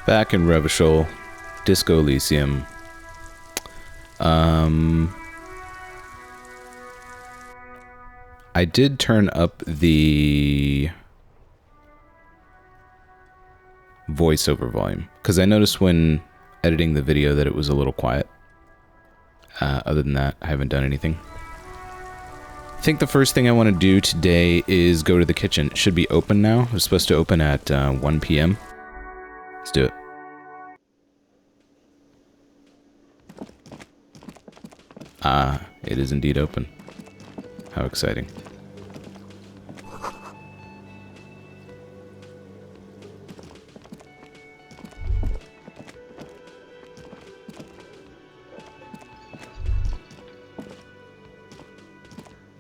Back in Revachol, Disco Elysium. I did turn up the voiceover volume because I noticed when editing the video that it was a little quiet. Other than that, I haven't done anything. I think the first thing I want to do today is go to the kitchen. It should be open now. It was supposed to open at 1 p.m. Let's do it. Ah, it is indeed open. How exciting.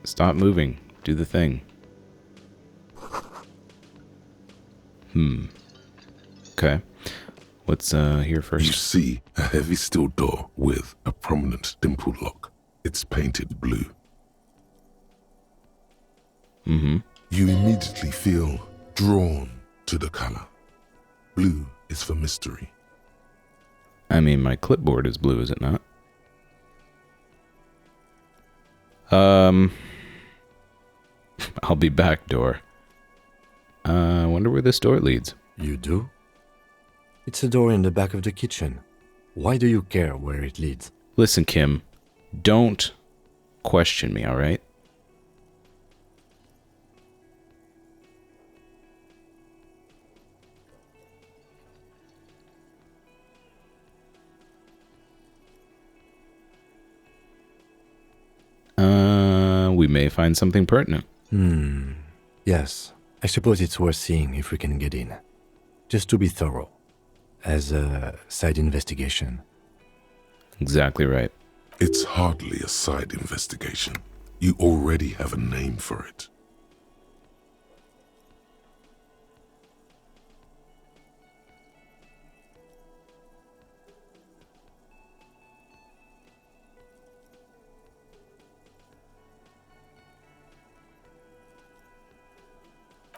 Stop moving. Do the thing. Okay. What's here first? You see a heavy steel door with a prominent dimple lock. It's painted blue. You immediately feel drawn to the color. Blue is for mystery. I mean, my clipboard is blue, is it not? I'll be back, door. I wonder where this door leads. You do? It's a door in the back of the kitchen. Why do you care where it leads? Listen, Kim, don't question me, alright? We may find something pertinent. Yes. I suppose it's worth seeing if we can get in. Just to be thorough. As a side investigation. Exactly right. It's hardly a side investigation. You already have a name for it.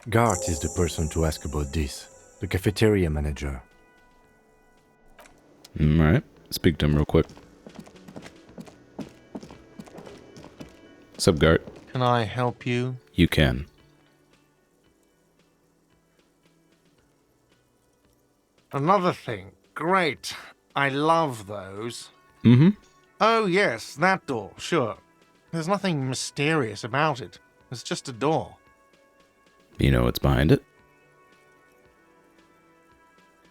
Gart is the person to ask about this. The cafeteria manager. Alright, speak to him real quick. Sup, Gart? Can I help you? You can. Another thing. Great. I love those. Mm-hmm. Oh, yes, that door, sure. There's nothing mysterious about it. It's just a door. You know what's behind it?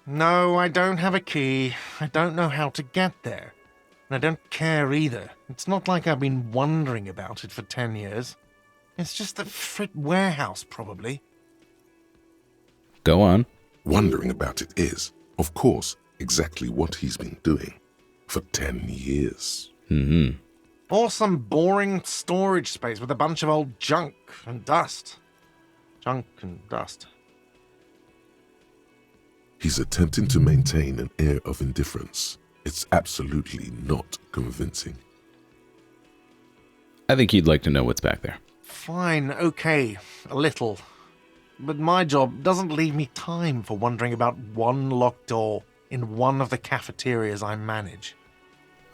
No, I don't have a key. I don't know how to get there. And I don't care either. It's not like I've been wondering about it for 10 years. It's just the frit warehouse, probably. Go on. Wondering about it is, of course, exactly what he's been doing for 10 years. Mm-hmm. Or some boring storage space with a bunch of old junk and dust. Junk and dust. He's attempting to maintain an air of indifference. It's absolutely not convincing. I think you'd like to know what's back there. Fine, okay, a little. But my job doesn't leave me time for wondering about one locked door in one of the cafeterias I manage.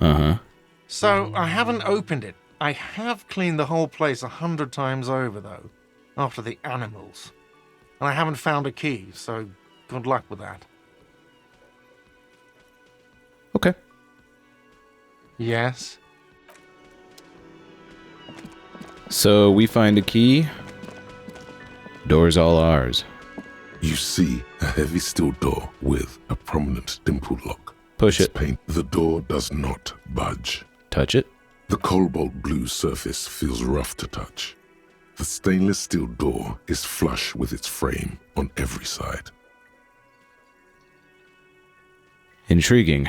Uh-huh. So, I haven't opened it. I have cleaned the whole place 100 times over, though, after the animals. And I haven't found a key, so good luck with that. Okay. Yes? So we find a key. Door's all ours. You see a heavy steel door with a prominent dimple lock. Push it. The door does not budge. Touch it. The cobalt blue surface feels rough to touch. The stainless steel door is flush with its frame on every side. Intriguing.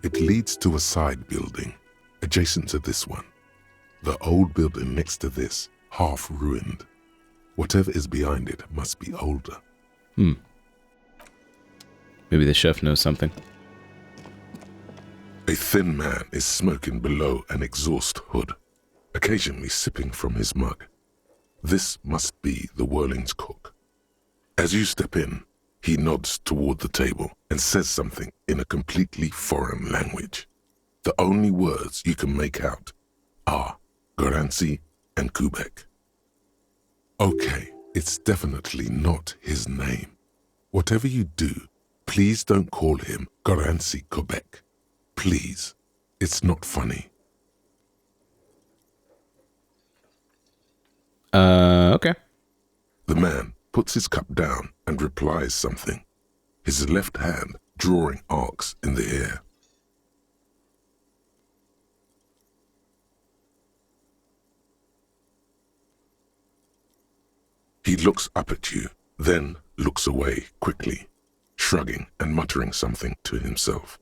It leads to a side building, adjacent to this one. The old building next to this, half ruined. Whatever is behind it must be older. Maybe the chef knows something. A thin man is smoking below an exhaust hood, occasionally sipping from his mug. This must be the Whirling's cook. As you step in, He nods toward the table and says something in a completely foreign language. The only words you can make out are Garansi and Kubek. Okay, it's definitely not his name. Whatever you do, please don't call him Garansi Kubek. Please. It's not funny. Okay. The man puts his cup down and replies something, his left hand drawing arcs in the air. He looks up at you, then looks away quickly, shrugging and muttering something to himself.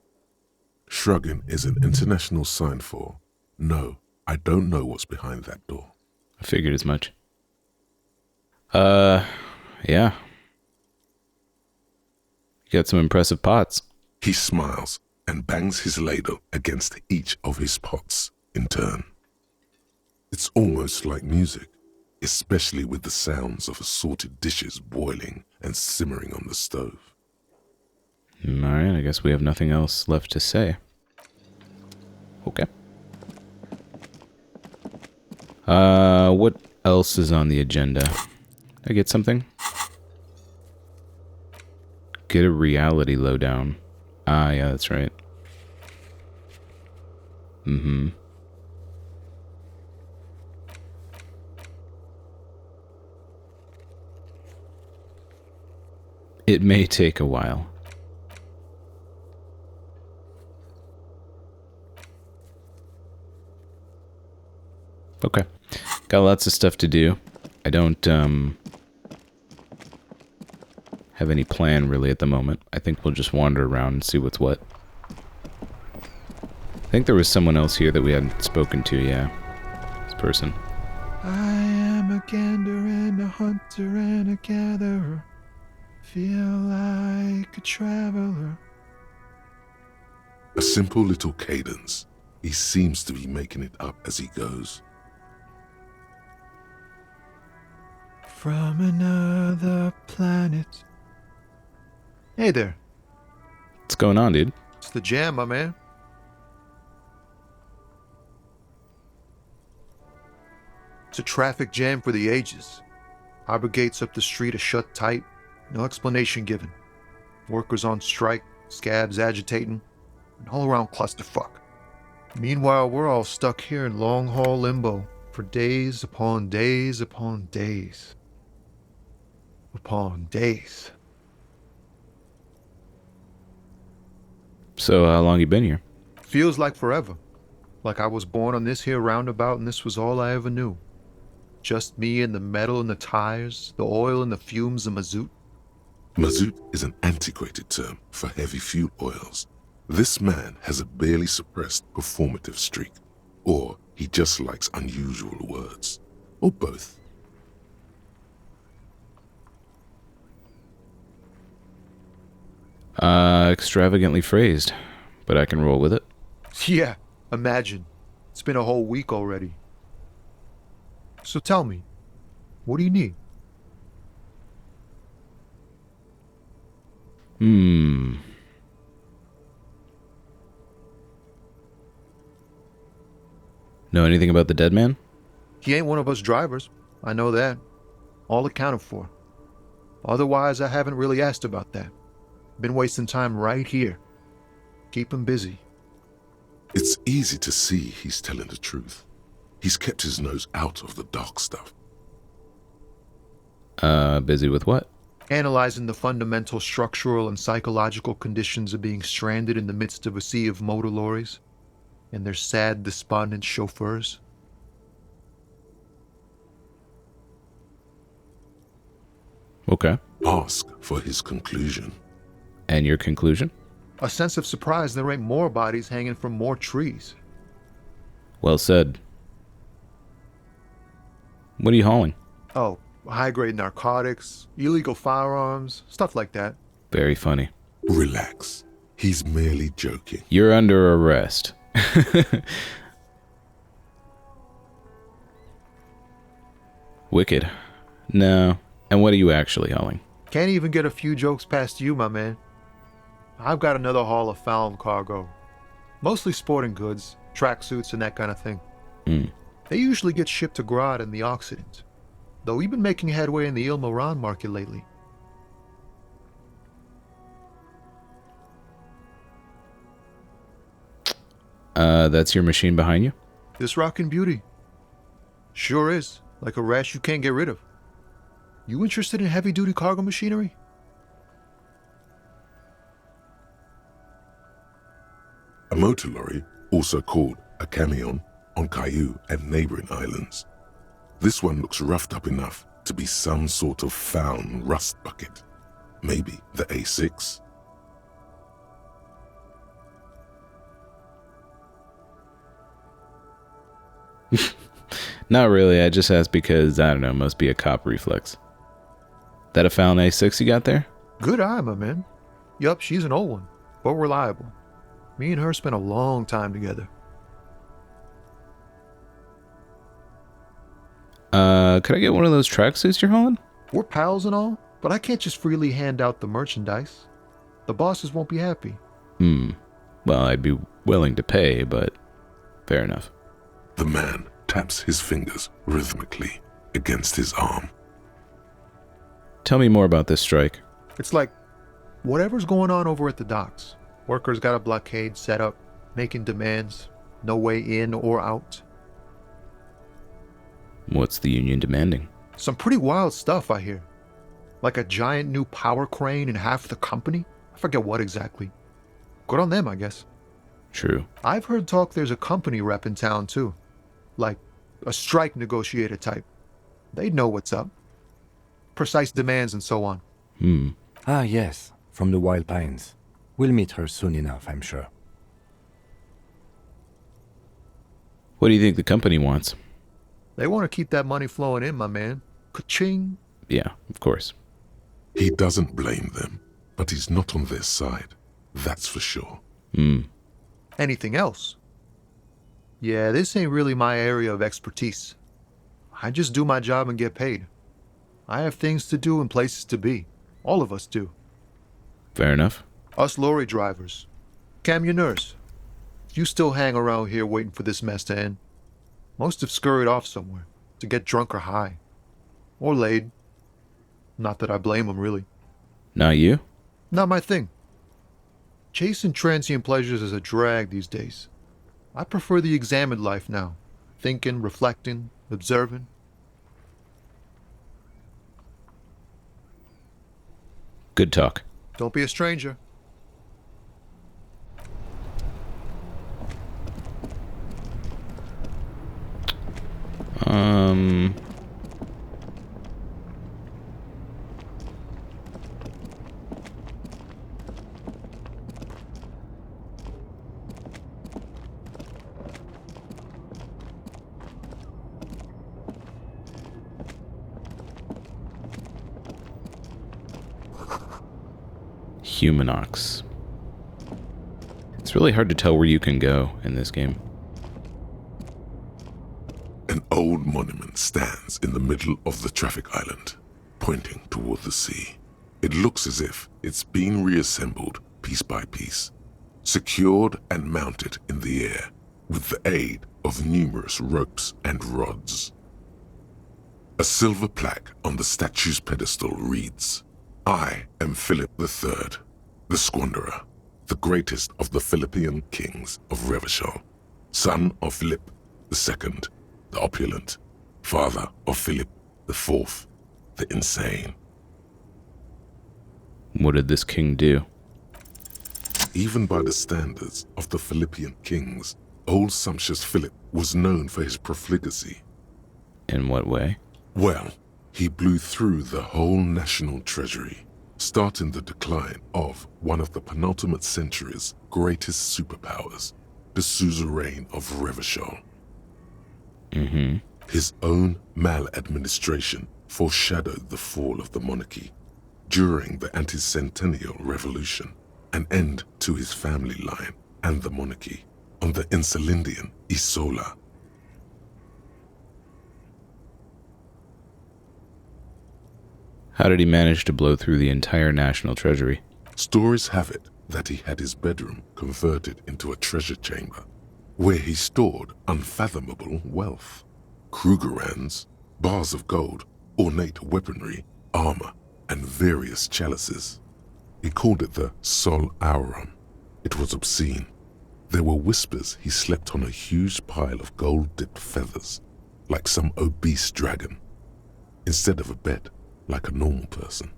Shrugging is an international sign for, no, I don't know what's behind that door. I figured as much. Yeah. You got some impressive pots. He smiles and bangs his ladle against each of his pots in turn. It's almost like music, especially with the sounds of assorted dishes boiling and simmering on the stove. Alright, I guess we have nothing else left to say. Okay. What else is on the agenda? I get something? Get a reality lowdown. Ah, yeah, that's right. Mm-hmm. It may take a while. Okay. Got lots of stuff to do. I don't, have any plan really at the moment. I think we'll just wander around and see what's what. I think there was someone else here that we hadn't spoken to, yeah. This person. I am a gander and a hunter and a gatherer. Feel like a traveler. A simple little cadence. He seems to be making it up as he goes. From another planet. Hey there. What's going on, dude? It's the jam, my man. It's a traffic jam for the ages. Harbor gates up the street are shut tight. No explanation given. Workers on strike, scabs agitating, an all-around clusterfuck. Meanwhile, we're all stuck here in long-haul limbo for days upon days upon days. Upon days. So, how long you been here? Feels like forever. Like I was born on this here roundabout and this was all I ever knew. Just me and the metal and the tires, the oil and the fumes of mazout. Mazout is an antiquated term for heavy fuel oils. This man has a barely suppressed performative streak, or he just likes unusual words, or both. Extravagantly phrased, but I can roll with it. Yeah, imagine. It's been a whole week already. So tell me, what do you need? Know anything about the dead man? He ain't one of us drivers. I know that. All accounted for. Otherwise, I haven't really asked about that. Been wasting time right here. Keep him busy. It's easy to see he's telling the truth. He's kept his nose out of the dark stuff. Busy with what? Analyzing the fundamental structural and psychological conditions of being stranded in the midst of a sea of motor lorries and their sad, despondent chauffeurs. Okay. Ask for his conclusion. And your conclusion? A sense of surprise there ain't more bodies hanging from more trees. Well said. What are you hauling? Oh, high-grade narcotics, illegal firearms, stuff like that. Very funny. Relax. He's merely joking. You're under arrest. Wicked. No. And what are you actually hauling? Can't even get a few jokes past you, my man. I've got another haul of found cargo. Mostly sporting goods, tracksuits, and that kind of thing. They usually get shipped to Grad in the Occident, though we've been making headway in the Il Moran market lately. That's your machine behind you? This rockin' beauty. Sure is, like a rash you can't get rid of. You interested in heavy-duty cargo machinery? A motor lorry, also called a camion, on Caillou and neighboring islands. This one looks roughed up enough to be some sort of found rust bucket. Maybe the A6? Not really, I just asked because, I don't know, must be a cop reflex. That a found A6 you got there? Good eye, my man. Yup, she's an old one, but reliable. Me and her spent a long time together. Could I get one of those tracksuits you're hauling? We're pals and all, but I can't just freely hand out the merchandise. The bosses won't be happy. Well, I'd be willing to pay, but fair enough. The man taps his fingers rhythmically against his arm. Tell me more about this strike. It's like whatever's going on over at the docks. Workers got a blockade set up, making demands, no way in or out. What's the union demanding? Some pretty wild stuff, I hear. Like a giant new power crane in half the company? I forget what exactly. Good on them, I guess. True. I've heard talk there's a company rep in town, too. Like a strike negotiator type. They'd know what's up. Precise demands and so on. Ah, yes, from the Wild Pines. We'll meet her soon enough, I'm sure. What do you think the company wants? They want to keep that money flowing in, my man. Ka-ching. Yeah, of course. He doesn't blame them, but he's not on their side. That's for sure. Anything else? Yeah, this ain't really my area of expertise. I just do my job and get paid. I have things to do and places to be. All of us do. Fair enough. Us lorry drivers. Camionneurs. You still hang around here waiting for this mess to end. Most have scurried off somewhere to get drunk or high. Or laid. Not that I blame them, really. Not you? Not my thing. Chasing transient pleasures is a drag these days. I prefer the examined life now. Thinking, reflecting, observing. Good talk. Don't be a stranger. Humanox. It's really hard to tell where you can go in this game. An old monument stands in the middle of the traffic island, pointing toward the sea. It looks as if it's been reassembled piece by piece, secured and mounted in the air with the aid of numerous ropes and rods. A silver plaque on the statue's pedestal reads, "I am Philip III, the Squanderer, the greatest of the Philippian kings of Revachol, son of Philip II, the opulent, father of Philip IV, the insane." What did this king do? Even by the standards of the Philippian kings, old sumptuous Philip was known for his profligacy. In what way? Well, he blew through the whole national treasury, starting the decline of one of the penultimate century's greatest superpowers, the suzerain of Revachol. His own maladministration foreshadowed the fall of the monarchy during the anti-centennial revolution, an end to his family line and the monarchy on the Insulindian Isola. How did he manage to blow through the entire national treasury? Stories have it that he had his bedroom converted into a treasure chamber, where he stored unfathomable wealth. Krugerrands, bars of gold, ornate weaponry, armor, and various chalices. He called it the Sol Auron. It was obscene. There were whispers he slept on a huge pile of gold-dipped feathers, like some obese dragon, instead of a bed, like a normal person.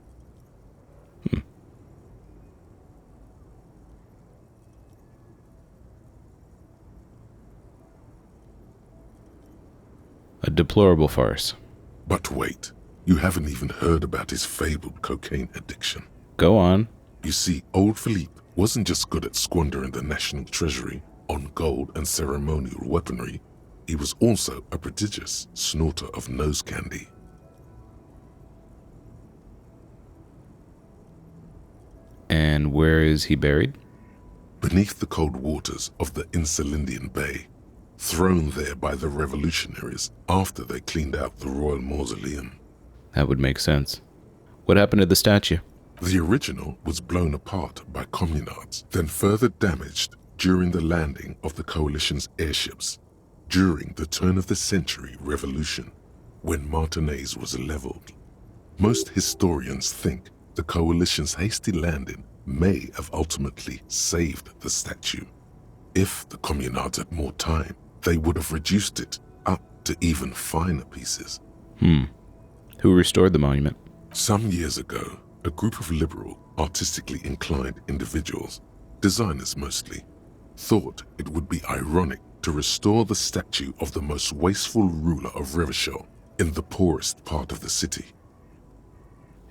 A deplorable farce. But wait, you haven't even heard about his fabled cocaine addiction. Go on. You see, old Philippe wasn't just good at squandering the national treasury on gold and ceremonial weaponry, he was also a prodigious snorter of nose candy. And where is he buried? Beneath the cold waters of the Insulindian Bay, thrown there by the revolutionaries after they cleaned out the royal mausoleum. That would make sense. What happened to the statue? The original was blown apart by communards, then further damaged during the landing of the coalition's airships during the turn-of-the-century revolution, when Martinez was leveled. Most historians think the coalition's hasty landing may have ultimately saved the statue. If the communards had more time, they would have reduced it up to even finer pieces. Who restored the monument? Some years ago, a group of liberal, artistically inclined individuals, designers mostly, thought it would be ironic to restore the statue of the most wasteful ruler of Revachol in the poorest part of the city.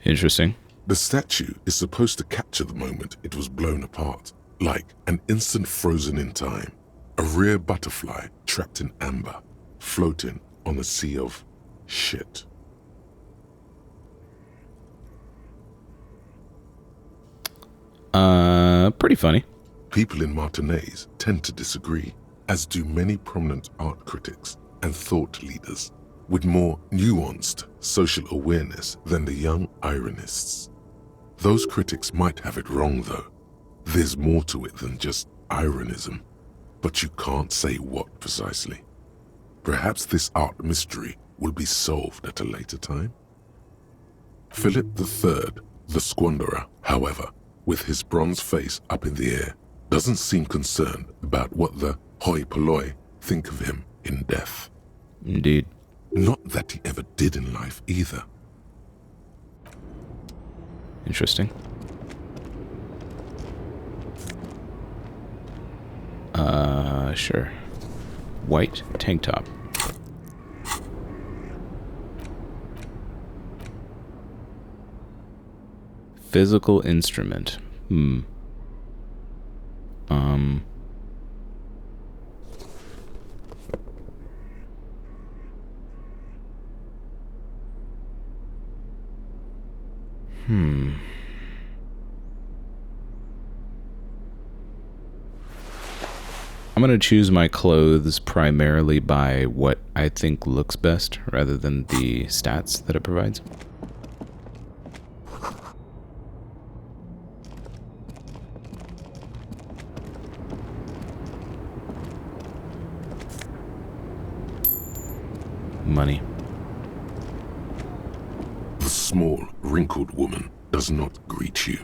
Interesting. The statue is supposed to capture the moment it was blown apart, like an instant frozen in time, a rare butterfly trapped in amber, floating on a sea of shit. Pretty funny. People in Martinez tend to disagree, as do many prominent art critics and thought leaders with more nuanced social awareness than the young ironists. Those critics might have it wrong, though. There's more to it than just ironism, but you can't say what precisely. Perhaps this art mystery will be solved at a later time. Philip III, the squanderer, however, with his bronze face up in the air, doesn't seem concerned about what the hoi polloi think of him in death. Indeed. Not that he ever did in life either. Interesting. Sure. White tank top. Physical instrument. I'm going to choose my clothes primarily by what I think looks best, rather than the stats that it provides. Money. The small, wrinkled woman does not greet you.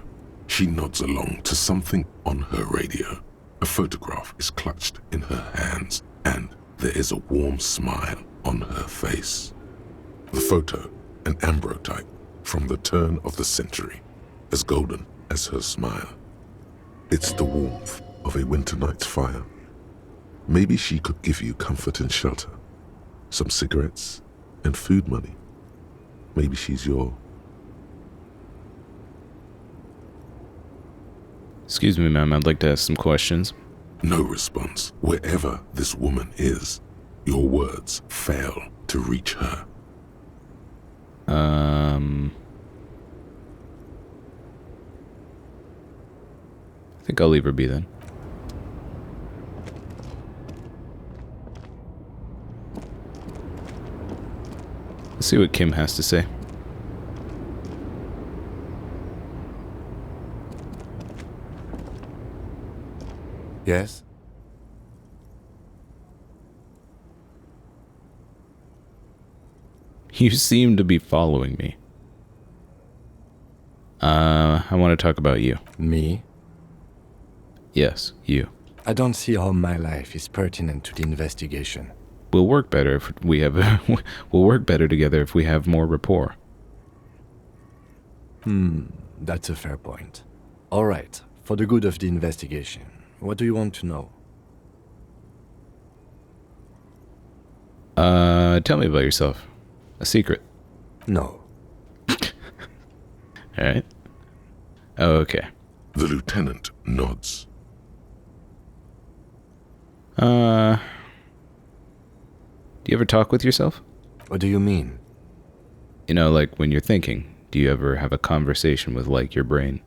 She nods along to something on her radio. A photograph is clutched in her hands, and there is a warm smile on her face. The photo, an ambrotype from the turn of the century, as golden as her smile. It's the warmth of a winter night's fire. Maybe she could give you comfort and shelter, some cigarettes and food money. Maybe she's your... Excuse me, ma'am, I'd like to ask some questions. No response. Wherever this woman is, your words fail to reach her. I think I'll leave her be then. Let's see what Kim has to say. Yes? You seem to be following me. I want to talk about you. Me? Yes, you. I don't see how my life is pertinent to the investigation. We'll work better if we have we'll work better together if we have more rapport. That's a fair point. All right, for the good of the investigation, what do you want to know? Tell me about yourself. A secret. No. All right. Oh, okay. The lieutenant nods. Do you ever talk with yourself? What do you mean? You know, like when you're thinking, do you ever have a conversation with, like, your brain?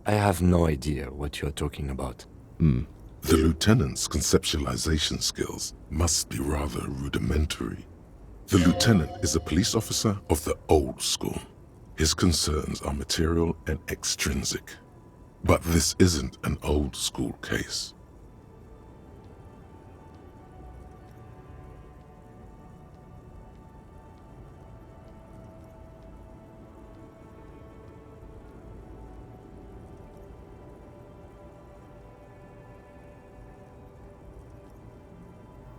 I have no idea what you're talking about. The lieutenant's conceptualization skills must be rather rudimentary. The lieutenant is a police officer of the old school. His concerns are material and extrinsic. But this isn't an old school case.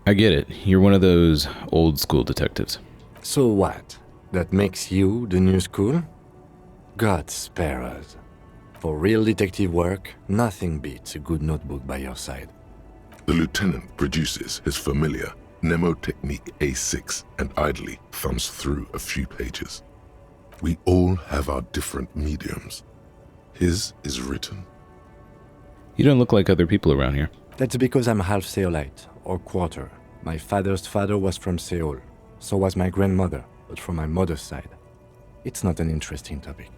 I get it. You're one of those old school detectives. So what? That makes you the new school? God spare us. For real detective work, nothing beats a good notebook by your side. The lieutenant produces his familiar mnemotechnique A6 and idly thumbs through a few pages. We all have our different mediums. His is written. You don't look like other people around here. That's because I'm half Seolite, or quarter. My father's father was from Seoul. So was my grandmother, but from my mother's side. It's not an interesting topic.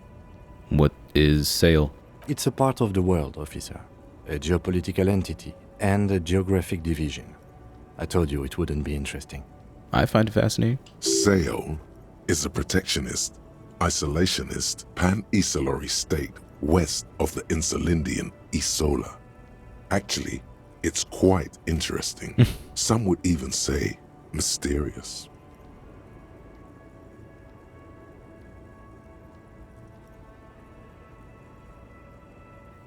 What is Sale? It's a part of the world, officer. A geopolitical entity and a geographic division. I told you it wouldn't be interesting. I find it fascinating. Seoul is a protectionist, isolationist, pan-Isolari state west of the Insulindian Isola. Actually, it's quite interesting. Some would even say mysterious.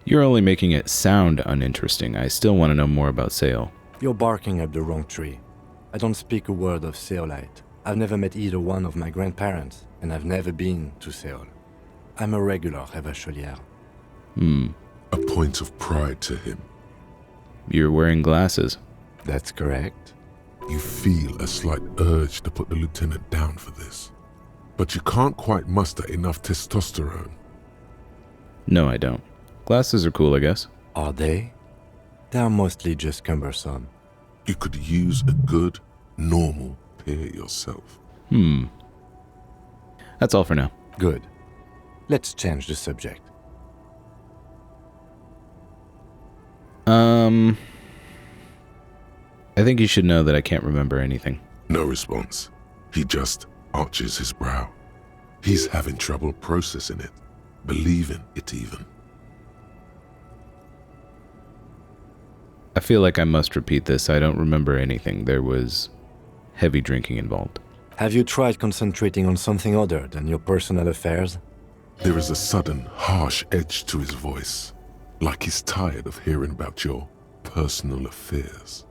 You're only making it sound uninteresting. I still want to know more about Sale. You're barking up the wrong tree. I don't speak a word of Seolite. I've never met either one of my grandparents, and I've never been to Seoul. I'm a regular Rêvacholière. A point of pride to him. You're wearing glasses. That's correct. You feel a slight urge to put the lieutenant down for this. But you can't quite muster enough testosterone. No, I don't. Glasses are cool, I guess. Are they? They're mostly just cumbersome. You could use a good, normal pair yourself. That's all for now. Good. Let's change the subject. I think you should know that I can't remember anything. No response. He just arches his brow. He's having trouble processing it, believing it even. I feel like I must repeat this. I don't remember anything. There was heavy drinking involved. Have you tried concentrating on something other than your personal affairs? There is a sudden, harsh edge to his voice, like he's tired of hearing about your personal affairs.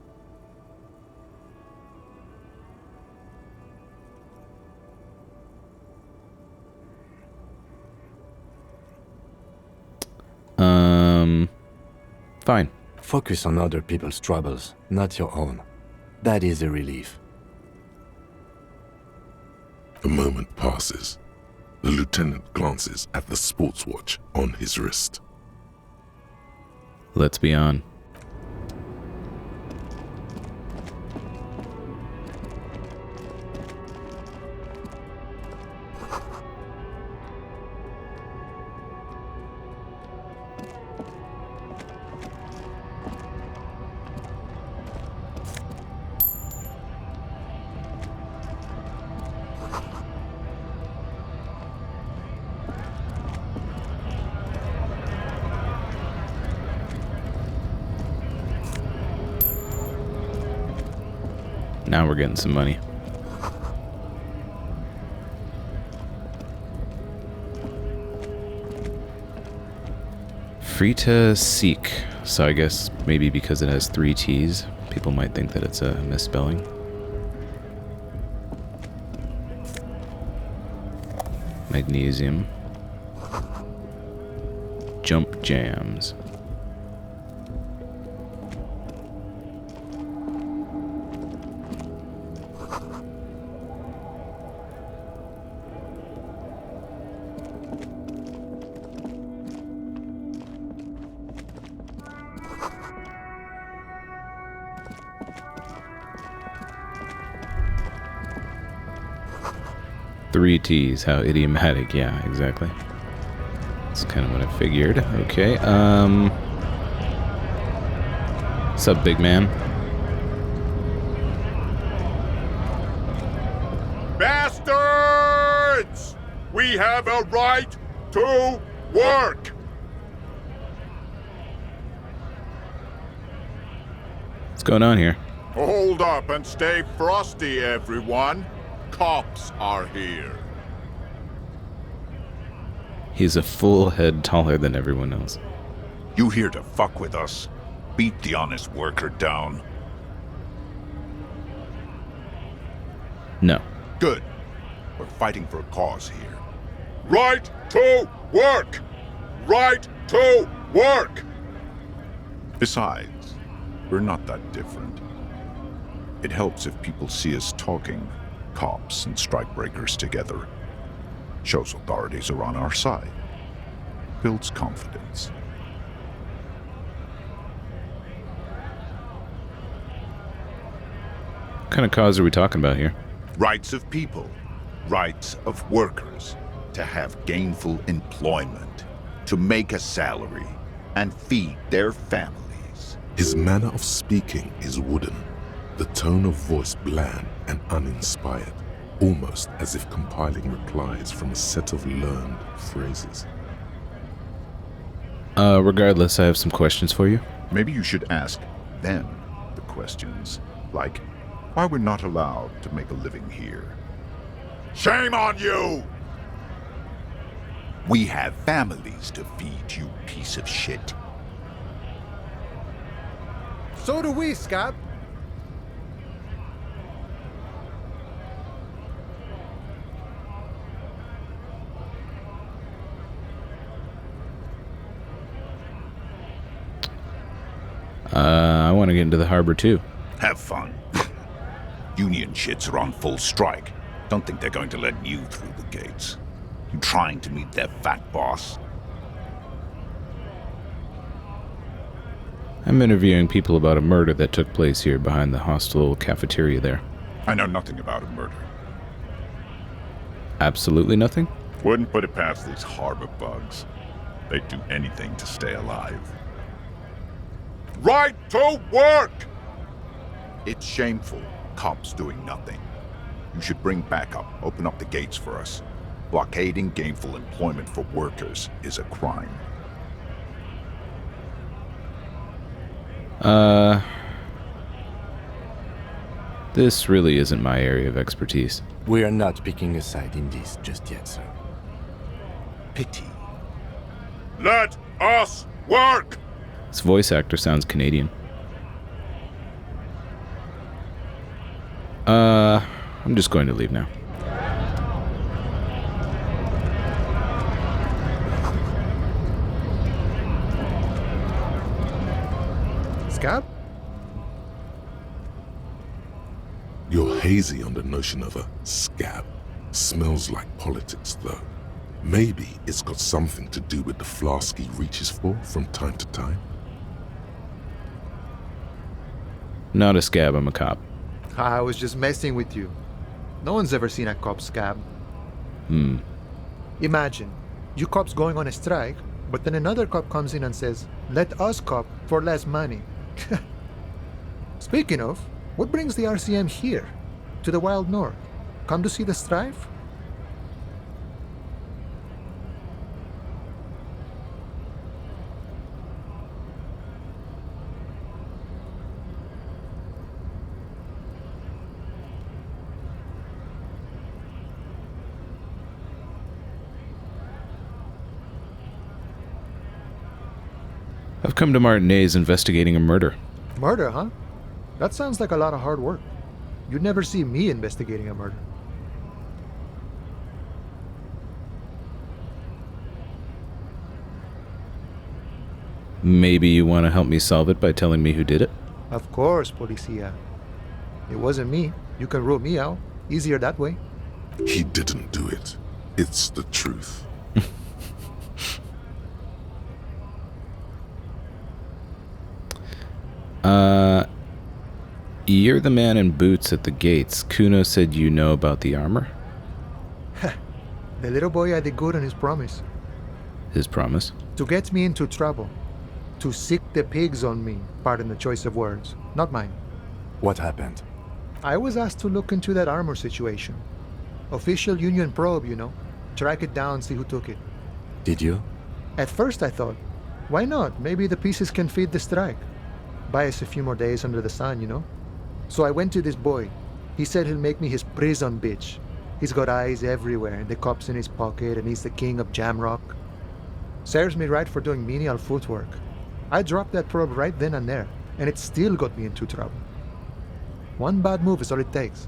Fine. Focus on other people's troubles, not your own. That is a relief. A moment passes. The lieutenant glances at the sports watch on his wrist. Let's be on. Now we're getting some money. Free to seek. So I guess maybe because it has 3 T's, people might think that it's a misspelling. Magnesium. Jump jams. Three T's, how idiomatic, yeah, exactly. That's kind of what I figured. Okay, what's up, big man? Bastards! We have a right to work! What's going on here? Hold up and stay frosty, everyone. Cops are here. He's a full head taller than everyone else. You here to fuck with us? Beat the honest worker down. No. Good. We're fighting for a cause here. Right to work! Right to work! Besides, we're not that different. It helps if people see us talking, cops and strikebreakers together. Shows authorities are on our side. Builds confidence. What kind of cause are we talking about here? Rights of people, rights of workers, to have gainful employment, to make a salary, and feed their families. His manner of speaking is wooden, the tone of voice bland and uninspired, almost as if compiling replies from a set of learned phrases. Regardless, I have some questions for you. Maybe you should ask them the questions, like why we're not allowed to make a living here. Shame on you! We have families to feed, you piece of shit. So do we, Scab. I want to get into the harbor too. Have fun. Union shits are on full strike. Don't think they're going to let you through the gates. You trying to meet their fat boss? I'm interviewing people about a murder that took place here behind the hostel cafeteria there. I know nothing about a murder. Absolutely nothing? Wouldn't put it past these harbor bugs. They'd do anything to stay alive. Right to work! It's shameful. Cops doing nothing. You should bring backup. Open up the gates for us. Blockading gainful employment for workers is a crime. This really isn't my area of expertise. We are not picking a side in this just yet, sir. Pity. Let us work! This voice actor sounds Canadian. I'm just going to leave now. Scab? You're hazy on the notion of a scab. Smells like politics, though. Maybe it's got something to do with the flask he reaches for from time to time. Not a scab, I'm a cop. I was just messing with you. No one's ever seen a cop scab. Imagine, you cops going on a strike, but then another cop comes in and says, let us cop for less money. Speaking of, what brings the RCM here? To the Wild North? Come to see the strife? I've come to Martinez investigating a murder. Murder, huh? That sounds like a lot of hard work. You'd never see me investigating a murder. Maybe you want to help me solve it by telling me who did it? Of course, Policia. It wasn't me. You can rule me out. Easier that way. He didn't do it. It's the truth. You're the man in boots at the gates. Kuno said you know about the armor? The little boy had the good on his promise. His promise? To get me into trouble. To sick the pigs on me. Pardon the choice of words. Not mine. What happened? I was asked to look into that armor situation. Official Union probe, you know. Track it down, see who took it. Did you? At first I thought, why not? Maybe the pieces can feed the strike. Buy us a few more days under the sun, you know? So I went to this boy. He said he'll make me his prison bitch. He's got eyes everywhere, the cups in his pocket, and he's the king of Jamrock. Serves me right for doing menial footwork. I dropped that probe right then and there, and it still got me into trouble. One bad move is all it takes.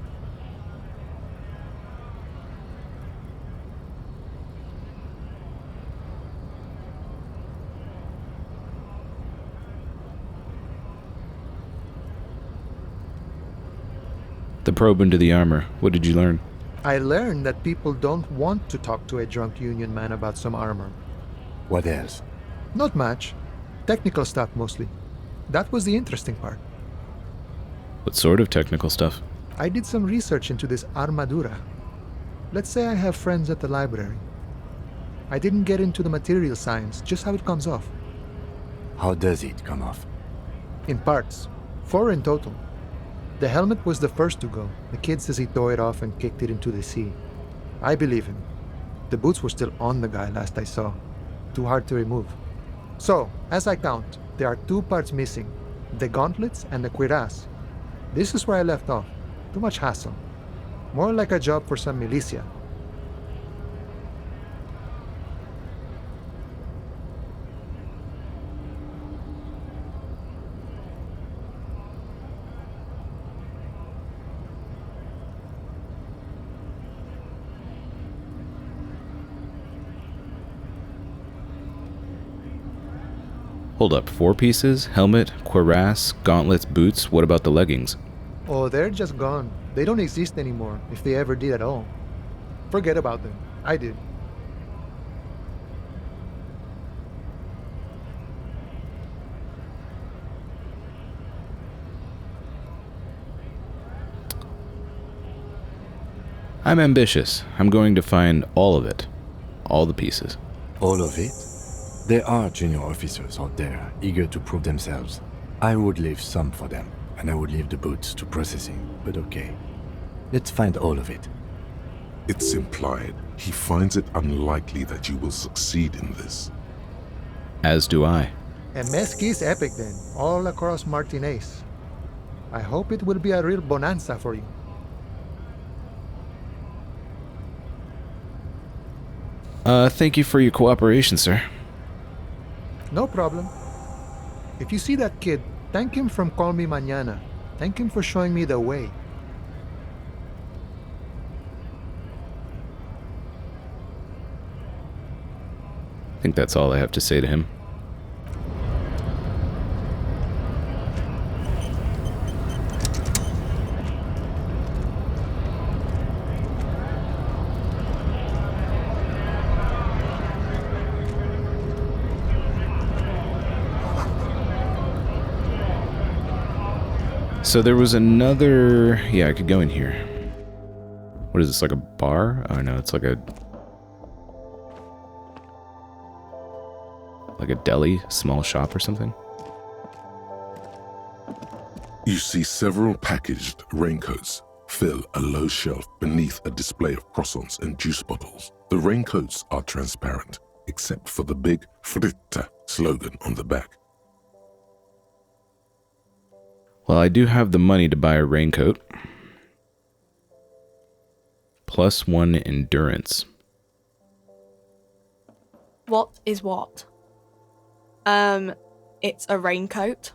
The probe into the armor. What did you learn? I learned that people don't want to talk to a drunk Union man about some armor. What else? Not much. Technical stuff mostly. That was the interesting part. What sort of technical stuff? I did some research into this armadura. Let's say I have friends at the library. I didn't get into the material science, just how it comes off. How does it come off? In parts. 4 in total. The helmet was the first to go. The kid says he tore it off and kicked it into the sea. I believe him. The boots were still on the guy last I saw. Too hard to remove. So, as I count, there are 2 parts missing. The gauntlets and the cuirass. This is where I left off. Too much hassle. More like a job for some militia. Hold up, 4 pieces? Helmet, cuirass, gauntlets, boots? What about the leggings? Oh, they're just gone. They don't exist anymore, if they ever did at all. Forget about them. I did. I'm ambitious. I'm going to find all of it. All the pieces. All of it? There are junior officers out there, eager to prove themselves. I would leave some for them, and I would leave the boots to processing, but okay. Let's find all of it. It's implied he finds it unlikely that you will succeed in this. As do I. A mesquite epic then, all across Martinez. I hope it will be a real bonanza for you. Thank you for your cooperation, sir. No problem. If you see that kid, thank him from Call Me Mañana. Thank him for showing me the way. I think that's all I have to say to him. So there was another... Yeah, I could go in here. What is this, like a bar? Oh no, it's like a... Like a deli, small shop or something? You see several packaged raincoats fill a low shelf beneath a display of croissants and juice bottles. The raincoats are transparent, except for the big Fritta slogan on the back. Well, I do have the money to buy a raincoat. +1 endurance. What is what? it's a raincoat.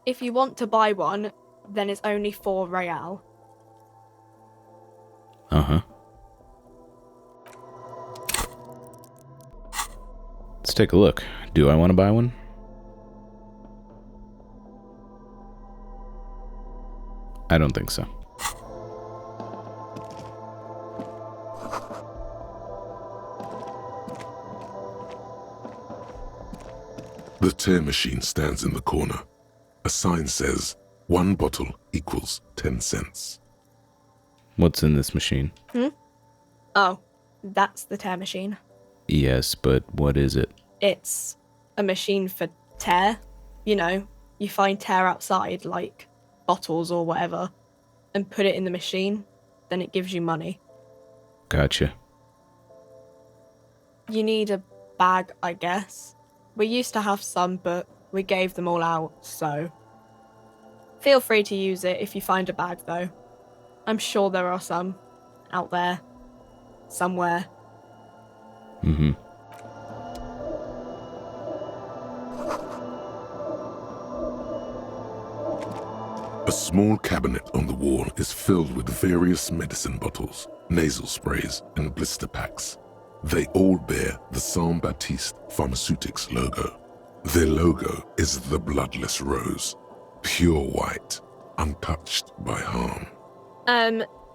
If you want to buy one, then it's only 4 real. Uh-huh. Let's take a look. Do I want to buy one? I don't think so. The tear machine stands in the corner. A sign says, 1 bottle equals 10 cents. What's in this machine? Oh, that's the tear machine. Yes, but what is it? It's a machine for tear. You know, you find tear outside, like bottles or whatever, and put it in the machine, then it gives you money. Gotcha. You need a bag, I guess. We used to have some, but we gave them all out, so... Feel free to use it if you find a bag, though. I'm sure there are some out there. Somewhere. Mm-hmm. A small cabinet on the wall is filled with various medicine bottles, nasal sprays, and blister packs. They all bear the Saint Baptiste Pharmaceutics logo. Their logo is the bloodless rose, pure white, untouched by harm.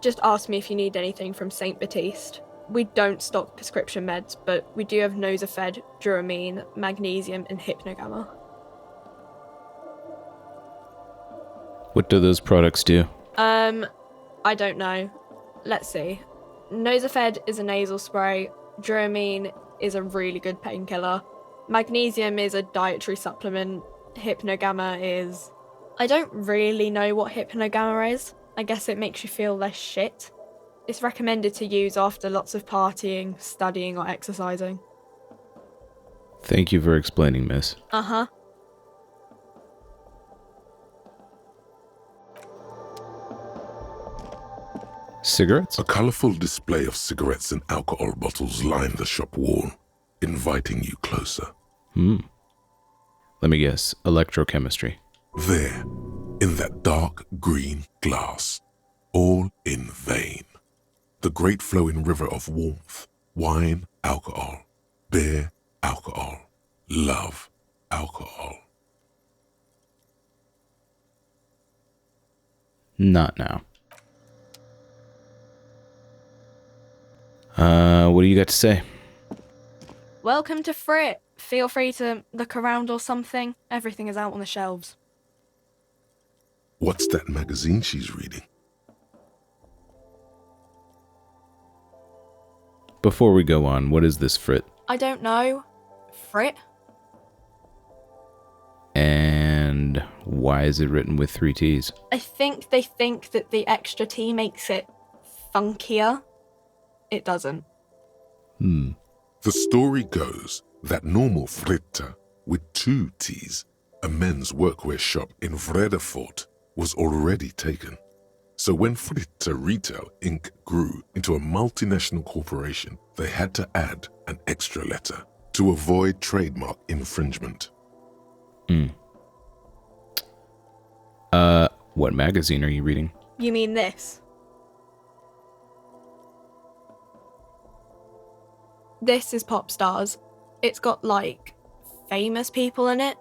Just ask me if you need anything from Saint Baptiste. We don't stock prescription meds, but we do have Nosafed, Duramine, Magnesium, and Hypnogamma. What do those products do? I don't know. Let's see. Nosafed is a nasal spray. Duramine is a really good painkiller. Magnesium is a dietary supplement. Hypnogamma is... I don't really know what Hypnogamma is. I guess it makes you feel less shit. It's recommended to use after lots of partying, studying, or exercising. Thank you for explaining, miss. Uh-huh. Cigarettes? A colorful display of cigarettes and alcohol bottles line the shop wall, inviting you closer. Let me guess. Electrochemistry. There, in that dark green glass, all in vain. The great flowing river of warmth, wine, alcohol, beer, alcohol, love, alcohol. Not now. What do you got to say? Welcome to Frit. Feel free to look around or something. Everything is out on the shelves. What's that magazine she's reading? Before we go on, what is this Frit? I don't know. Frit? And why is it written with 3 T's? I think they think that the extra T makes it funkier. It doesn't. The story goes that normal Fritta, with 2 T's, a men's workwear shop in Vredefort, was already taken. So when Fritta Retail Inc. grew into a multinational corporation, they had to add an extra letter to avoid trademark infringement. What magazine are you reading? You mean this? This is Pop Stars. It's got, like, famous people in it.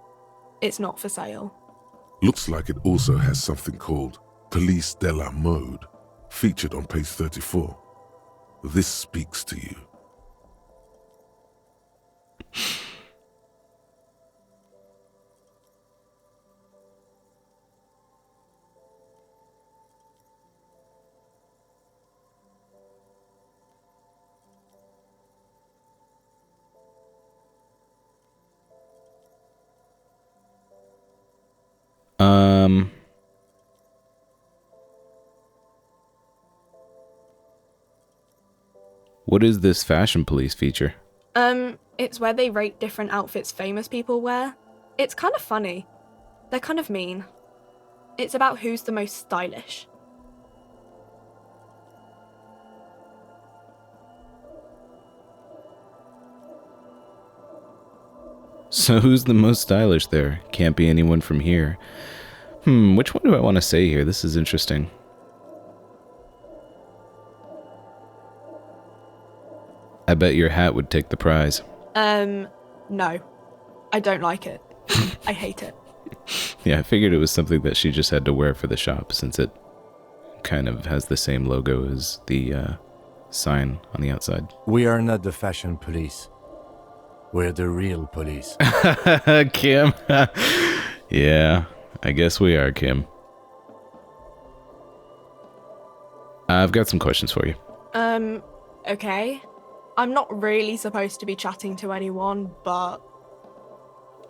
It's not for sale. Looks like it also has something called Police de la Mode, featured on page 34. This speaks to you. What is this Fashion Police feature? It's where they rate different outfits famous people wear. It's kind of funny. They're kind of mean. It's about who's the most stylish. So who's the most stylish there? Can't be anyone from here. Which one do I want to say here? This is interesting. I bet your hat would take the prize. No. I don't like it. I hate it. Yeah, I figured it was something that she just had to wear for the shop, since it kind of has the same logo as the sign on the outside. We are not the fashion police. We're the real police. Kim. Yeah, I guess we are, Kim. I've got some questions for you. Okay. I'm not really supposed to be chatting to anyone, but...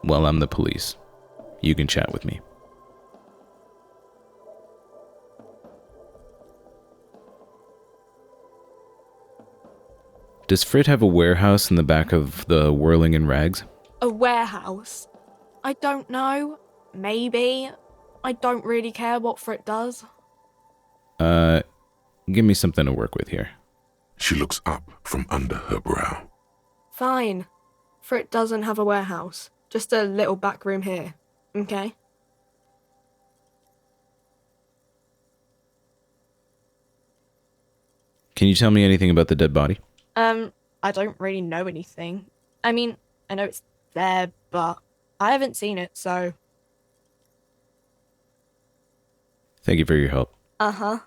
Well, I'm the police. You can chat with me. Does Frit have a warehouse in the back of the Whirling in Rags? A warehouse? I don't know. Maybe. I don't really care what Frit does. Give me something to work with here. She looks up from under her brow. Fine. Frit doesn't have a warehouse. Just a little back room here. Okay? Can you tell me anything about the dead body? I don't really know anything. I mean, I know it's there, but I haven't seen it, so... Thank you for your help. Uh-huh.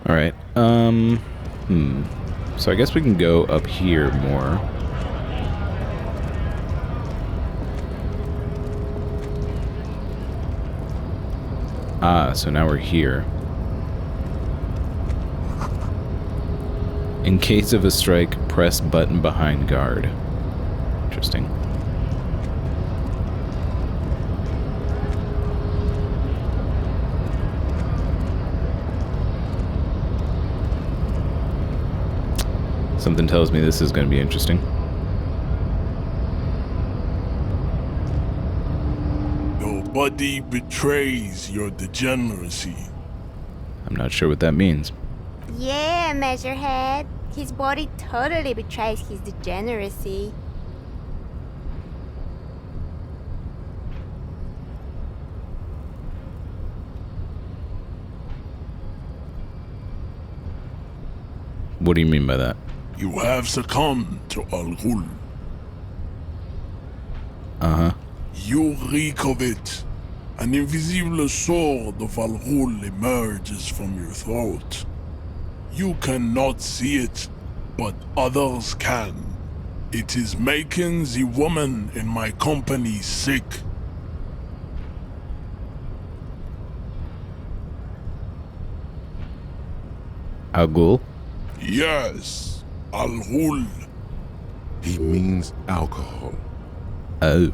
Alright, so I guess we can go up here more. Ah, so now we're here. In case of a strike, press button behind guard. Interesting. Something tells me this is going to be interesting. Nobody betrays your degeneracy. I'm not sure what that means. Yeah, Measurehead. His body totally betrays his degeneracy. What do you mean by that? You have succumbed to Al Ghul. Uh-huh. You reek of it. An invisible sword of Al Ghul emerges from your throat. You cannot see it, but others can. It is making the woman in my company sick. Al Ghul? Yes, Al Ghul. He means alcohol. Oh.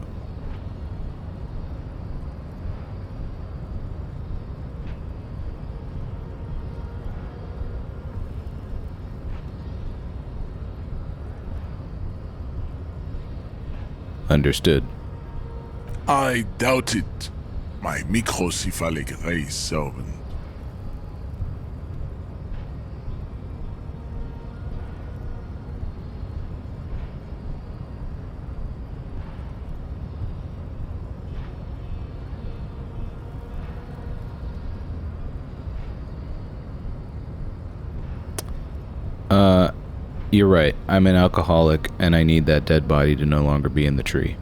Understood. I doubt it, my microcephalic race servant. You're right. I'm an alcoholic, and I need that dead body to no longer be in the tree.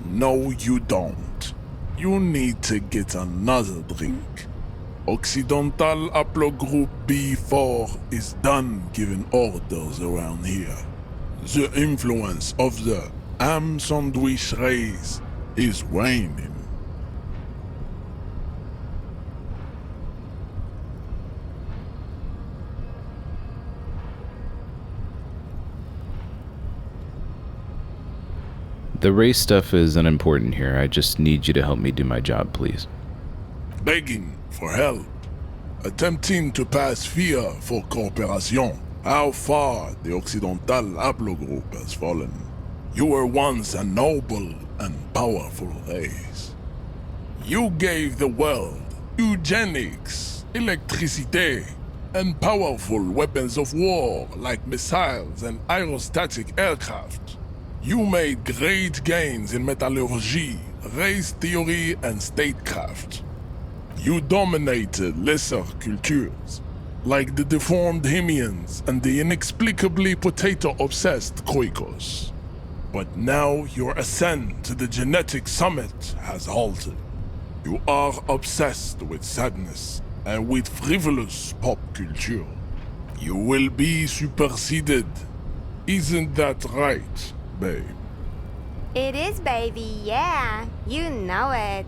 No, you don't. You need to get another drink. Occidental Haplogroup B4 is done giving orders around here. The influence of the ham sandwich race is waning. The race stuff is unimportant here. I just need you to help me do my job, please. Begging for help. Attempting to pass fear for cooperation. How far the Occidental Haplogroup has fallen. You were once a noble and powerful race. You gave the world eugenics electricité, and powerful weapons of war like missiles and aerostatic aircraft. You made great gains in metallurgy, race theory, and statecraft. You dominated lesser cultures, like the deformed Hemians and the inexplicably potato-obsessed Khoikos. But now your ascent to the genetic summit has halted. You are obsessed with sadness and with frivolous pop culture. You will be superseded. Isn't that right, babe? It is, baby, yeah. You know it.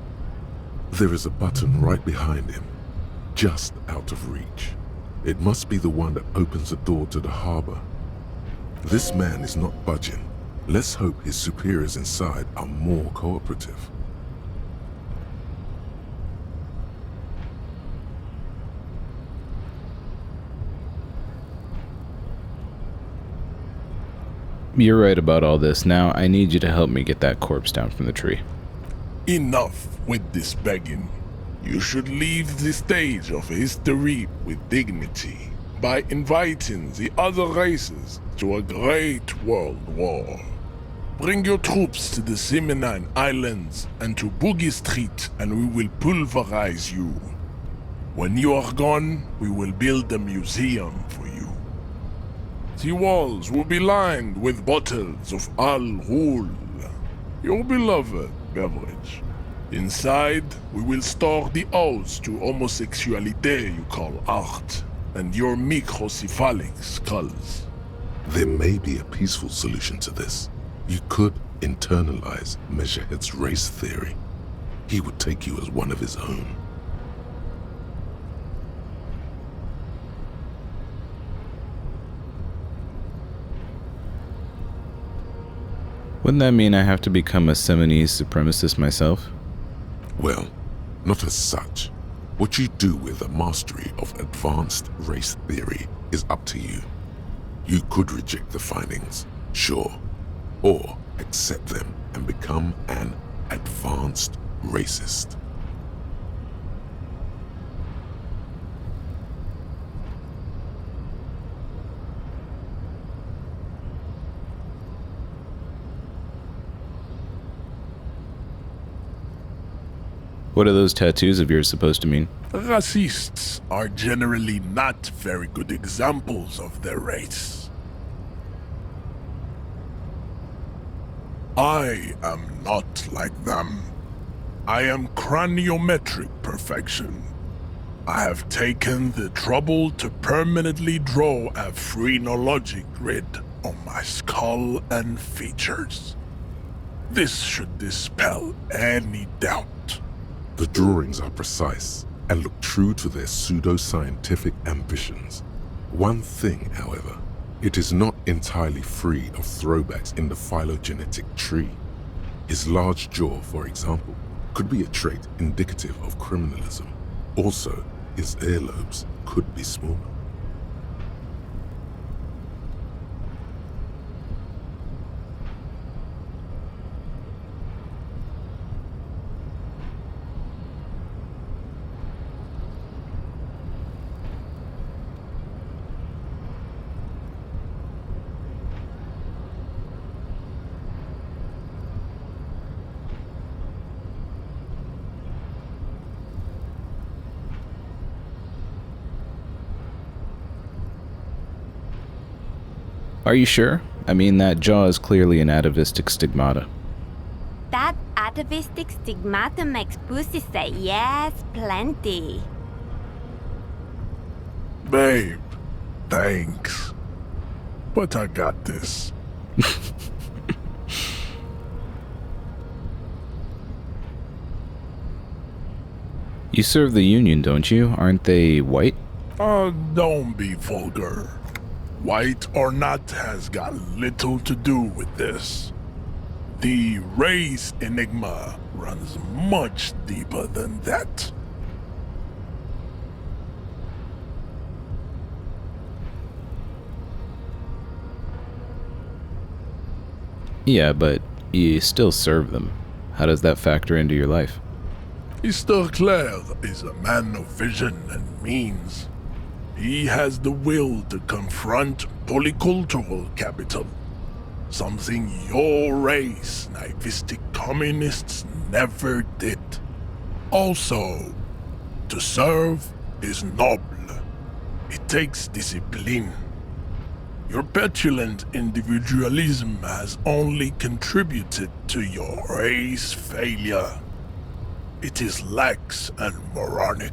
There is a button right behind him, just out of reach. It must be the one that opens the door to the harbor. This man is not budging. Let's hope his superiors inside are more cooperative. You're right about all this. Now I need you to help me get that corpse down from the tree. Enough with this begging. You should leave the stage of history with dignity by inviting the other races to a great world war. Bring your troops to the Seminine Islands and to Boogie Street, and we will pulverize you. When you are gone, we will build a museum for you. The walls will be lined with bottles of Al Ghul, your beloved beverage. Inside, we will store the odes to homosexuality you call art, and your microcephalic skulls. There may be a peaceful solution to this. You could internalize Measurehead's race theory. He would take you as one of his own. Wouldn't that mean I have to become a Seminese supremacist myself? Well, not as such. What you do with a mastery of advanced race theory is up to you. You could reject the findings, sure, or accept them and become an advanced racist. What are those tattoos of yours supposed to mean? Racists are generally not very good examples of their race. I am not like them. I am craniometric perfection. I have taken the trouble to permanently draw a phrenologic grid on my skull and features. This should dispel any doubt. The drawings are precise and look true to their pseudo-scientific ambitions. One thing, however, it is not entirely free of throwbacks in the phylogenetic tree. His large jaw, for example, could be a trait indicative of criminalism. Also, his earlobes could be smaller. Are you sure? I mean, that jaw is clearly an atavistic stigmata. That atavistic stigmata makes pussy say yes, plenty. Babe, thanks. But I got this. You serve the Union, don't you? Aren't they white? Don't be vulgar. White or not has got little to do with this. The race enigma runs much deeper than that. Yeah, but you still serve them. How does that factor into your life? Mr. Clare is a man of vision and means. He has the will to confront polycultural capital, something your race, naivistic communists, never did. Also, to serve is noble. It takes discipline. Your petulant individualism has only contributed to your race failure. It is lax and moronic.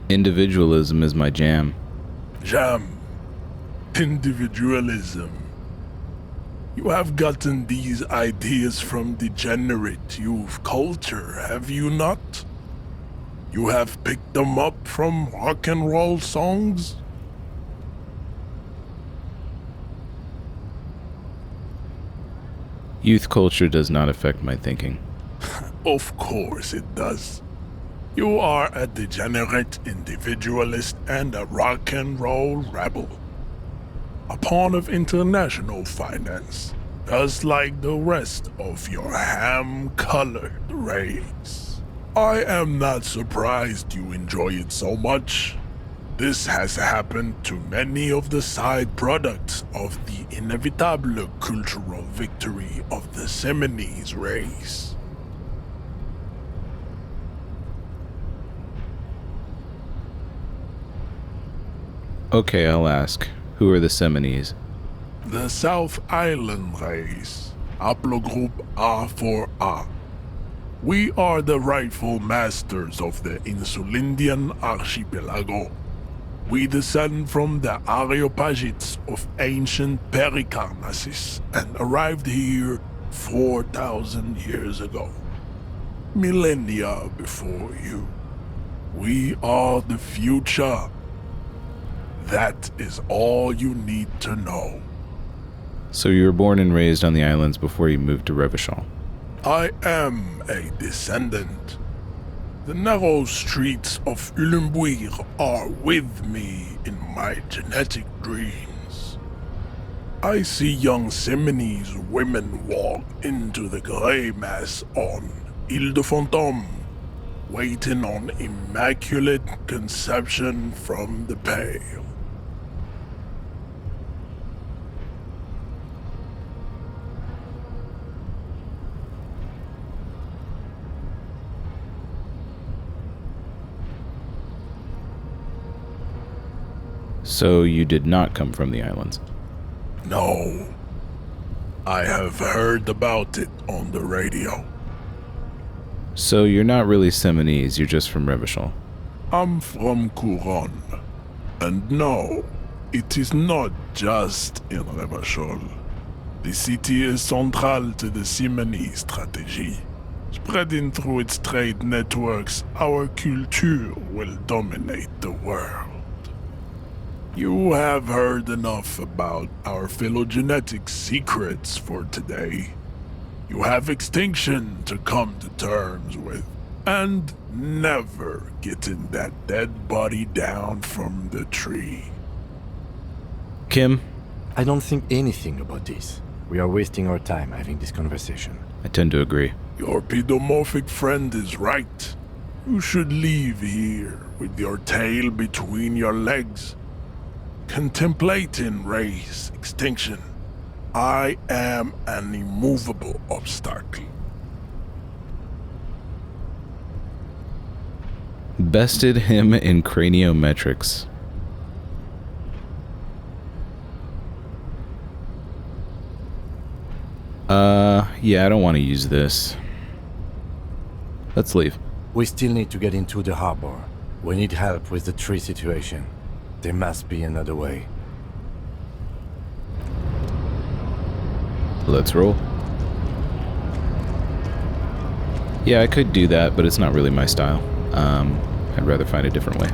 Individualism is my jam. Jam. Individualism. You have gotten these ideas from degenerate youth culture, have you not? You have picked them up from rock and roll songs? Youth culture does not affect my thinking. Of course it does. You are a degenerate individualist and a rock and roll rebel. A pawn of international finance, just like the rest of your ham-colored race. I am not surprised you enjoy it so much. This has happened to many of the side products of the inevitable cultural victory of the Seminoles race. Okay, I'll ask. Who are the Seminoles? The South Island race, haplogroup A4A. We are the rightful masters of the Insulindian archipelago. We descend from the Areopagites of ancient Pericarnassus and arrived here 4,000 years ago. Millennia before you. We are the future. That is all you need to know. So you were born and raised on the islands before you moved to Revachol. I am a descendant. The narrow streets of Ulimbuir are with me in my genetic dreams. I see young Seminoles women walk into the grey mass on Ile de Fantôme, waiting on immaculate conception from the pale. So you did not come from the islands? No. I have heard about it on the radio. So you're not really Seminoles, you're just from Revachol. I'm from Couronne. And no, it is not just in Revachol. The city is central to the Seminoles strategy. Spreading through its trade networks, our culture will dominate the world. You have heard enough about our phylogenetic secrets for today. You have extinction to come to terms with, and never getting that dead body down from the tree. Kim? I don't think anything about this. We are wasting our time having this conversation. I tend to agree. Your pedomorphic friend is right. You should leave here with your tail between your legs, contemplating race extinction. I am an immovable obstacle. Bested him in craniometrics. Yeah, I don't want to use this. Let's leave. We still need to get into the harbor. We need help with the tree situation. There must be another way. Let's roll. Yeah, I could do that, but it's not really my style. I'd rather find a different way.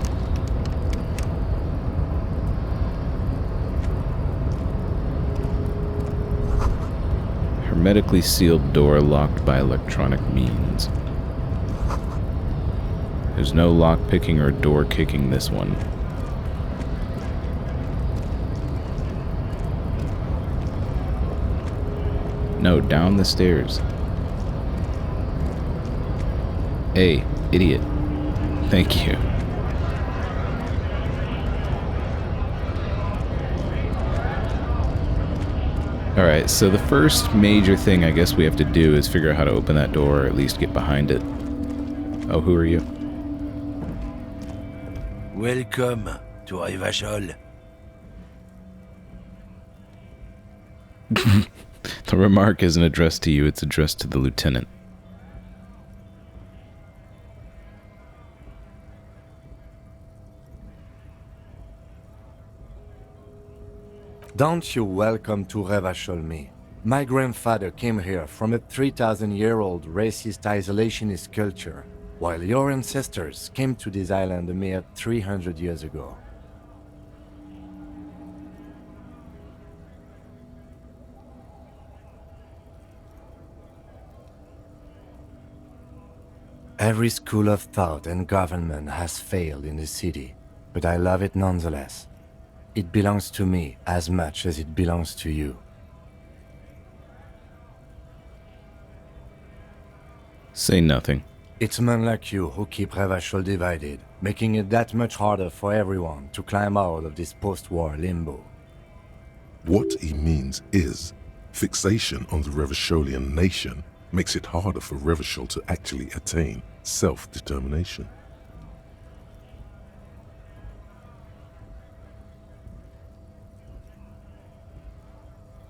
Hermetically sealed door locked by electronic means. There's no lock picking or door kicking this one. No, down the stairs. Hey, idiot. Thank you. Alright, so the first major thing I guess we have to do is figure out how to open that door, or at least get behind it. Oh, who are you? Welcome to Rivachol. The remark isn't addressed to you, it's addressed to the lieutenant. Don't you welcome to Revachol me. My grandfather came here from a 3,000-year-old racist isolationist culture, while your ancestors came to this island a mere 300 years ago. Every school of thought and government has failed in the city, but I love it nonetheless. It belongs to me as much as it belongs to you. Say nothing. It's men like you who keep Revachol divided, making it that much harder for everyone to climb out of this post-war limbo. What he means is, fixation on the Revacholian nation makes it harder for Revachol to actually attain self-determination.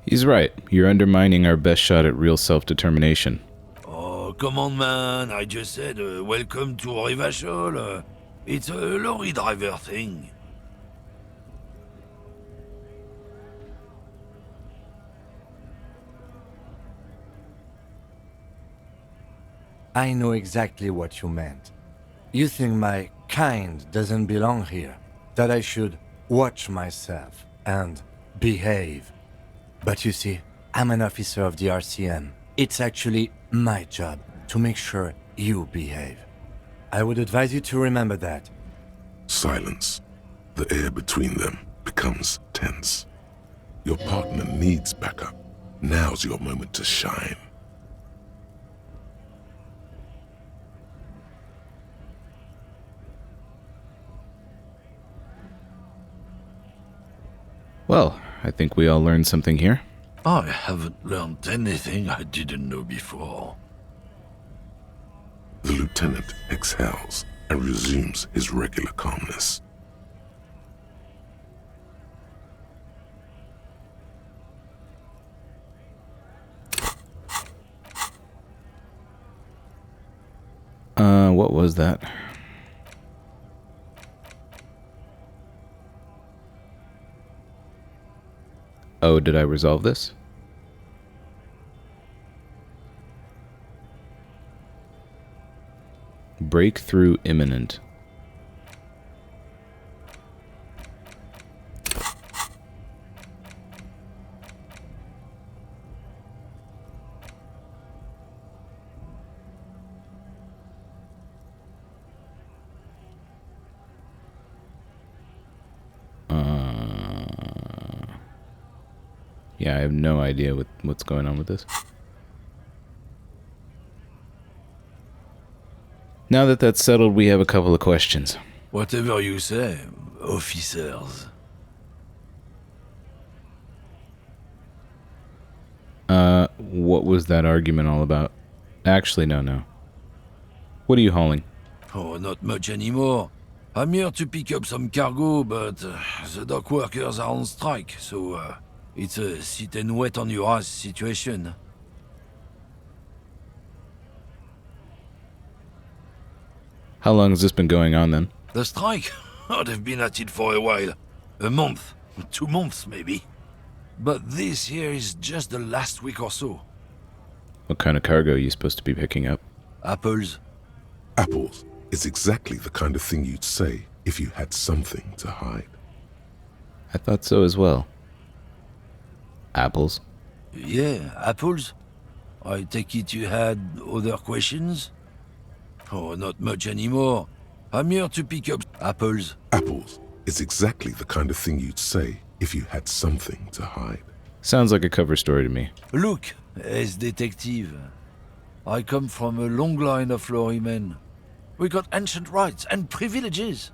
He's right. You're undermining our best shot at real self-determination. Oh, come on, man. I just said welcome to Rivachol. It's a lorry driver thing. I know exactly what you meant. You think my kind doesn't belong here, that I should watch myself and behave. But you see, I'm an officer of the RCM. It's actually my job to make sure you behave. I would advise you to remember that. Silence. The air between them becomes tense. Your partner needs backup. Now's your moment to shine. Well, I think we all learned something here. I haven't learned anything I didn't know before. The lieutenant exhales and resumes his regular calmness. What was that? Oh, did I resolve this? Breakthrough imminent. Yeah, I have no idea what's going on with this. Now that that's settled, we have a couple of questions. Whatever you say, officers. What was that argument all about? Actually, no. What are you hauling? Oh, not much anymore. I'm here to pick up some cargo, but the dock workers are on strike, so it's a sit and wait on your ass situation. How long has this been going on then? The strike? Oh, they've been at it for a while. A month. 2 months, maybe. But this here is just the last week or so. What kind of cargo are you supposed to be picking up? Apples. Apples is exactly the kind of thing you'd say if you had something to hide. I thought so as well. Apples? Yeah, apples. I take it you had other questions? Oh, not much anymore. I'm here to pick up apples. Apples is exactly the kind of thing you'd say if you had something to hide. Sounds like a cover story to me. Look, as detective, I come from a long line of lorrymen. We got ancient rights and privileges.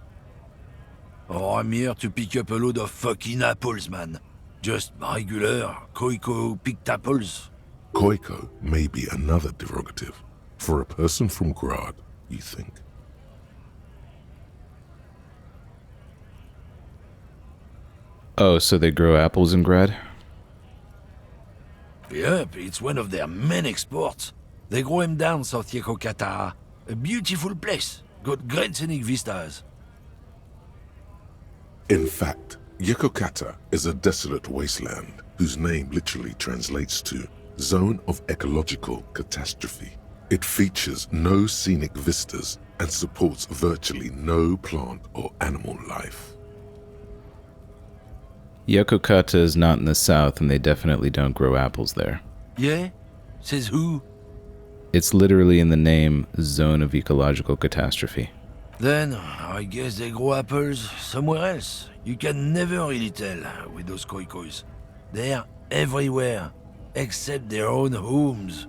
Oh, I'm here to pick up a load of fucking apples, man. Just regular Koiko picked apples. Koiko may be another derogative for a person from Grad, you think. Oh, so they grow apples in Grad? Yep, it's one of their main exports. They grow them down South Yekokata. A beautiful place. Got great scenic vistas. In fact, Yekokata is a desolate wasteland whose name literally translates to Zone of Ecological Catastrophe. It features no scenic vistas and supports virtually no plant or animal life. Yokokata is not in the south, and they definitely don't grow apples there. Yeah? Says who? It's literally in the name, Zone of Ecological Catastrophe. Then, I guess they grow apples somewhere else. You can never really tell with those koikos. They're everywhere, except their own homes.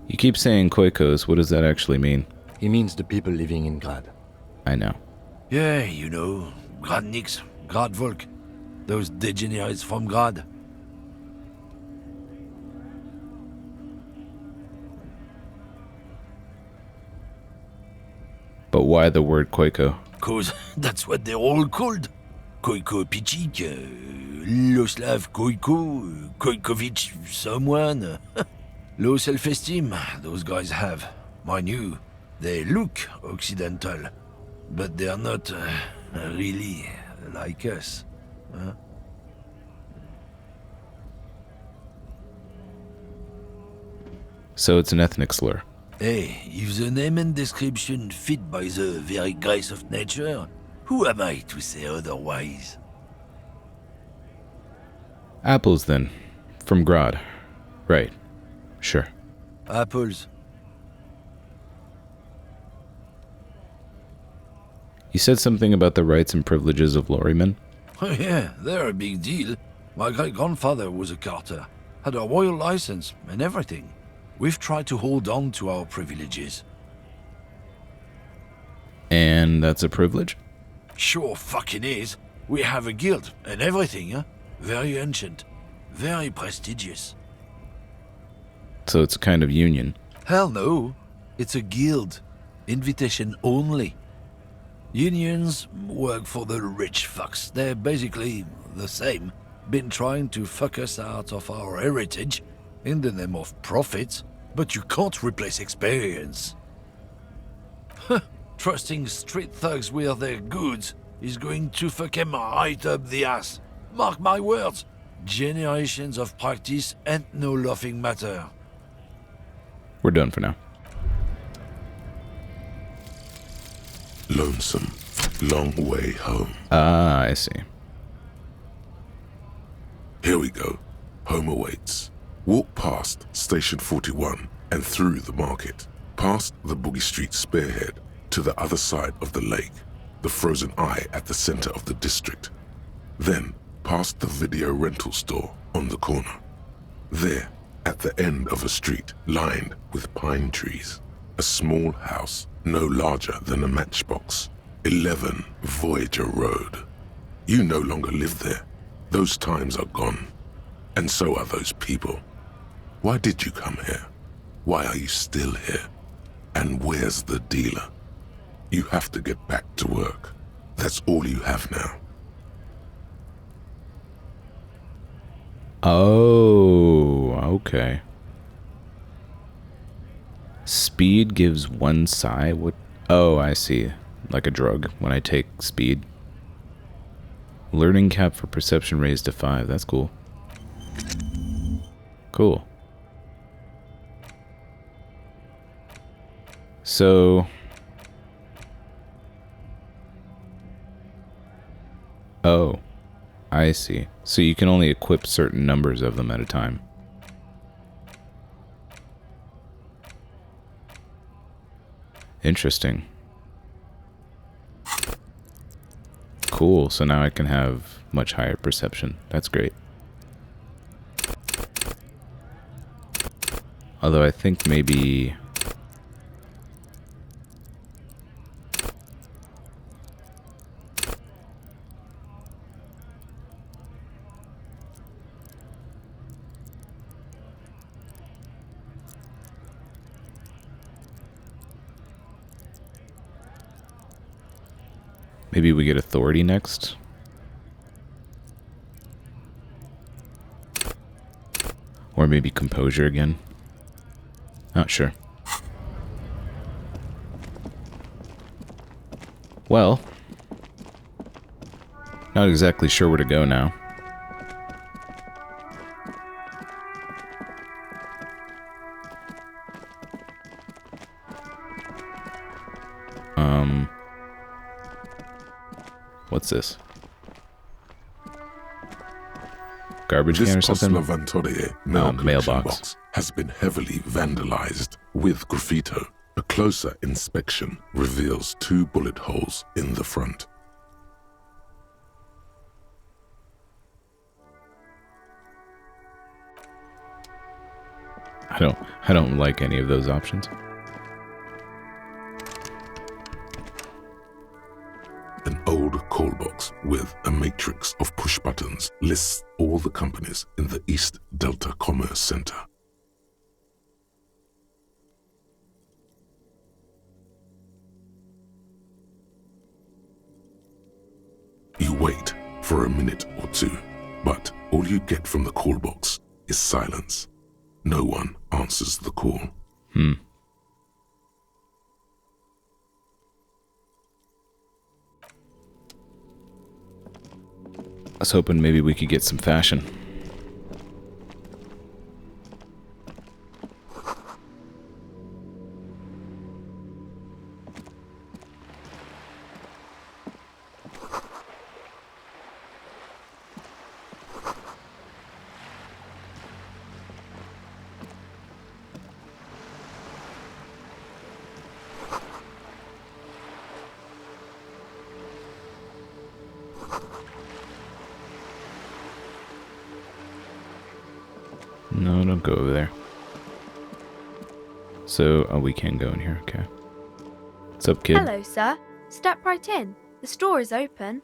You keep saying koikos, what does that actually mean? He means the people living in Grad. I know. Yeah, you know, Gradniks, Gradvolk, those degenerates from Grad. But why the word koiko? 'Cause that's what they're all called. Koiko Pichik, Loslav Koiko, Koikovich someone. Low self-esteem, those guys have. Mind you, they look Occidental, but they're not really like us. Huh? So it's an ethnic slur. Hey, if the name and description fit by the very grace of nature, who am I to say otherwise? Apples, then. From Grad. Right. Sure. Apples. You said something about the rights and privileges of lorrymen? Oh yeah, they're a big deal. My great-grandfather was a carter, had a royal license and everything. We've tried to hold on to our privileges. And that's a privilege? Sure fucking is. We have a guild and everything, huh? Very ancient. Very prestigious. So it's a kind of union. Hell no. It's a guild. Invitation only. Unions work for the rich fucks. They're basically the same. Been trying to fuck us out of our heritage in the name of profits, but you can't replace experience. Trusting street thugs with their goods is going to fuck them right up the ass. Mark my words. Generations of practice ain't no laughing matter. We're done for now. Lonesome, long way home. Ah, I see. Here we go. Home awaits. Walk past Station 41 and through the market, past the Boogie Street spearhead to the other side of the lake, the frozen eye at the center of the district. Then past the video rental store on the corner. There, at the end of a street lined with pine trees, a small house no larger than a matchbox. 11 Voyager Road. You no longer live there. Those times are gone. And so are those people. Why did you come here? Why are you still here? And where's the dealer? You have to get back to work. That's all you have now. Oh, okay. Speed gives one psi? What? Oh, I see. Like a drug when I take speed. Learning cap for perception raised to 5. That's cool. Cool. So... Oh, I see. So you can only equip certain numbers of them at a time. Interesting. Cool, so now I can have much higher perception. That's great. Although I think maybe... maybe we get authority next. Or maybe composure again. Not sure. Well, not exactly sure where to go now. What's this? Garbage can or something? This Postlavantore mail collection mailbox. box has been heavily vandalized with graffito. A closer inspection reveals 2 bullet holes in the front. I don't like any of those options. An old call box with a matrix of push buttons lists all the companies in the East Delta Commerce Center. You wait for a minute or 2, but all you get from the call box is silence. No one answers the call. I was hoping maybe we could get some fashion. No, don't go over there. So, oh, we can go in here, okay. What's up, kid? Hello, sir. Step right in. The store is open.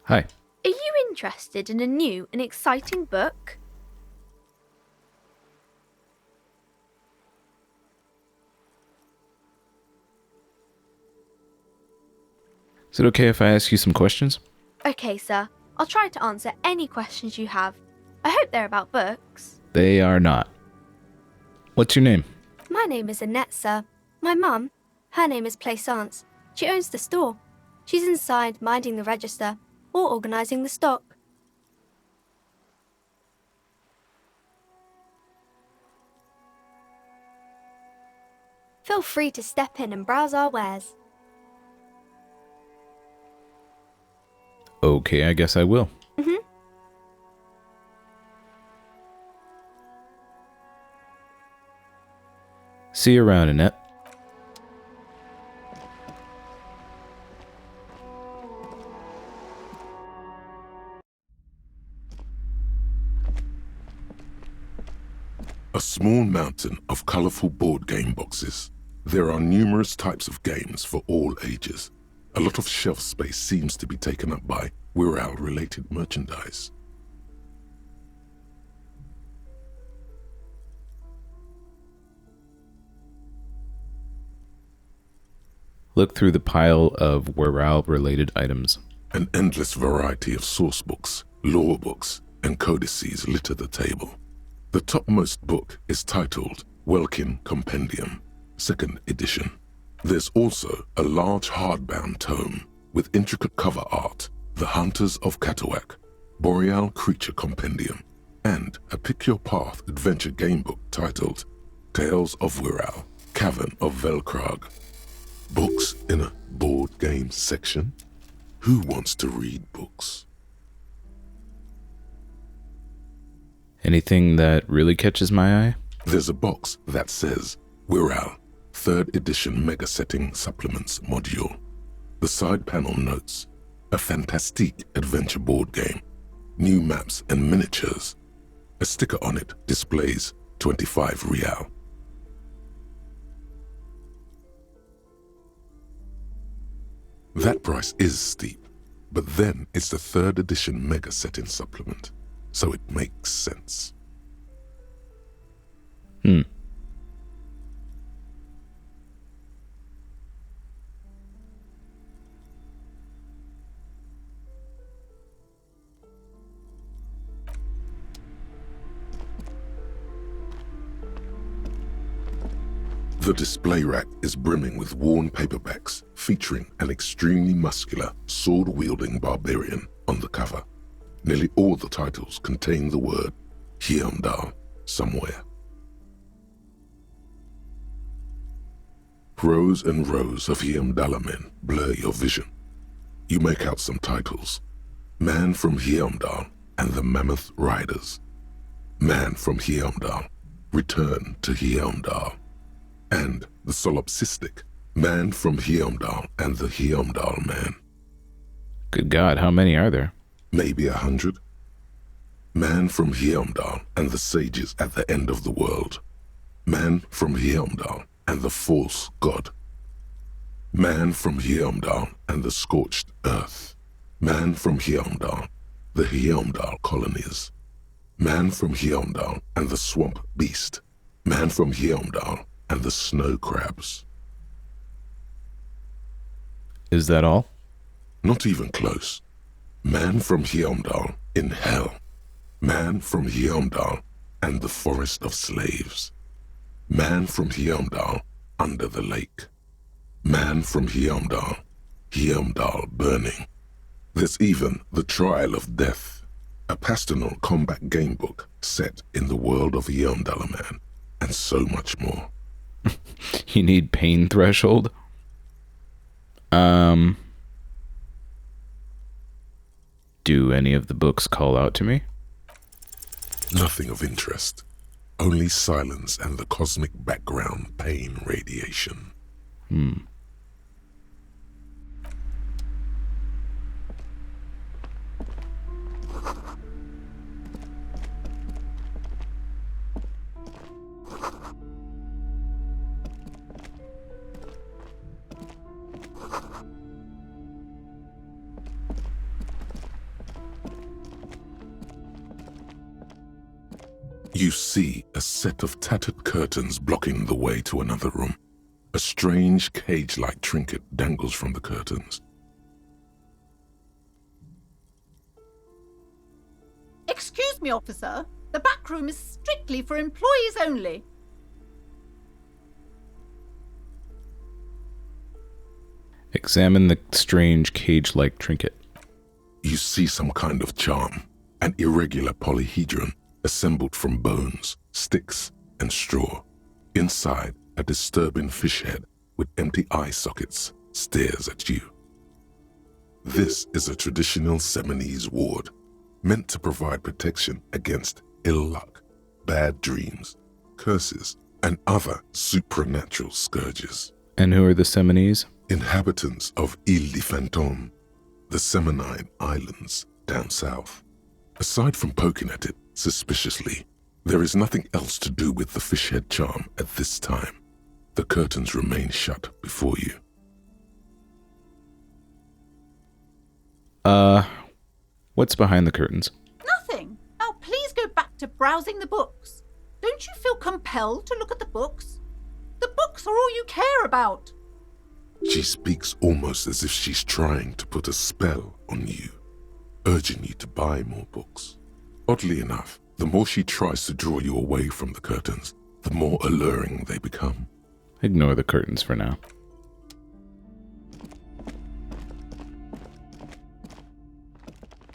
Hi. Are you interested in a new and exciting book? Is it okay if I ask you some questions? Okay, sir. I'll try to answer any questions you have. I hope they're about books. They are not. What's your name? My name is Annette, sir. My mum, her name is Plaisance. She owns the store. She's inside minding the register or organising the stock. Feel free to step in and browse our wares. Okay, I guess I will. See you around, Annette. A small mountain of colorful board game boxes. There are numerous types of games for all ages. A lot of shelf space seems to be taken up by Wirral-related merchandise. Look through the pile of Wirral-related items. An endless variety of source books, lore books, and codices litter the table. The topmost book is titled Welkin Compendium, 2nd edition. There's also a large hardbound tome with intricate cover art, The Hunters of Katawak, Boreal Creature Compendium, and a Pick Your Path adventure game book titled Tales of Wirral, Cavern of Velkrag. Books in a board game section? Who wants to read books? Anything that really catches my eye? There's a box that says Wirral, 3rd edition Mega Setting Supplements Module. The side panel notes, a fantastique adventure board game, new maps and miniatures. A sticker on it displays 25 real. That price is steep, but then it's the 3rd edition mega setting supplement, so it makes sense. The display rack is brimming with worn paperbacks featuring an extremely muscular, sword-wielding barbarian on the cover. Nearly all the titles contain the word Heimdall somewhere. Rows and rows of Heimdall men blur your vision. You make out some titles. Man from Heimdall and the Mammoth Riders. Man from Heimdall, Return to Heimdall. And the solipsistic Man from Heimdall and the Heimdall Man. Good God, how many are there? Maybe 100. Man from Heimdall and the sages at the end of the world. Man from Heimdall and the false god. Man from Heimdall and the scorched earth. Man from Heimdall, the Heimdall colonies. Man from Heimdall and the swamp beast. Man from Heimdall and the snow crabs. Is that all? Not even close. Man from Heimdall in hell. Man from Heimdall and the forest of slaves. Man from Heimdall under the lake. Man from Heimdall, Heimdall burning. There's even the Trial of Death, a pastoral combat gamebook set in the world of Heimdall Man, and so much more. You need pain threshold? Do any of the books call out to me? Nothing of interest. Only silence and the cosmic background pain radiation. You see a set of tattered curtains blocking the way to another room. A strange cage-like trinket dangles from the curtains. Excuse me, officer. The back room is strictly for employees only. Examine the strange cage-like trinket. You see some kind of charm, an irregular polyhedron assembled from bones, sticks, and straw. Inside, a disturbing fish head with empty eye sockets stares at you. This is a traditional Seminese ward, meant to provide protection against ill luck, bad dreams, curses, and other supernatural scourges. And who are the Seminese? Inhabitants of Ile de Fantôme, the Seminine Islands down south. Aside from poking at it suspiciously, there is nothing else to do with the fish head charm at this time. The curtains remain shut before you. What's behind the curtains? Nothing. Now please go back to browsing the books. Don't you feel compelled to look at the books? The books are all you care about. She speaks almost as if she's trying to put a spell on you, urging you to buy more books. Oddly enough, the more she tries to draw you away from the curtains, the more alluring they become. Ignore the curtains for now.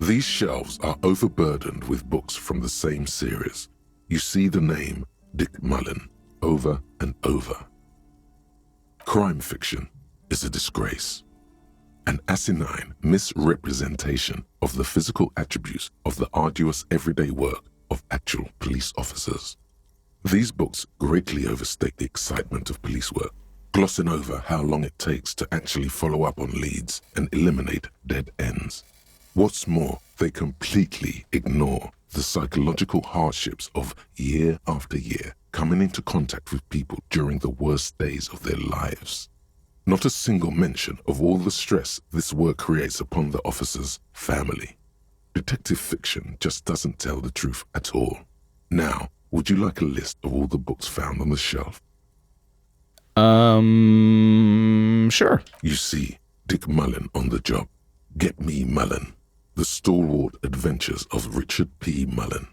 These shelves are overburdened with books from the same series. You see the name Dick Mullen over and over. Crime fiction is a disgrace. An asinine misrepresentation of the physical attributes of the arduous everyday work of actual police officers. These books greatly overstate the excitement of police work, glossing over how long it takes to actually follow up on leads and eliminate dead ends. What's more, they completely ignore the psychological hardships of year after year coming into contact with people during the worst days of their lives. Not a single mention of all the stress this work creates upon the officer's family. Detective fiction just doesn't tell the truth at all. Now, would you like a list of all the books found on the shelf? Sure. You see, Dick Mullen on the job. Get Me Mullen. The Stalwart Adventures of Richard P. Mullen.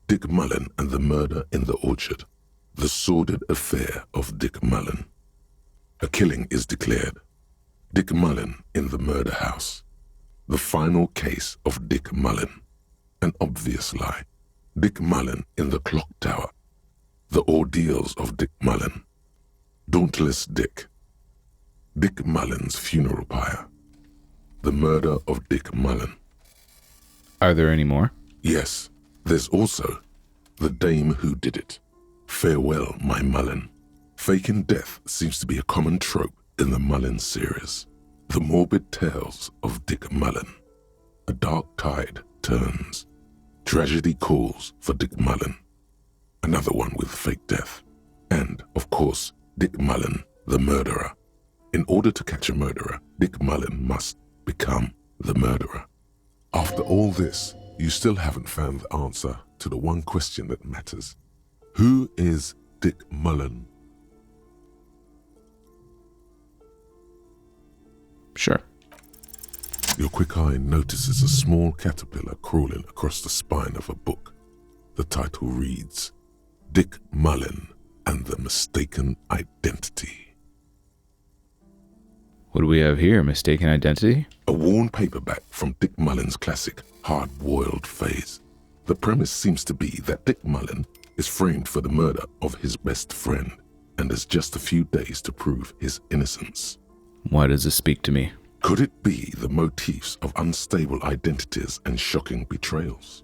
Dick Mullen and the Murder in the Orchard. The Sordid Affair of Dick Mullen. A killing is declared. Dick Mullen in the Murder House. The Final Case of Dick Mullen. An Obvious Lie. Dick Mullen in the Clock Tower. The Ordeals of Dick Mullen. Dauntless Dick. Dick Mullen's Funeral Pyre. The Murder of Dick Mullen. Are there any more? Yes, there's also The Dame Who Did It. Farewell, My Mullen. Faking death seems to be a common trope in the Mullen series. The Morbid Tales of Dick Mullen. A Dark Tide Turns. Tragedy Calls for Dick Mullen. Another one with fake death. And, of course, Dick Mullen, the murderer. In order to catch a murderer, Dick Mullen must become the murderer. After all this, you still haven't found the answer to the one question that matters. Who is Dick Mullen? Sure. Your quick eye notices a small caterpillar crawling across the spine of a book. The title reads, Dick Mullen and the Mistaken Identity. What do we have here? Mistaken Identity? A worn paperback from Dick Mullen's classic hard-boiled phase. The premise seems to be that Dick Mullen is framed for the murder of his best friend and has just a few days to prove his innocence. Why does this speak to me? Could it be the motifs of unstable identities and shocking betrayals?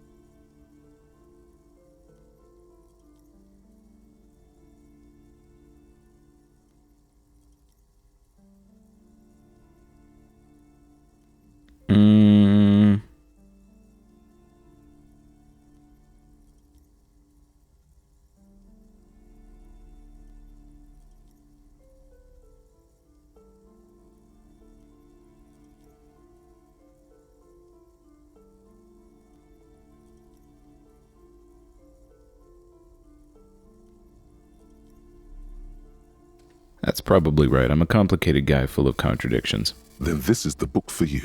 That's probably right. I'm a complicated guy full of contradictions. Then this is the book for you.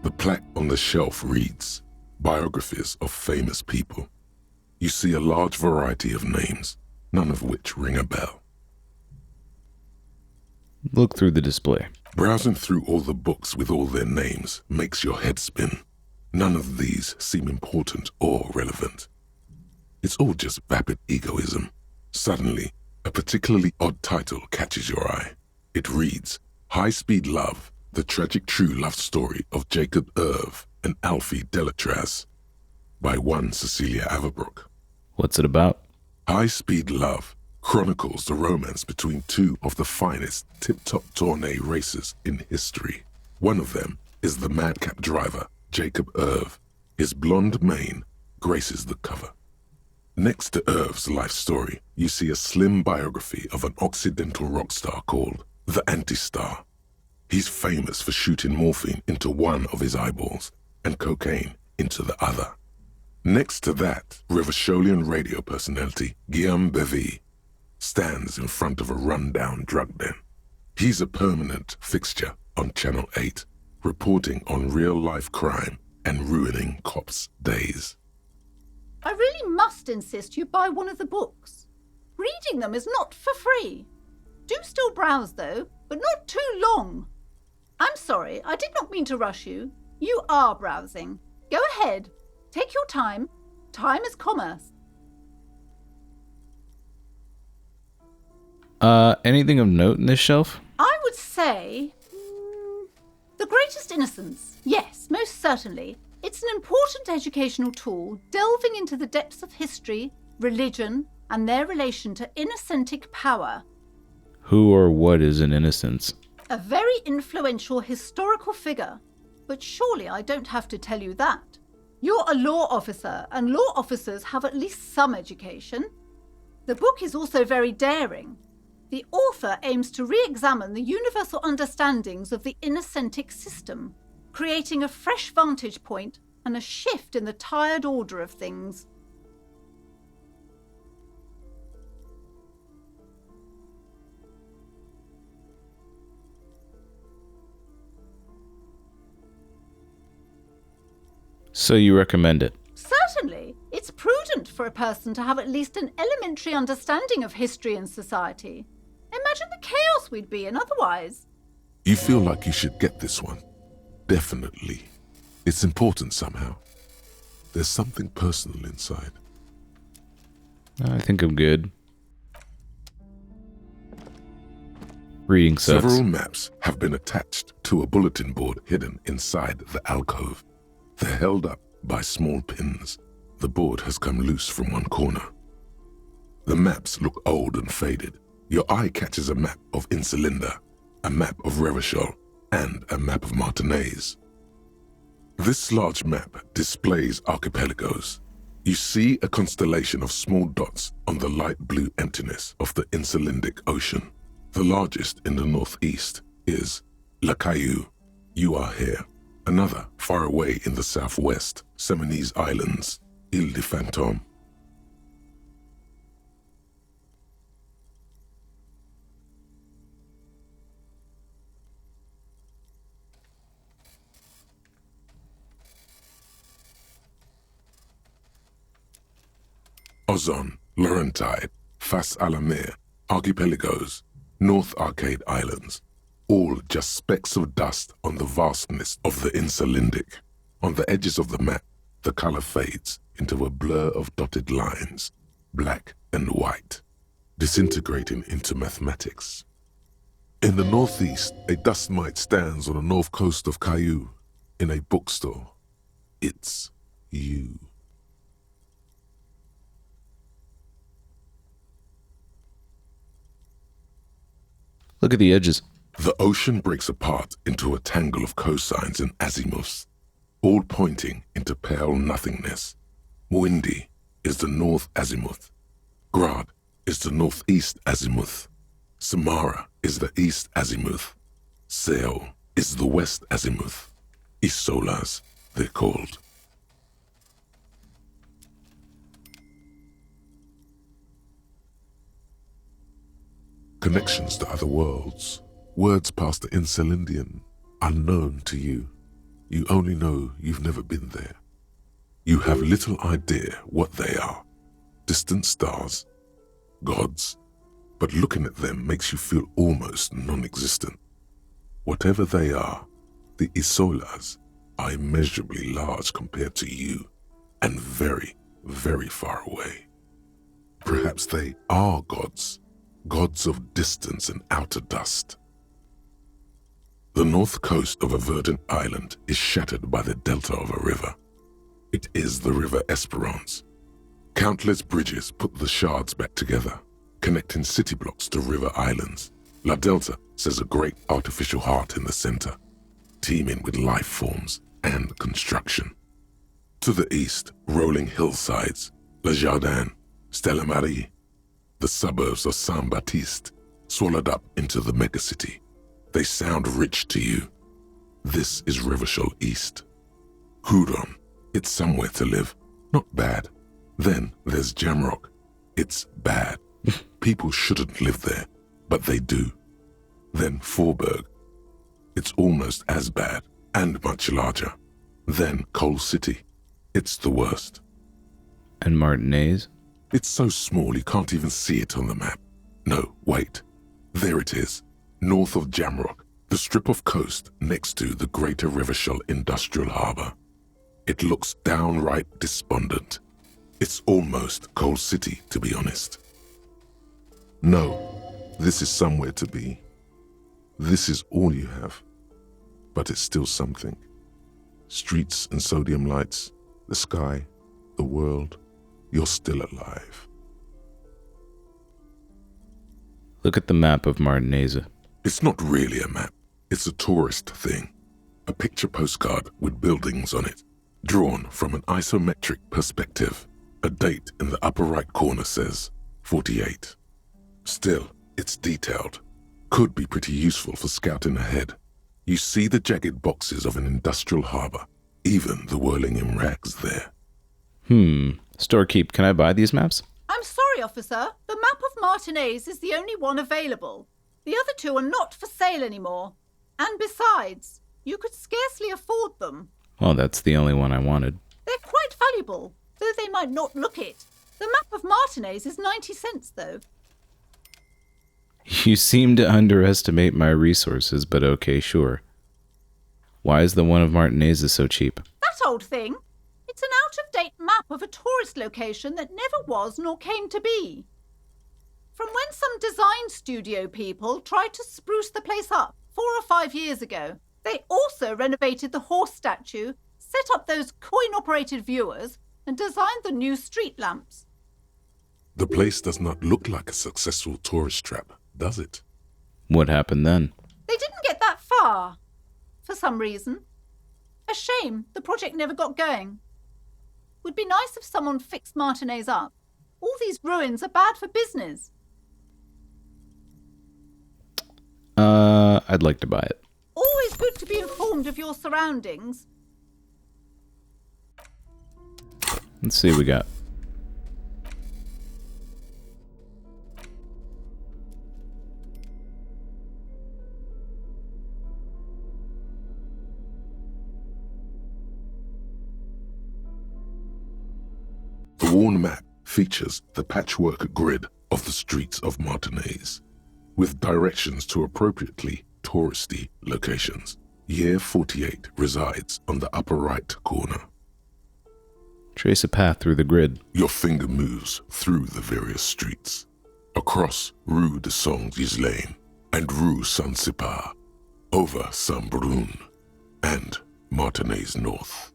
The plaque on the shelf reads, Biographies of Famous People. You see a large variety of names, none of which ring a bell. Look through the display. Browsing through all the books with all their names makes your head spin. None of these seem important or relevant. It's all just vapid egoism. Suddenly, a particularly odd title catches your eye. It reads, High Speed Love, the tragic true love story of Jacob Irv and Alfie Delatraz, by one Cecilia Averbrook. What's it about? High Speed Love chronicles the romance between two of the finest tip-top tourney racers in history. One of them is the madcap driver, Jacob Irv. His blonde mane graces the cover. Next to Irv's life story, you see a slim biography of an Occidental rock star called the Anti-Star. He's famous for shooting morphine into one of his eyeballs and cocaine into the other. Next to that, Revacholian radio personality Guillaume Bevy stands in front of a rundown drug den. He's a permanent fixture on Channel 8, reporting on real-life crime and ruining cops' days. I really must insist you buy one of the books. Reading them is not for free. Do still browse, though, but not too long. I'm sorry, I did not mean to rush you. You are browsing. Go ahead. Take your time. Time is commerce. Anything of note in this shelf? I would say The Greatest Innocence. Yes, most certainly. It's an important educational tool delving into the depths of history, religion, and their relation to innocentic power. Who or what is an innocence? A very influential historical figure. But surely I don't have to tell you that. You're a law officer, and law officers have at least some education. The book is also very daring. The author aims to re-examine the universal understandings of the innocentic system, creating a fresh vantage point and a shift in the tired order of things. So you recommend it? Certainly. It's prudent for a person to have at least an elementary understanding of history and society. Imagine the chaos we'd be in otherwise. You feel like you should get this one. Definitely. It's important somehow. There's something personal inside. I think I'm good. Reading sucks. Several maps have been attached to a bulletin board hidden inside the alcove. They're held up by small pins. The board has come loose from one corner. The maps look old and faded. Your eye catches a map of Insulinda, a map of Revachol, and a map of Martinaise. This large map displays archipelagos. You see a constellation of small dots on the light blue emptiness of the Insulindic Ocean. The largest in the northeast is La Caillou. You are here. Another, far away in the southwest, Seminese Islands, Ile de Fantôme. Ozon, Laurentide, Fas à la Mer, Archipelagos, North Arcade Islands, all just specks of dust on the vastness of the Insulindic. On the edges of the map, the color fades into a blur of dotted lines, black and white, disintegrating into mathematics. In the northeast, a dust mite stands on the north coast of Caillou in a bookstore. It's you. Look at the edges. The ocean breaks apart into a tangle of cosines and azimuths, all pointing into pale nothingness. Mwindi is the north azimuth. Grad is the northeast azimuth. Samara is the east azimuth. Seo is the west azimuth. Isolas, they're called. Connections to other worlds. Words past the Insulindian, unknown to you. You only know you've never been there. You have little idea what they are. Distant stars, gods, but looking at them makes you feel almost non-existent. Whatever they are, the Isolas are immeasurably large compared to you, and very, very far away. Perhaps they are gods, gods of distance and outer dust. The north coast of a verdant island is shattered by the delta of a river. It is the River Esperance. Countless bridges put the shards back together, connecting city blocks to river islands. La Delta says a great artificial heart in the center, teeming with life forms and construction. To the east, rolling hillsides, Le Jardin, Stella Marie, the suburbs of Saint-Baptiste, swallowed up into the megacity. They sound rich to you. This is Revachol East. Hudon, it's somewhere to live. Not bad. Then there's Jamrock. It's bad. People shouldn't live there, but they do. Then Forberg. It's almost as bad, and much larger. Then Coal City. It's the worst. And Martinaise? It's so small you can't even see it on the map. No, wait. There it is. North of Jamrock, the strip of coast next to the Greater Revachol Industrial Harbour. It looks downright despondent. It's almost Coal City, to be honest. No, This is somewhere to be. This is all you have. But it's still something. Streets and sodium lights, the sky, the world. You're still alive. Look at the map of Martineza. It's not really a map. It's a tourist thing. A picture postcard with buildings on it, drawn from an isometric perspective. A date in the upper right corner says 48. Still, it's detailed. Could be pretty useful for scouting ahead. You see the jagged boxes of an industrial harbor, even the whirling in rags there. Storekeep, can I buy these maps? I'm sorry, officer. The map of Martinez is the only one available. The other two are not for sale anymore. And besides, you could scarcely afford them. Well, that's the only one I wanted. They're quite valuable, though they might not look it. The map of Martinez is 90 cents, though. You seem to underestimate my resources, but okay, sure. Why is the one of Martineza so cheap? That old thing. It's an out-of-date map of a tourist location that never was nor came to be. From when some design studio people tried to spruce the place up 4 or 5 years ago. They also renovated the horse statue, set up those coin-operated viewers, and designed the new street lamps. The place does not look like a successful tourist trap, does it? What happened then? They didn't get that far, for some reason. A shame the project never got going. Would be nice if someone fixed Martinez up. All these ruins are bad for business. I'd like to buy it. Always good to be informed of your surroundings. Let's see what we got. The worn map features the patchwork grid of the streets of Martinez, with directions to appropriately touristy locations. Year 48 resides on the upper right corner. Trace a path through the grid. Your finger moves through the various streets, across Rue de Saint-Ghislain and Rue Saint-Sipar, over Saint-Brun and Martinez North,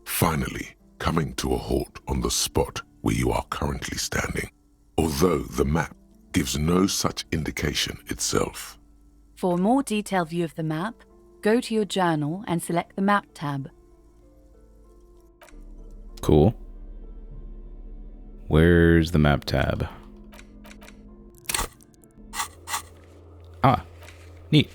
finally coming to a halt on the spot where you are currently standing, although the map gives no such indication itself. For a more detailed view of the map, go to your journal and select the Map tab. Cool. Where's the Map tab? Ah, neat.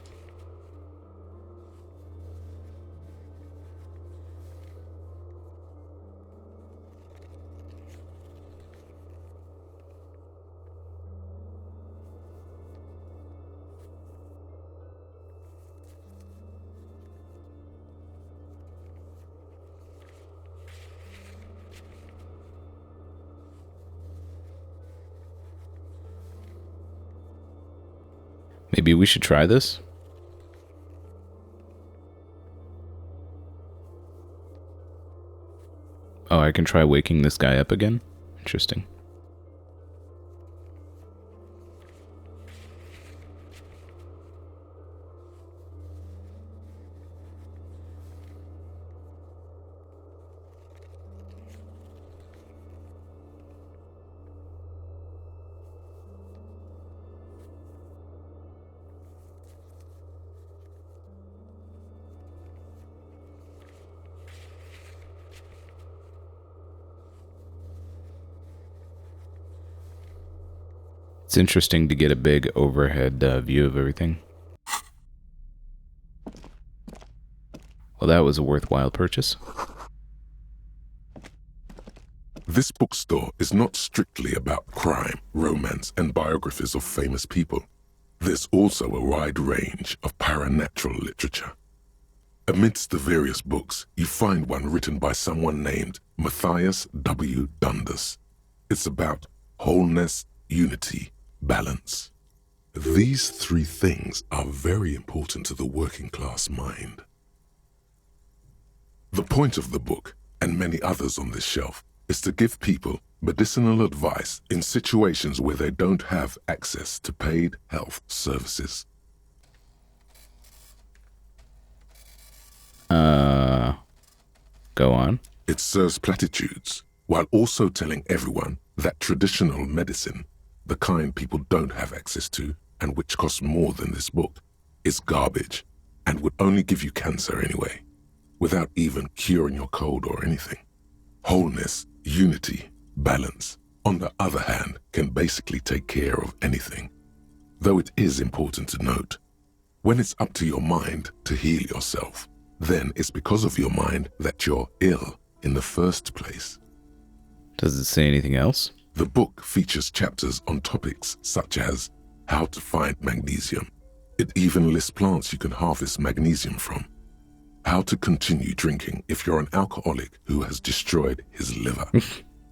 Maybe we should try this? Oh, I can try waking this guy up again? Interesting. It's interesting to get a big overhead view of everything. Well, that was a worthwhile purchase. This bookstore is not strictly about crime, romance, and biographies of famous people. There's also a wide range of paranatural literature. Amidst the various books, you find one written by someone named Matthias W. Dundas. It's about wholeness, unity, balance. These three things are very important to the working class mind. The point of the book, and many others on this shelf, is to give people medicinal advice in situations where they don't have access to paid health services. Go on. It serves platitudes, while also telling everyone that traditional medicine, the kind people don't have access to, and which costs more than this book, is garbage, and would only give you cancer anyway, without even curing your cold or anything. Wholeness, unity, balance, on the other hand, can basically take care of anything. Though it is important to note, when it's up to your mind to heal yourself, then it's because of your mind that you're ill in the first place. Does it say anything else? The book features chapters on topics such as how to find magnesium. It even lists plants you can harvest magnesium from. How to continue drinking if you're an alcoholic who has destroyed his liver.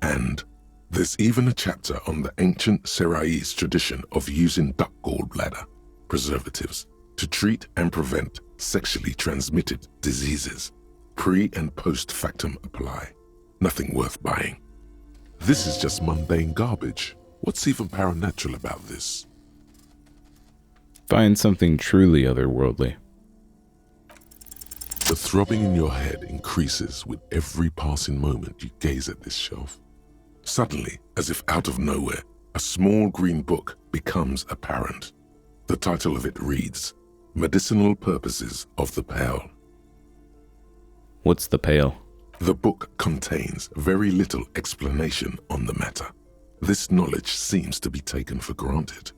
And there's even a chapter on the ancient Seraïs tradition of using duck gallbladder preservatives to treat and prevent sexually transmitted diseases. Pre and post factum apply. Nothing worth buying. This is just mundane garbage. What's even paranatural about this? Find something truly otherworldly. The throbbing in your head increases with every passing moment you gaze at this shelf. Suddenly, as if out of nowhere, a small green book becomes apparent. The title of it reads, Medicinal Purposes of the Pale. What's the pale? The book contains very little explanation on the matter. This knowledge seems to be taken for granted.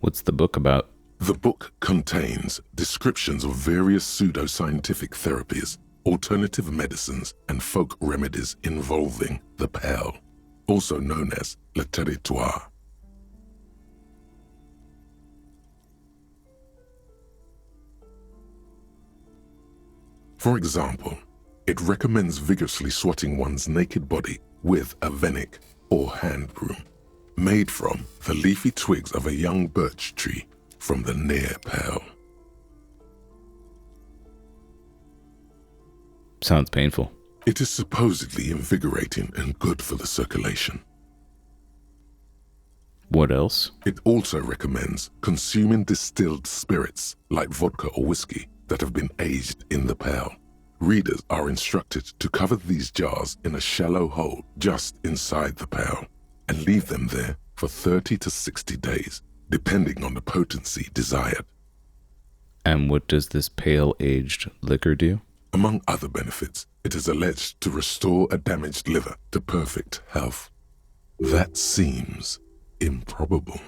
What's the book about? The book contains descriptions of various pseudoscientific therapies, alternative medicines, and folk remedies involving the pale, also known as le territoire. For example, it recommends vigorously swatting one's naked body with a venik or hand broom, made from the leafy twigs of a young birch tree from the near pale. Sounds painful. It is supposedly invigorating and good for the circulation. What else? It also recommends consuming distilled spirits like vodka or whiskey that have been aged in the pale. Readers are instructed to cover these jars in a shallow hole just inside the pale and leave them there for 30 to 60 days, depending on the potency desired. And what does this pale-aged liquor do? Among other benefits, it is alleged to restore a damaged liver to perfect health. That seems improbable.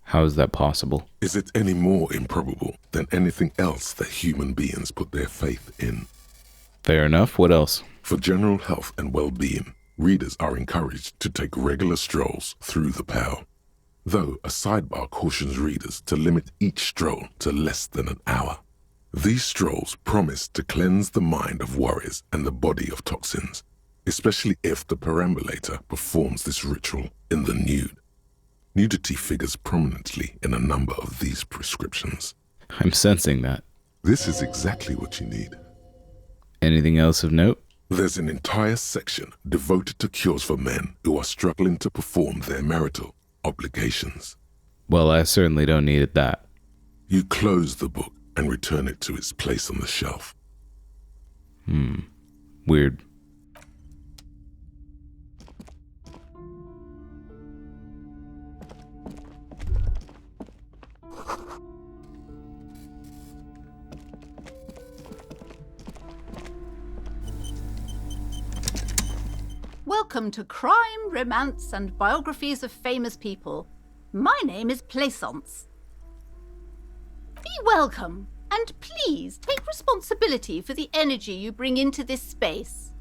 How is that possible? Is it any more improbable than anything else that human beings put their faith in? Fair enough. What else? For general health and well-being, readers are encouraged to take regular strolls through the pale, though a sidebar cautions readers to limit each stroll to less than an hour. These strolls promise to cleanse the mind of worries and the body of toxins, especially if the perambulator performs this ritual in the nude. Nudity figures prominently in a number of these prescriptions. I'm sensing that. This is exactly what you need. Anything else of note? There's an entire section devoted to cures for men who are struggling to perform their marital obligations. Well, I certainly don't need that. You close the book and return it to its place on the shelf. Weird. Welcome to Crime, Romance, and Biographies of Famous People. My name is Plaisance. Be welcome, and please take responsibility for the energy you bring into this space.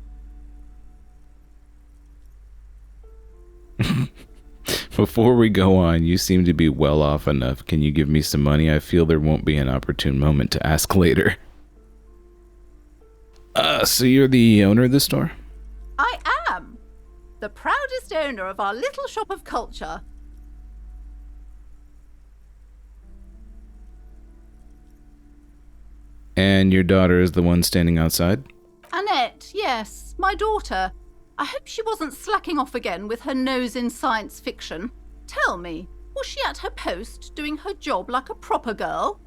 Before we go on, you seem to be well off enough. Can you give me some money? I feel there won't be an opportune moment to ask later. So you're the owner of the store? I am the proudest owner of our little shop of culture. And your daughter is the one standing outside? Annette, yes, my daughter. I hope she wasn't slacking off again with her nose in science fiction. Tell me, was she at her post doing her job like a proper girl?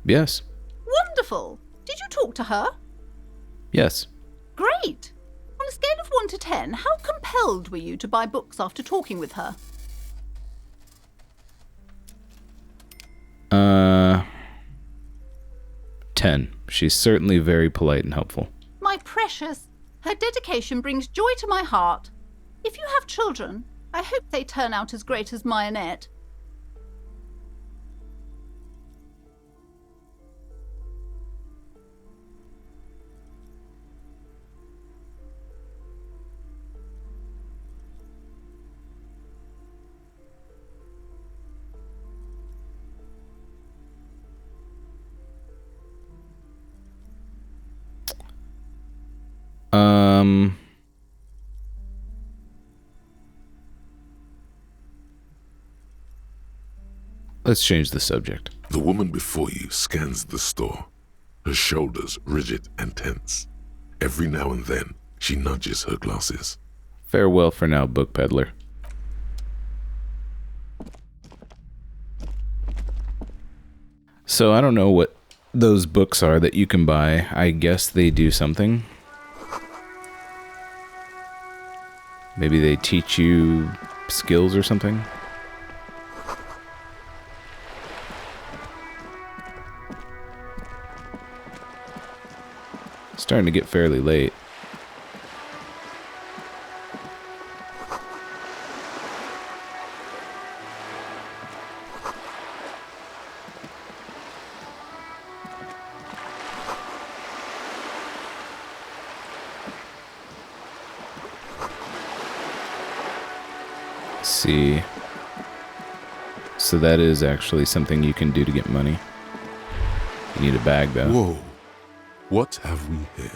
Yes. Wonderful. Did you talk to her? Yes. Great. On a scale of 1 to 10, how compelled were you to buy books after talking with her? 10. She's certainly very polite and helpful. My precious, her dedication brings joy to my heart. If you have children, I hope they turn out as great as my Annette. Let's change the subject. The woman before you scans the store, her shoulders rigid and tense. Every now and then, she nudges her glasses. Farewell for now, book peddler. So I don't know what those books are that you can buy. I guess they do something. Maybe they teach you skills or something. Starting to get fairly late. See. So that is actually something you can do to get money. You need a bag though. Whoa. What have we here?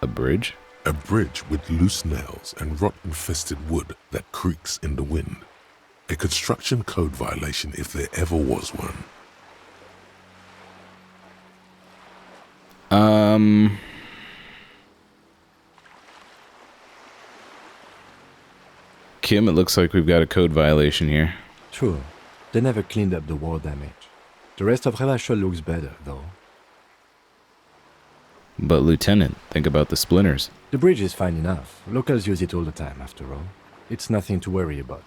A bridge? A bridge with loose nails and rot-infested wood that creaks in the wind. A construction code violation if there ever was one. Kim, it looks like we've got a code violation here. True. They never cleaned up the war damage. The rest of Revachol looks better, though. But Lieutenant, think about the splinters. The bridge is fine enough. Locals use it all the time, after all. It's nothing to worry about.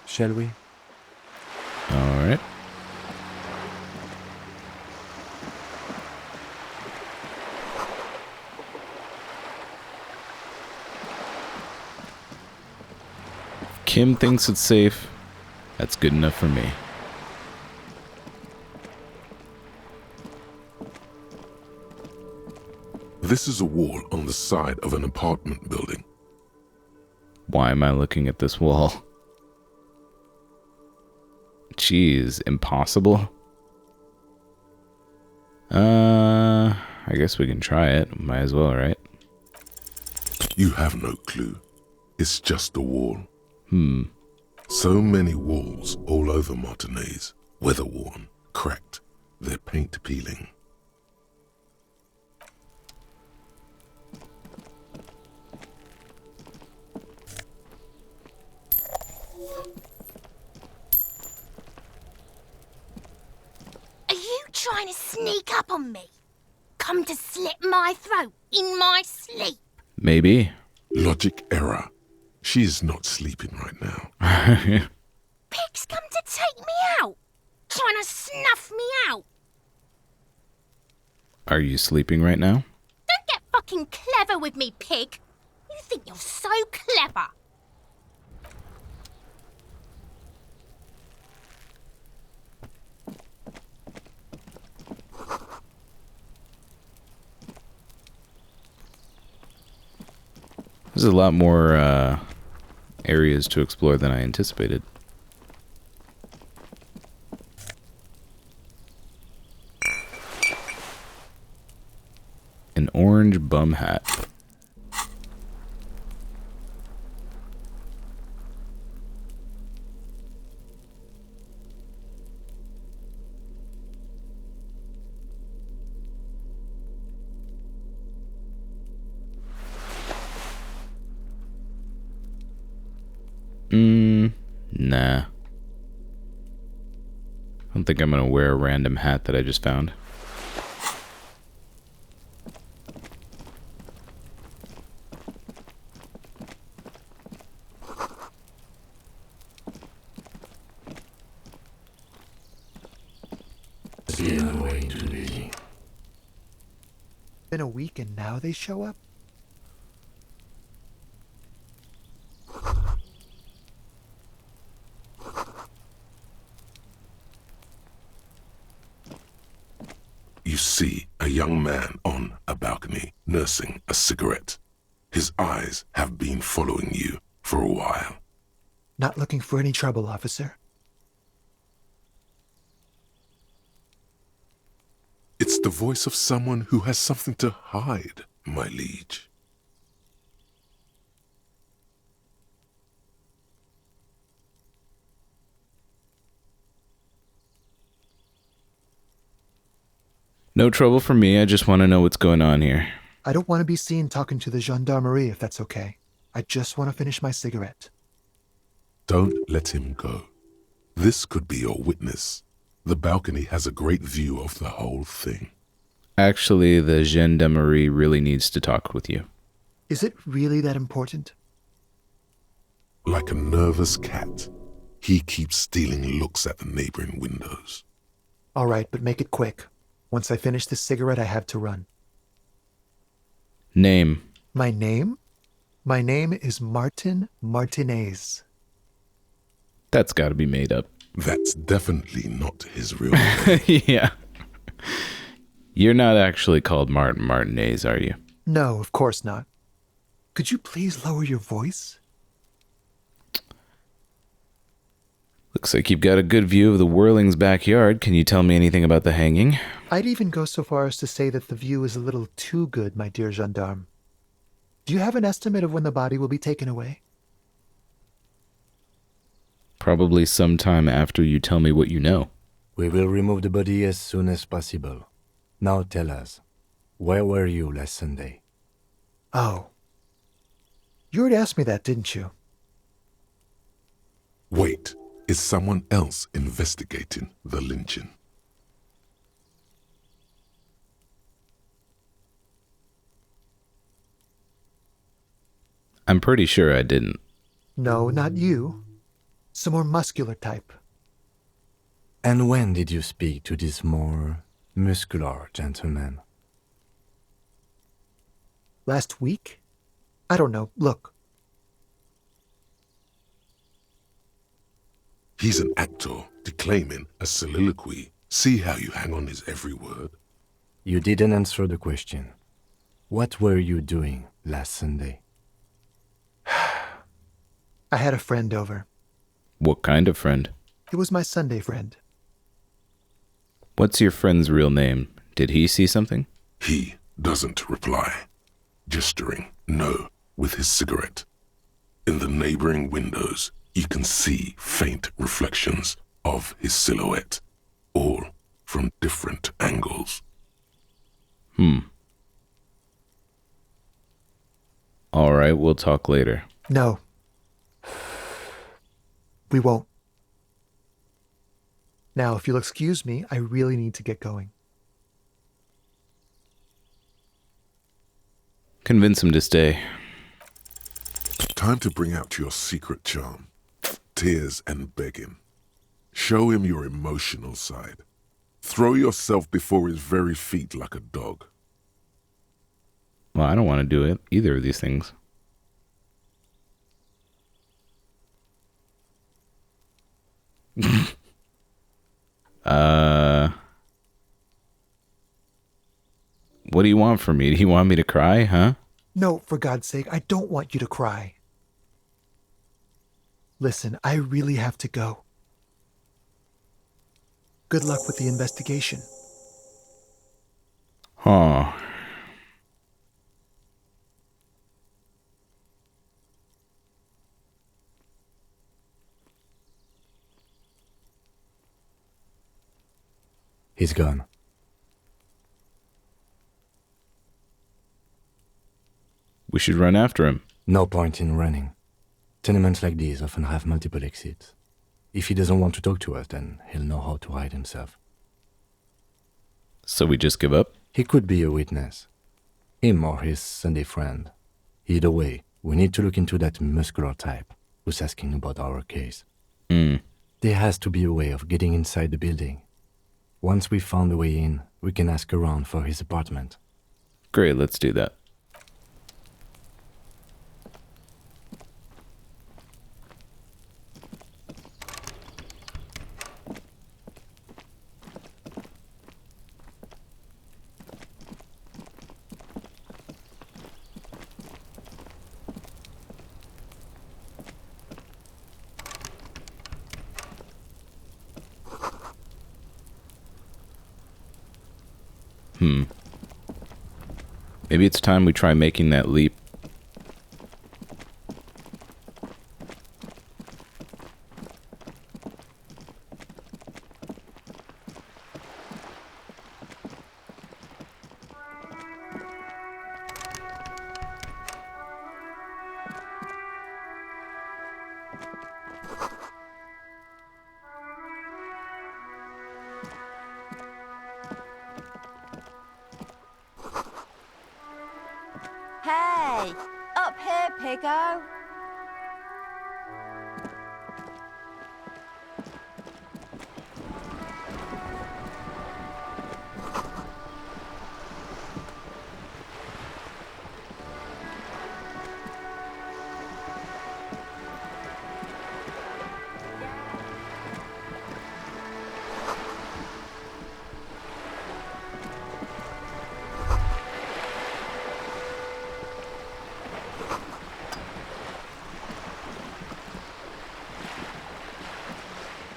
Shall we? Alright. Kim thinks it's safe. That's good enough for me. This is a wall on the side of an apartment building. Why am I looking at this wall? Jeez, impossible? I guess we can try it. Might as well, right? You have no clue. It's just a wall. So many walls all over Martinaise. Weather-worn, cracked, their paint peeling. Are you trying to sneak up on me? Come to slit my throat in my sleep? Maybe. Logic error. She is not sleeping right now. Pig's come to take me out. Trying to snuff me out. Are you sleeping right now? Don't get fucking clever with me, pig. You think you're so clever. There's a lot more areas to explore than I anticipated. An orange bum hat. Nah. I don't think I'm gonna wear a random hat that I just found. Been a week and now they show up? You see a young man on a balcony nursing a cigarette. His eyes have been following you for a while. Not looking for any trouble, officer. It's the voice of someone who has something to hide, my liege. No trouble for me, I just want to know what's going on here. I don't want to be seen talking to the gendarmerie if that's okay. I just want to finish my cigarette. Don't let him go. This could be your witness. The balcony has a great view of the whole thing. Actually, the gendarmerie really needs to talk with you. Is it really that important? Like a nervous cat, he keeps stealing looks at the neighboring windows. All right, but make it quick. Once I finish this cigarette, I have to run. Name. My name? My name is Martin Martinez. That's got to be made up. That's definitely not his real name. Yeah. You're not actually called Martin Martinez, are you? No, of course not. Could you please lower your voice? Looks like you've got a good view of the Whirling's backyard. Can you tell me anything about the hanging? I'd even go so far as to say that the view is a little too good, my dear gendarme. Do you have an estimate of when the body will be taken away? Probably sometime after you tell me what you know. We will remove the body as soon as possible. Now tell us, where were you last Sunday? Oh. You already asked me that, didn't you? Wait, is someone else investigating the lynching? I'm pretty sure I didn't. No, not you. Some more muscular type. And when did you speak to this more muscular gentleman? Last week? I don't know. Look. He's an actor declaiming a soliloquy. See how you hang on his every word? You didn't answer the question. What were you doing last Sunday? I had a friend over. What kind of friend? It was my Sunday friend. What's your friend's real name? Did he see something? He doesn't reply, gesturing no with his cigarette. In the neighboring windows, you can see faint reflections of his silhouette, all from different angles. All right, we'll talk later. No. We won't. Now, if you'll excuse me, I really need to get going. Convince him to stay. Time to bring out your secret charm. Tears and begging. Show him your emotional side. Throw yourself before his very feet like a dog. Well, I don't want to do it, either of these things. What do you want from me? Do you want me to cry, huh? No, for God's sake, I don't want you to cry. Listen, I really have to go. Good luck with the investigation. Oh. He's gone. We should run after him. No point in running. Tenements like these often have multiple exits. If he doesn't want to talk to us, then he'll know how to hide himself. So we just give up? He could be a witness. Him or his Sunday friend. Either way, we need to look into that muscular type who's asking about our case. There has to be a way of getting inside the building. Once we've found a way in, we can ask around for his apartment. Great, let's do that. Maybe it's time we try making that leap. Hey, up here, piggo.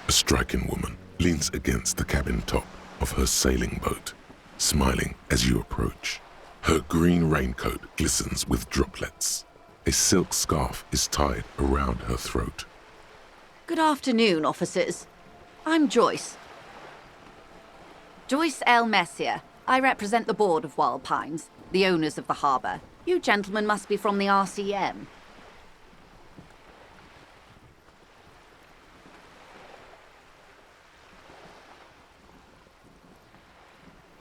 A striking woman leans against the cabin top of her sailing boat, smiling as you approach. Her green raincoat glistens with droplets. A silk scarf is tied around her throat. Good afternoon, officers. I'm Joyce. Joyce L. Messier. I represent the board of Wild Pines, the owners of the harbour. You gentlemen must be from the RCM.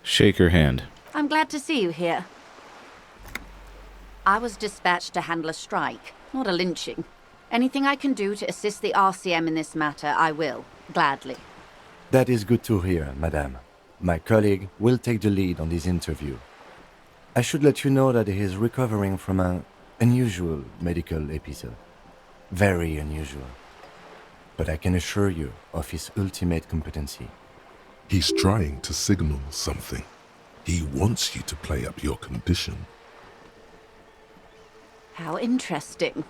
Shake her hand. I'm glad to see you here. I was dispatched to handle a strike, not a lynching. Anything I can do to assist the RCM in this matter, I will, gladly. That is good to hear, madame. My colleague will take the lead on this interview. I should let you know that he is recovering from an unusual medical episode. Very unusual. But I can assure you of his ultimate competency. He's trying to signal something. He wants you to play up your condition. How interesting.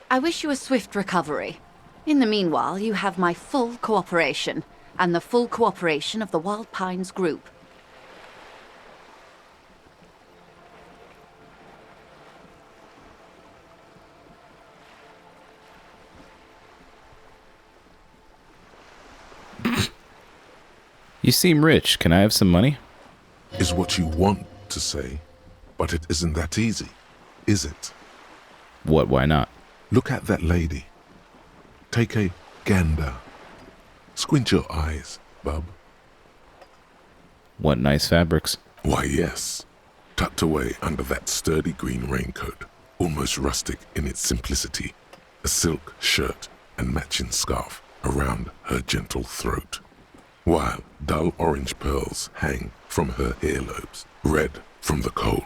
I wish you a swift recovery. In the meanwhile, you have my full cooperation, and the full cooperation of the Wild Pines Group. You seem rich. Can I have some money? Is what you want to say, but it isn't that easy, is it? What, why not? Look at that lady. Take a gander. Squint your eyes, bub. What nice fabrics. Why, yes. Tucked away under that sturdy green raincoat, almost rustic in its simplicity, a silk shirt and matching scarf around her gentle throat, while dull orange pearls hang from her earlobes, red from the cold.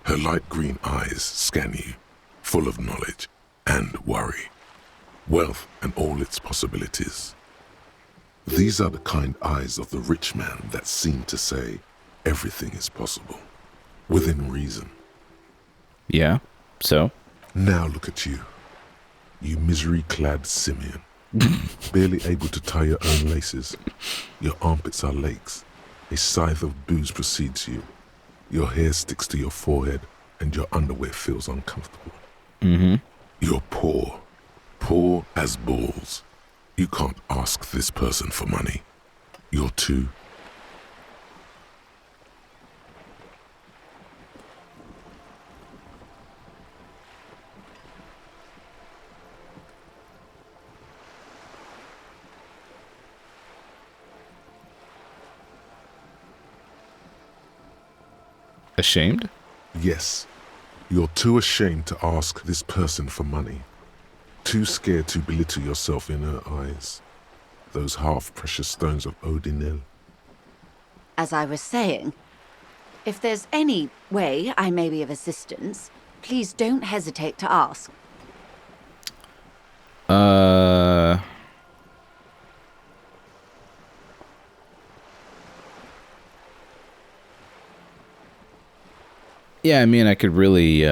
Her light green eyes scan you, full of knowledge and worry, wealth and all its possibilities. These are the kind eyes of the rich man that seem to say everything is possible, within reason. Yeah, so? Now look at you, you misery-clad simian, barely able to tie your own laces. Your armpits are lakes. A scythe of booze precedes you. Your hair sticks to your forehead, and your underwear feels uncomfortable. You're poor, poor as balls. You can't ask this person for money. You're too... Ashamed? Yes. You're too ashamed to ask this person for money. Too scared to belittle yourself in her eyes. Those half-precious stones of Odinel. As I was saying, if there's any way I may be of assistance, please don't hesitate to ask. Yeah, I mean, I could really,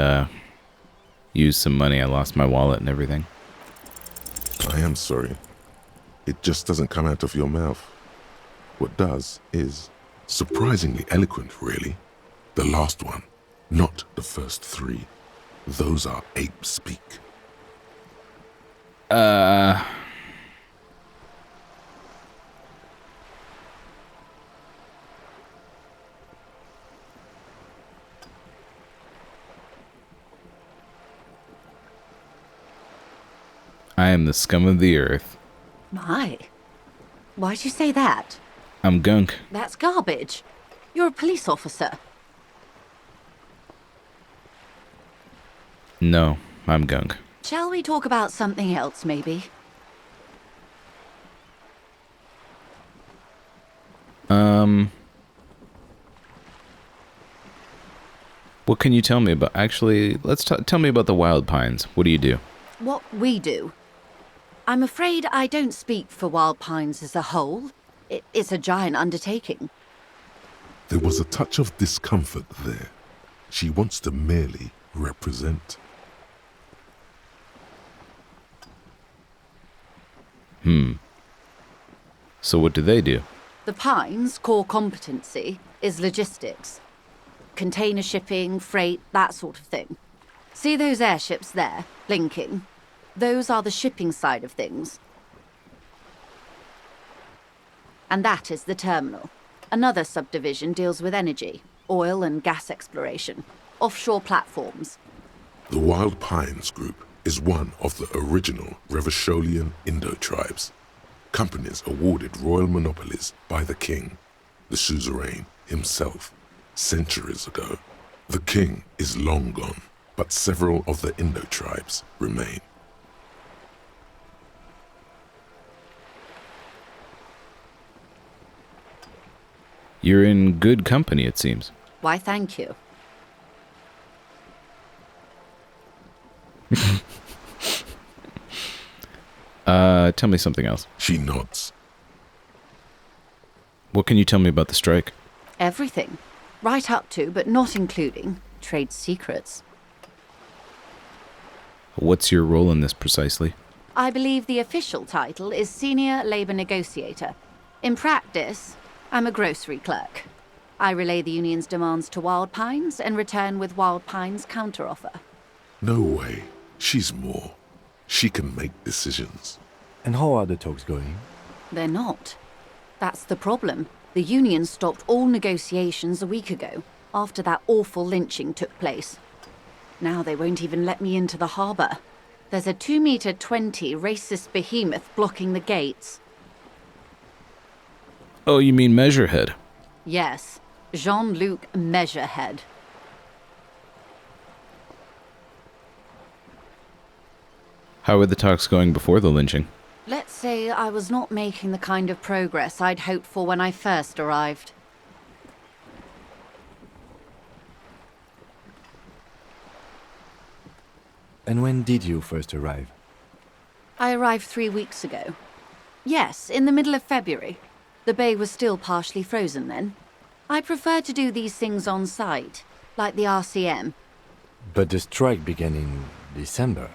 use some money. I lost my wallet and everything. I am sorry. It just doesn't come out of your mouth. What does is surprisingly eloquent, really. The last one, not the first three. Those are ape speak. I am the scum of the earth. My. Why'd you say that? I'm gunk. That's garbage. You're a police officer. No, I'm gunk. Shall we talk about something else, maybe? What can you tell me about... Actually, tell me about the Wild Pines. What do you do? What we do? I'm afraid I don't speak for Wild Pines as a whole. It's a giant undertaking. There was a touch of discomfort there. She wants to merely represent. So what do they do? The Pines' core competency is logistics. Container shipping, freight, that sort of thing. See those airships there, blinking? Those are the shipping side of things. And that is the terminal. Another subdivision deals with energy, oil and gas exploration, offshore platforms. The Wild Pines Group is one of the original Revacholian Indo-tribes. Companies awarded royal monopolies by the king, the suzerain himself, centuries ago. The king is long gone, but several of the Indo-tribes remain. You're in good company, it seems. Why, thank you. Tell me something else. She nods. What can you tell me about the strike? Everything. Right up to, but not including, trade secrets. What's your role in this precisely? I believe the official title is Senior Labour Negotiator. In practice, I'm a grocery clerk. I relay the union's demands to Wild Pines and return with Wild Pines' counteroffer. No way. She's more. She can make decisions. And how are the talks going? They're not. That's the problem. The union stopped all negotiations a week ago, after that awful lynching took place. Now they won't even let me into the harbour. There's a 2-meter 20 racist behemoth blocking the gates. Oh, you mean Measurehead? Yes, Jean-Luc Measurehead. How were the talks going before the lynching? Let's say I was not making the kind of progress I'd hoped for when I first arrived. And when did you first arrive? I arrived 3 weeks ago. Yes, in the middle of February. The bay was still partially frozen then. I prefer to do these things on site, like the RCM. But the strike began in December.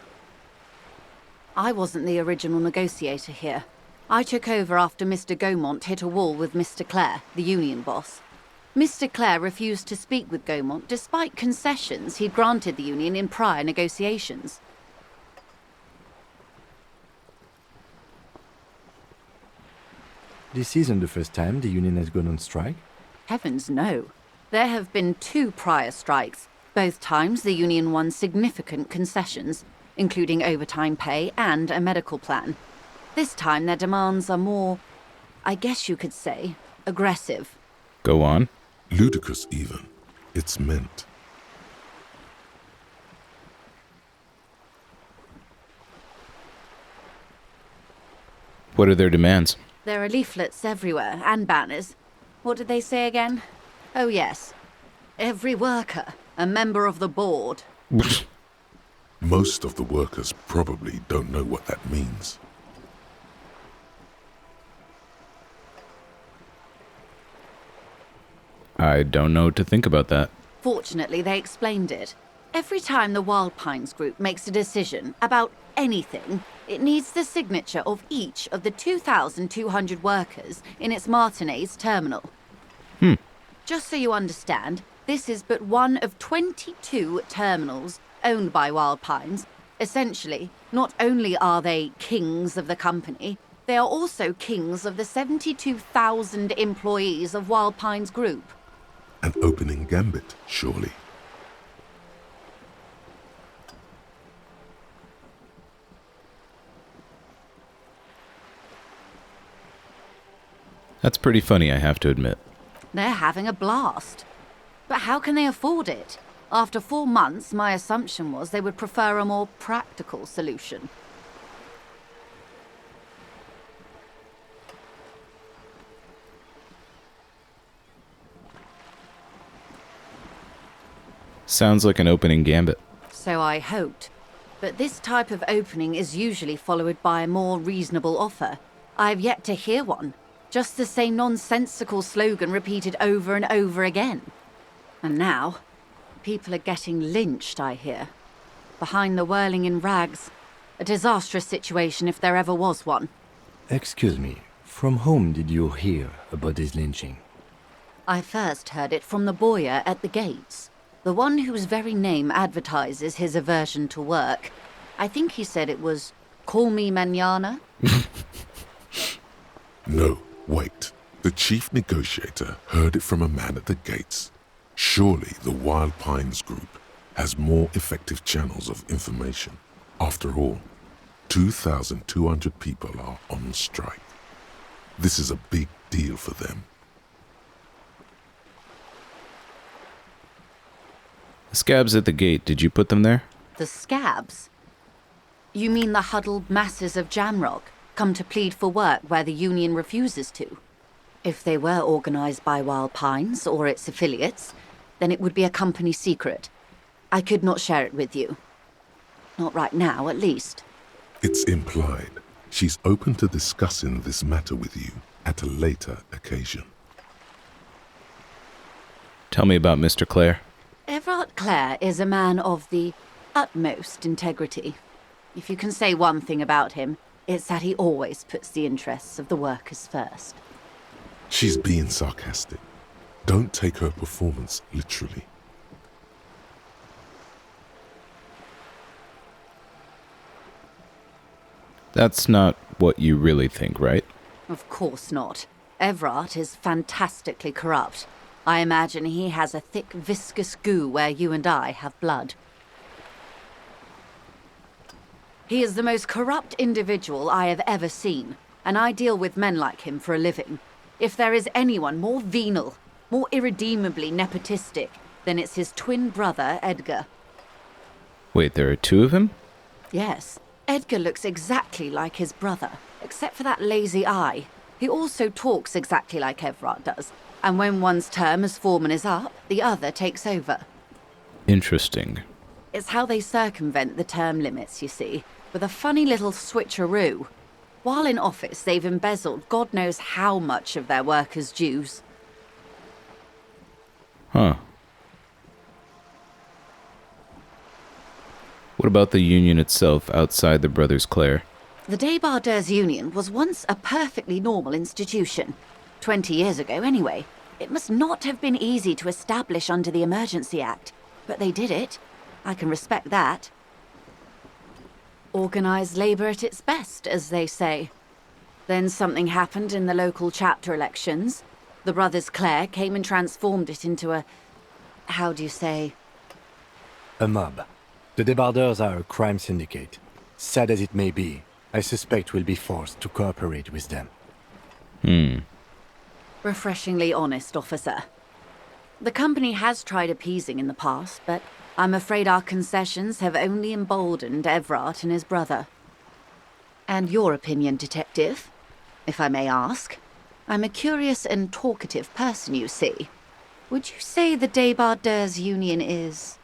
I wasn't the original negotiator here. I took over after Mr. Gaumont hit a wall with Mr. Clare, the union boss. Mr. Clare refused to speak with Gaumont despite concessions he'd granted the union in prior negotiations. This isn't the first time the union has gone on strike? Heavens no. There have been 2 prior strikes. Both times the union won significant concessions, including overtime pay and a medical plan. This time their demands are more, I guess you could say, aggressive. Go on. Ludicrous even. it's meant. What are their demands? There are leaflets everywhere, and banners. What did they say again? Oh yes. Every worker, a member of the board. Most of the workers probably don't know what that means. I don't know what to think about that. Fortunately, they explained it. Every time the Wild Pines group makes a decision about anything, it needs the signature of each of the 2,200 workers in its Martinez terminal. Just so you understand, this is but one of 22 terminals owned by Wild Pines. Essentially, not only are they kings of the company, they are also kings of the 72,000 employees of Wild Pines Group. An opening gambit, surely. That's pretty funny, I have to admit. They're having a blast. But how can they afford it? After 4 months, my assumption was they would prefer a more practical solution. Sounds like an opening gambit. So I hoped. But this type of opening is usually followed by a more reasonable offer. I've yet to hear one. Just the same nonsensical slogan repeated over and over again. And now, people are getting lynched, I hear. Behind the whirling in rags. A disastrous situation if there ever was one. Excuse me, from whom did you hear about this lynching? I first heard it from the bowyer at the gates. The one whose very name advertises his aversion to work. I think he said it was, "Call me mañana." No, wait. The chief negotiator heard it from a man at the gates. Surely the Wild Pines Group has more effective channels of information. After all, 2,200 people are on strike. This is a big deal for them. The scabs at the gate, did you put them there? The scabs? You mean the huddled masses of Jamrock, come to plead for work where the union refuses to? If they were organized by Wild Pines or its affiliates, then it would be a company secret. I could not share it with you. Not right now, at least. It's implied. She's open to discussing this matter with you at a later occasion. Tell me about Mr. Clare. Everard Clare is a man of the utmost integrity. If you can say one thing about him, it's that he always puts the interests of the workers first. She's being sarcastic. Don't take her performance literally. That's not what you really think, right? Of course not. Everard is fantastically corrupt. I imagine he has a thick, viscous goo where you and I have blood. He is the most corrupt individual I have ever seen, and I deal with men like him for a living. If there is anyone more venal, more irredeemably nepotistic, then it's his twin brother, Edgar. Wait, there are two of him? Yes, Edgar looks exactly like his brother, except for that lazy eye. He also talks exactly like Everard does, and when one's term as foreman is up, the other takes over. Interesting. It's how they circumvent the term limits, you see, with a funny little switcheroo. While in office, they've embezzled God knows how much of their workers' dues. Huh. What about the union itself outside the Brothers Clare? The Débardeurs Union was once a perfectly normal institution. 20 years ago, anyway. It must not have been easy to establish under the Emergency Act, but they did it. I can respect that. Organised labour at its best, as they say. Then something happened in the local chapter elections. The Brothers Clare came and transformed it into a... how do you say? A mob. The Débardeurs are a crime syndicate. Sad as it may be, I suspect we'll be forced to cooperate with them. Refreshingly honest, officer. The company has tried appeasing in the past, but I'm afraid our concessions have only emboldened Everard and his brother. And your opinion, Detective, if I may ask? I'm a curious and talkative person, you see. Would you say the Débardeurs Union is...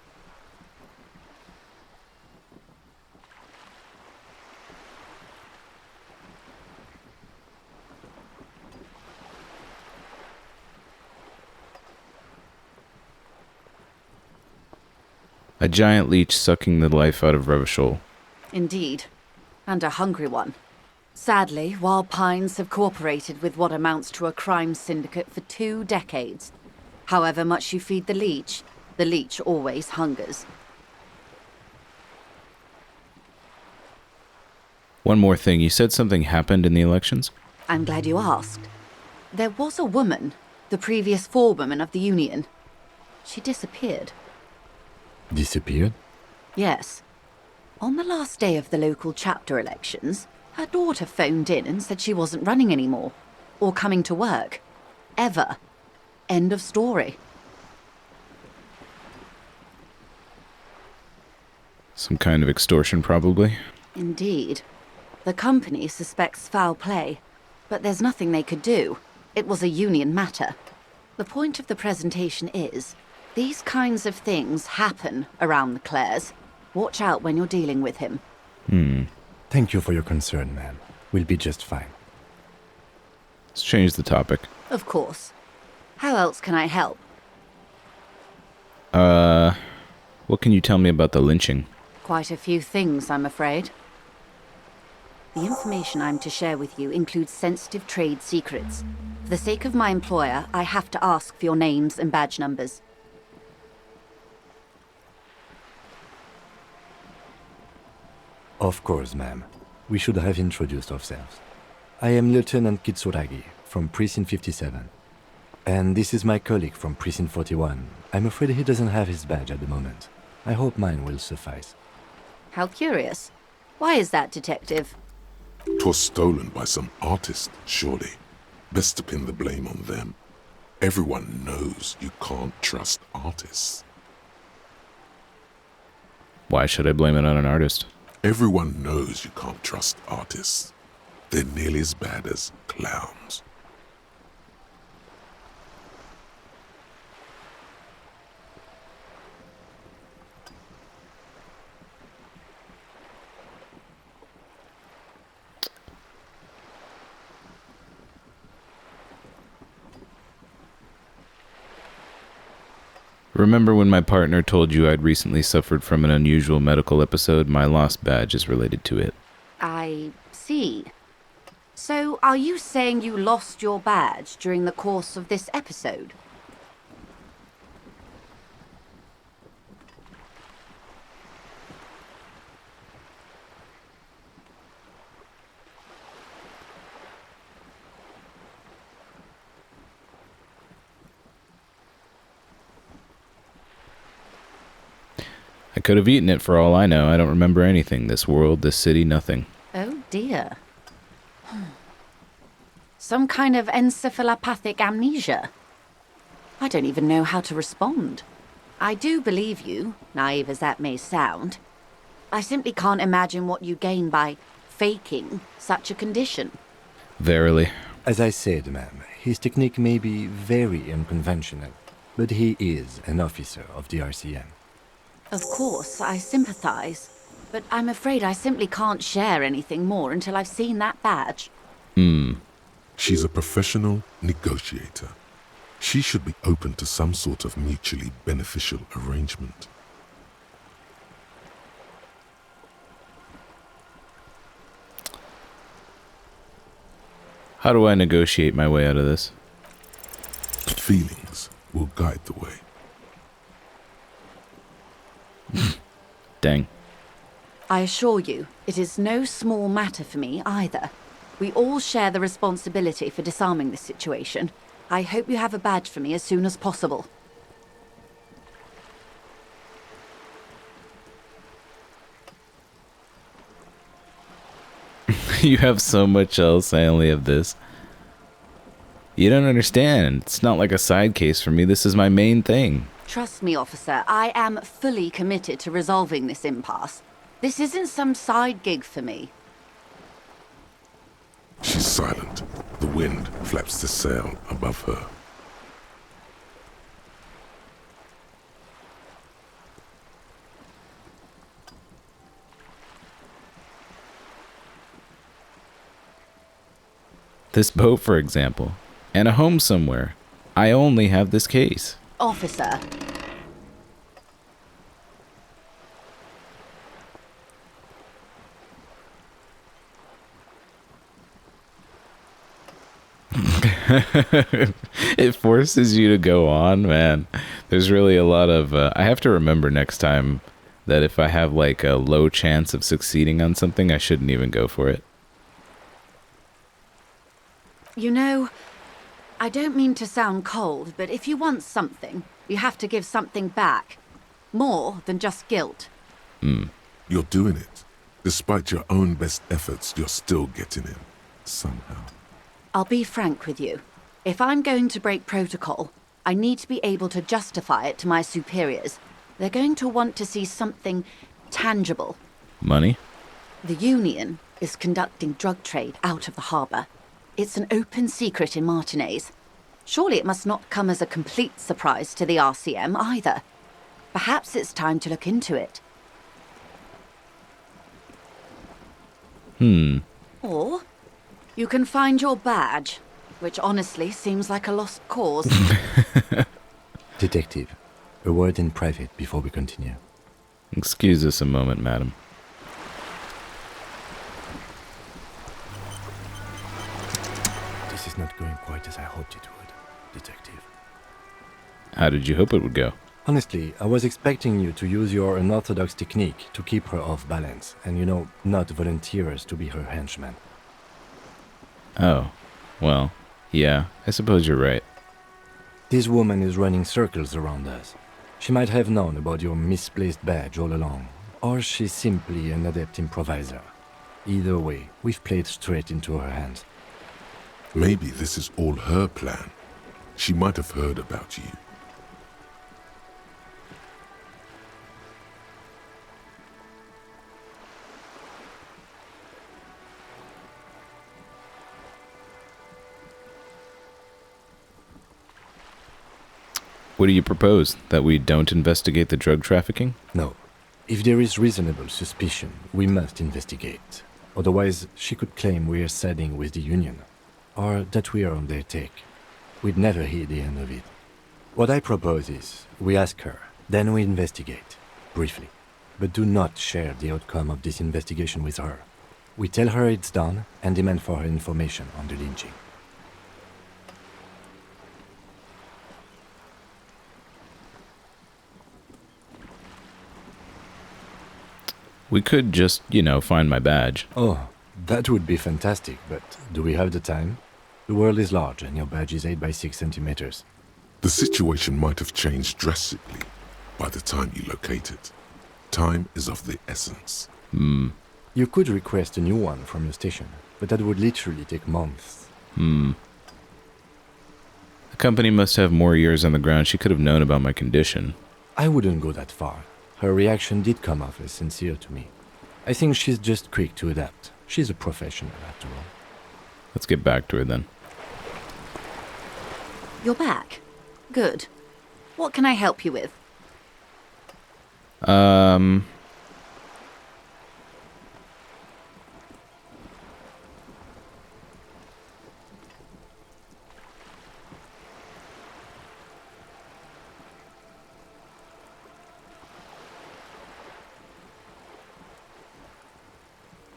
A giant leech sucking the life out of Revachol. Indeed, and a hungry one. Sadly, Wild Pines have cooperated with what amounts to a crime syndicate for 2 decades. However much you feed the leech always hungers. One more thing, you said something happened in the elections? I'm glad you asked. There was a woman, the previous forewoman of the Union. She disappeared. Disappeared? Yes. On the last day of the local chapter elections, her daughter phoned in and said she wasn't running anymore. Or coming to work. Ever. End of story. Some kind of extortion, probably. Indeed. The company suspects foul play, but there's nothing they could do. It was a union matter. The point of the presentation is, these kinds of things happen around the Clares. Watch out when you're dealing with him. Thank you for your concern, ma'am. We'll be just fine. Let's change the topic. Of course. How else can I help? What can you tell me about the lynching? Quite a few things, I'm afraid. The information I'm to share with you includes sensitive trade secrets. For the sake of my employer, I have to ask for your names and badge numbers. Of course, ma'am. We should have introduced ourselves. I am Lieutenant Kitsuragi, from Precinct 57. And this is my colleague from Precinct 41. I'm afraid he doesn't have his badge at the moment. I hope mine will suffice. How curious. Why is that, Detective? 'Twas stolen by some artist, surely. Best to pin the blame on them. Everyone knows you can't trust artists. Why should I blame it on an artist? Everyone knows you can't trust artists. They're nearly as bad as clowns. Remember when my partner told you I'd recently suffered from an unusual medical episode? My lost badge is related to it. I see. So, are you saying you lost your badge during the course of this episode? I could have eaten it for all I know. I don't remember anything. This world, this city, nothing. Oh dear. Some kind of encephalopathic amnesia. I don't even know how to respond. I do believe you, naive as that may sound. I simply can't imagine what you gain by faking such a condition. Verily. As I said, ma'am, his technique may be very unconventional, but he is an officer of the RCM. Of course, I sympathize, but I'm afraid I simply can't share anything more until I've seen that badge. She's a professional negotiator. She should be open to some sort of mutually beneficial arrangement. How do I negotiate my way out of this? Feelings will guide the way. Dang. I assure you, it is no small matter for me either. We all share the responsibility for disarming this situation. I hope you have a badge for me as soon as possible. You have so much else, I only have this. You don't understand. It's not like a side case for me. This is my main thing. Trust me, officer, I am fully committed to resolving this impasse. This isn't some side gig for me. She's silent. The wind flaps the sail above her. This boat, for example, and a home somewhere. I only have this case. Officer. It forces you to go on, man. There's really a lot of... I have to remember next time that if I have like a low chance of succeeding on something, I shouldn't even go for it. You know, I don't mean to sound cold, but if you want something, you have to give something back. More than just guilt. You're doing it. Despite your own best efforts, you're still getting in. Somehow. I'll be frank with you. If I'm going to break protocol, I need to be able to justify it to my superiors. They're going to want to see something tangible. Money? The Union is conducting drug trade out of the harbour. It's an open secret in Martinez. Surely it must not come as a complete surprise to the RCM either. Perhaps it's time to look into it. Or you can find your badge, which honestly seems like a lost cause. Detective, a word in private before we continue. Excuse us a moment, madam. This is not going quite as I hoped it would, Detective. How did you hope it would go? Honestly, I was expecting you to use your unorthodox technique to keep her off balance, and not volunteer us to be her henchman. Oh, well, yeah, I suppose you're right. This woman is running circles around us. She might have known about your misplaced badge all along, or she's simply an adept improviser. Either way, we've played straight into her hands. Maybe this is all her plan. She might have heard about you. What do you propose? That we don't investigate the drug trafficking? No. If there is reasonable suspicion, we must investigate. Otherwise, she could claim we're siding with the Union, or that we are on their take. We'd never hear the end of it. What I propose is, we ask her, then we investigate, briefly. But do not share the outcome of this investigation with her. We tell her it's done, and demand for her information on the lynching. We could just, find my badge. Oh, that would be fantastic, but do we have the time? The world is large, and your badge is 8 by 6 centimeters. The situation might have changed drastically by the time you locate it. Time is of the essence. You could request a new one from your station, but that would literally take months. The company must have more ears on the ground. She could have known about my condition. I wouldn't go that far. Her reaction did come off as sincere to me. I think she's just quick to adapt. She's a professional, after all. Let's get back to her then. You're back. Good. What can I help you with?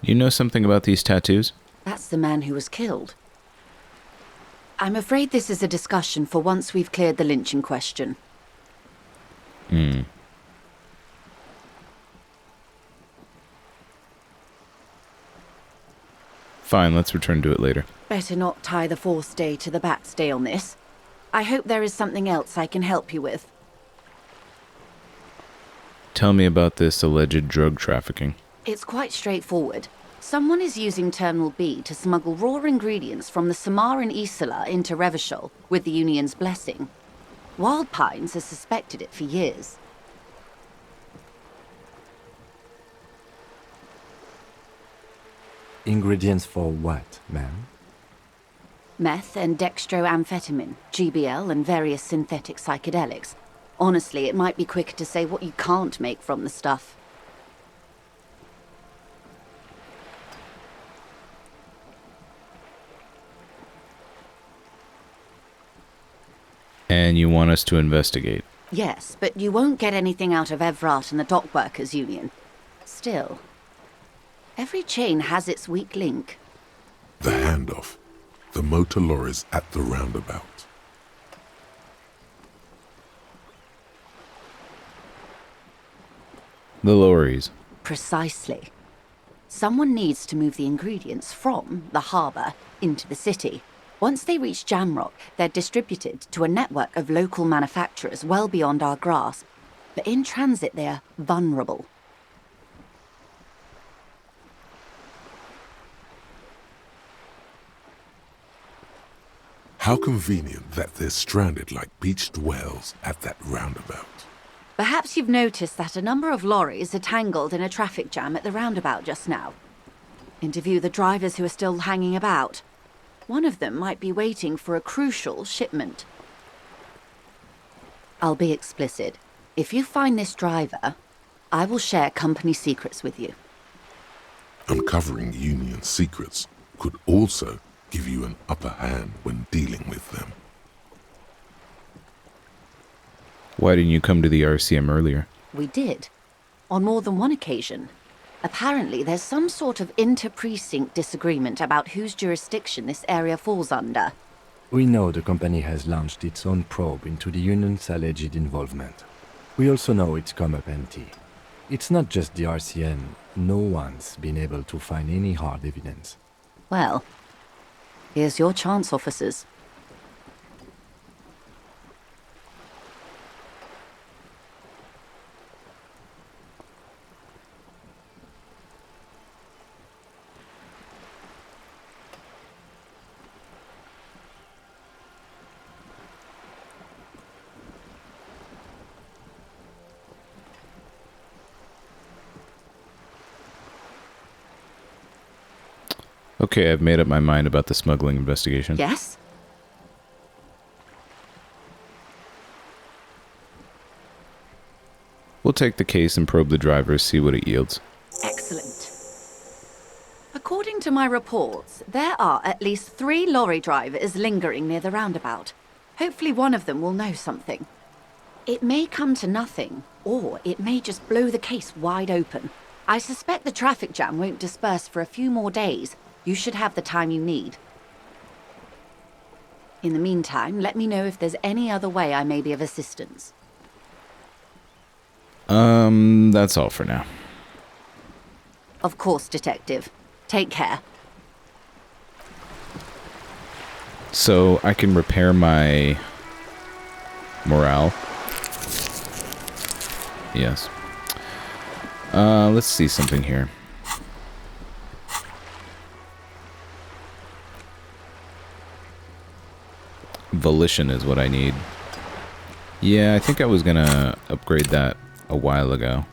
You know something about these tattoos? That's the man who was killed. I'm afraid this is a discussion for once we've cleared the lynching question. Fine, let's return to it later. Better not tie the forestay to the backstay on this. I hope there is something else I can help you with. Tell me about this alleged drug trafficking. It's quite straightforward. Someone is using Terminal B to smuggle raw ingredients from the Samaran Isola into Revachol with the Union's blessing. Wild Pines has suspected it for years. Ingredients for what, ma'am? Meth and dextroamphetamine, GBL, and various synthetic psychedelics. Honestly, it might be quicker to say what you can't make from the stuff. And you want us to investigate? Yes, but you won't get anything out of Evrat and the Dockworkers Union. Still, every chain has its weak link. The handoff. The motor lorries at the roundabout. The lorries. Precisely. Someone needs to move the ingredients from the harbour into the city. Once they reach Jamrock, they're distributed to a network of local manufacturers well beyond our grasp. But in transit, they're vulnerable. How convenient that they're stranded like beached whales at that roundabout. Perhaps you've noticed that a number of lorries are tangled in a traffic jam at the roundabout just now. Interview the drivers who are still hanging about. One of them might be waiting for a crucial shipment. I'll be explicit. If you find this driver, I will share company secrets with you. Uncovering Union secrets could also give you an upper hand when dealing with them. Why didn't you come to the RCM earlier? We did. On more than one occasion. Apparently, there's some sort of inter-precinct disagreement about whose jurisdiction this area falls under. We know the company has launched its own probe into the Union's alleged involvement. We also know it's come up empty. It's not just the RCM. No one's been able to find any hard evidence. Well, here's your chance, officers. Okay, I've made up my mind about the smuggling investigation. Yes? We'll take the case and probe the drivers, see what it yields. Excellent. According to my reports, there are at least 3 lorry drivers lingering near the roundabout. Hopefully one of them will know something. It may come to nothing, or it may just blow the case wide open. I suspect the traffic jam won't disperse for a few more days. You should have the time you need. In the meantime, let me know if there's any other way I may be of assistance. That's all for now. Of course, Detective. Take care. So I can repair my morale. Yes. Let's see something here. Volition is what I need. Yeah, I think I was gonna upgrade that a while ago.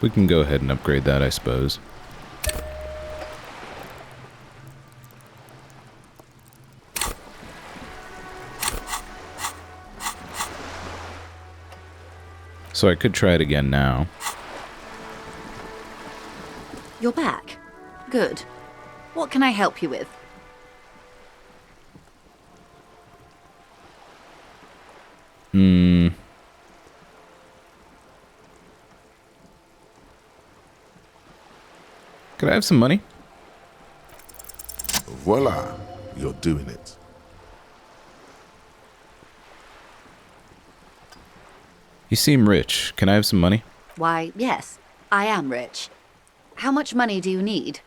We can go ahead and upgrade that, I suppose. So I could try it again now. You're back. Good. What can I help you with? Could I have some money? Voila, you're doing it. You seem rich. Can I have some money? Why, yes, I am rich. How much money do you need?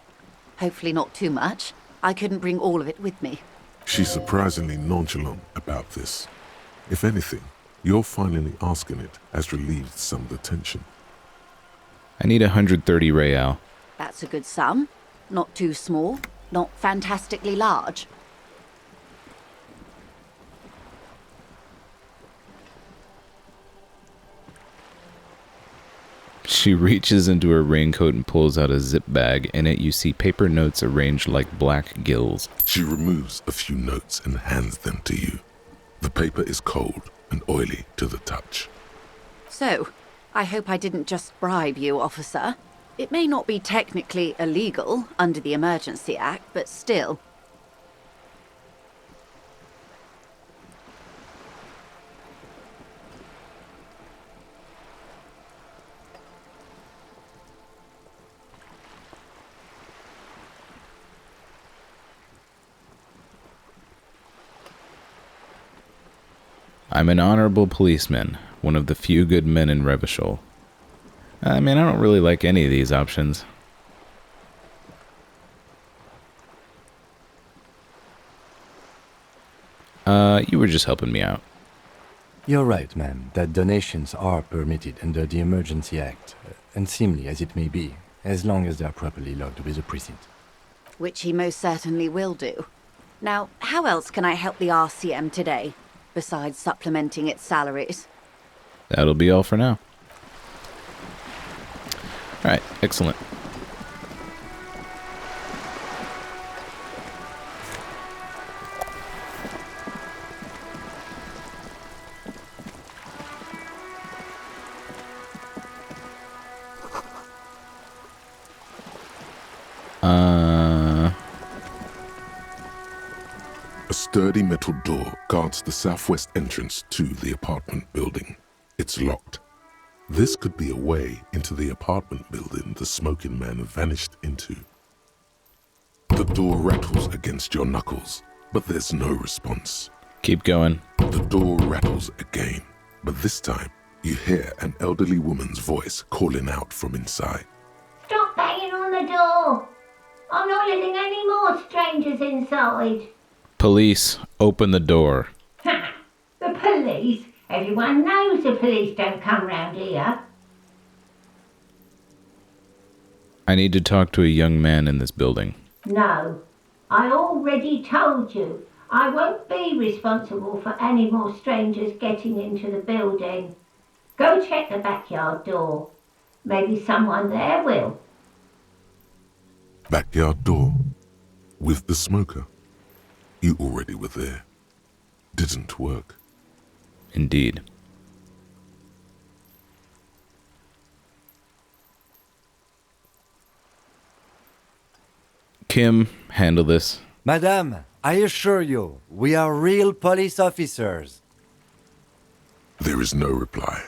Hopefully not too much. I couldn't bring all of it with me. She's surprisingly nonchalant about this. If anything, your finally asking it has relieved some of the tension. I need 130 real. That's a good sum. Not too small, not fantastically large. She reaches into her raincoat and pulls out a zip bag. In it, you see paper notes arranged like black gills. She removes a few notes and hands them to you. The paper is cold and oily to the touch. So, I hope I didn't just bribe you, officer. It may not be technically illegal under the Emergency Act, but still. I'm an honorable policeman, one of the few good men in Revachol. I mean, I don't really like any of these options. You were just helping me out. You're right, ma'am, that donations are permitted under the Emergency Act, unseemly as it may be, as long as they are properly logged with the precinct. Which he most certainly will do. Now, how else can I help the RCM today, besides supplementing its salaries? That'll be all for now. Alright, excellent. A sturdy metal door guards the southwest entrance to the apartment building. It's locked. This could be a way into the apartment building the smoking man vanished into. The door rattles against your knuckles, but there's no response. Keep going. The door rattles again, but this time you hear an elderly woman's voice calling out from inside. Stop banging on the door! I'm not letting any more strangers inside. Police, open the door. Ha! The police? Everyone knows the police don't come round here. I need to talk to a young man in this building. No, I already told you. I won't be responsible for any more strangers getting into the building. Go check the backyard door. Maybe someone there will. Backyard door? With the smoker? You already were there. Didn't work. Indeed. Kim, handle this. Madame, I assure you, we are real police officers. There is no reply.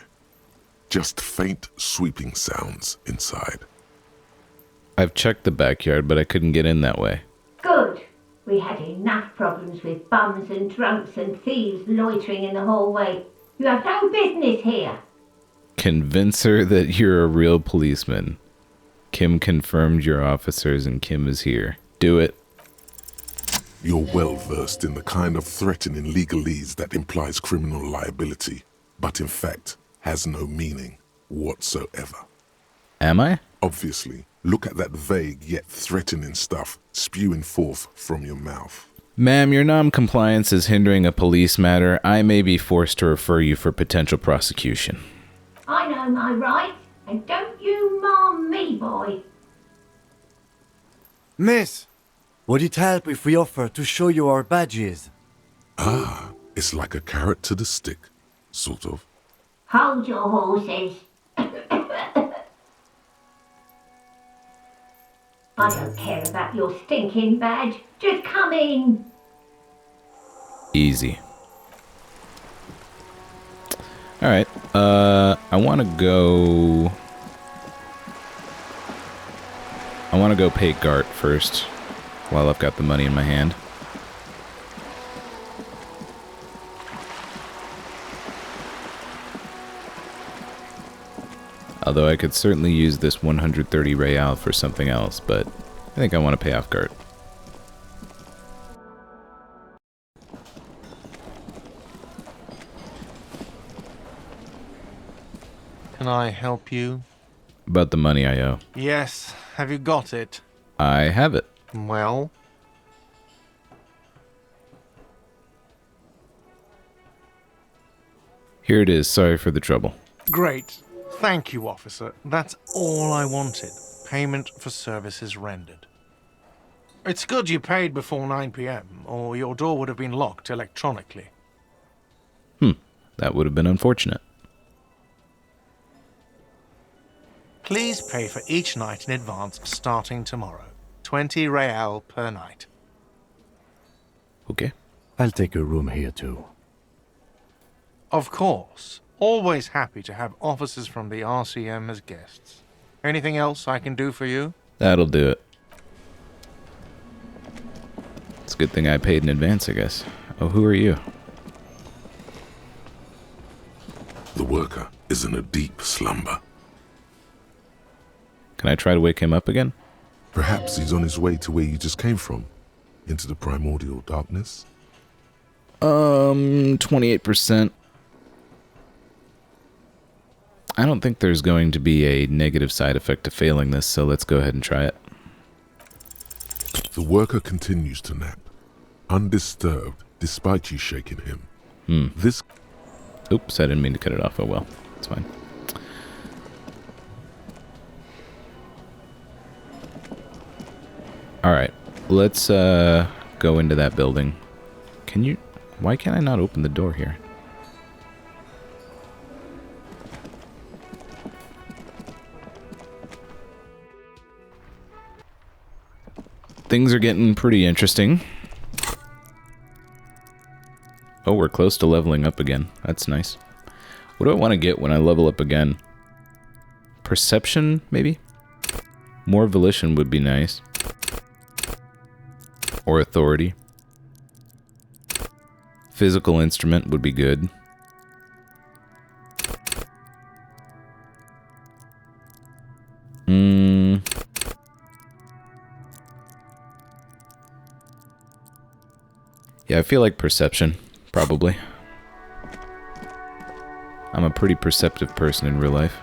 Just faint sweeping sounds inside. I've checked the backyard, but I couldn't get in that way. Good. We had enough problems with bums and drunks and thieves loitering in the hallway. You have no business here. Convince her that you're a real policeman. Kim confirmed your officers and Kim is here. Do it. You're well versed in the kind of threatening legalese that implies criminal liability, but in fact has no meaning whatsoever. Am I? Obviously, look at that vague yet threatening stuff spewing forth from your mouth. Ma'am, your non-compliance is hindering a police matter. I may be forced to refer you for potential prosecution. I know my rights, and don't you mom me, boy. Miss, would it help if we offer to show you our badges? Ah, it's like a carrot to the stick, sort of. Hold your horses. I don't care about your stinking badge. Just come in. Easy. Alright, I want to go pay Gart first, while I've got the money in my hand. Although I could certainly use this 130 real for something else, but I think I want to pay off Gart. Can I help you? About the money I owe. Yes. Have you got it? I have it. Well? Here it is. Sorry for the trouble. Great. Thank you, officer. That's all I wanted. Payment for services rendered. It's good you paid before 9 p.m., or your door would have been locked electronically. That would have been unfortunate. Please pay for each night in advance starting tomorrow. 20 real per night. Okay. I'll take a room here too. Of course. Always happy to have officers from the RCM as guests. Anything else I can do for you? That'll do it. It's a good thing I paid in advance, I guess. Oh, who are you? The worker is in a deep slumber. Can I try to wake him up again? Perhaps he's on his way to where you just came from, into the primordial darkness. 28%. I don't think there's going to be a negative side effect to failing this, so let's go ahead and try it. The worker continues to nap, undisturbed despite you shaking him. This... Oops, I didn't mean to cut it off. Oh well, it's fine. Alright, let's go into that building. Can you... Why can't I not open the door here? Things are getting pretty interesting. Oh, we're close to leveling up again. That's nice. What do I want to get when I level up again? Perception, maybe? More volition would be nice. Or authority. Physical instrument would be good. Yeah, I feel like perception, probably. I'm a pretty perceptive person in real life.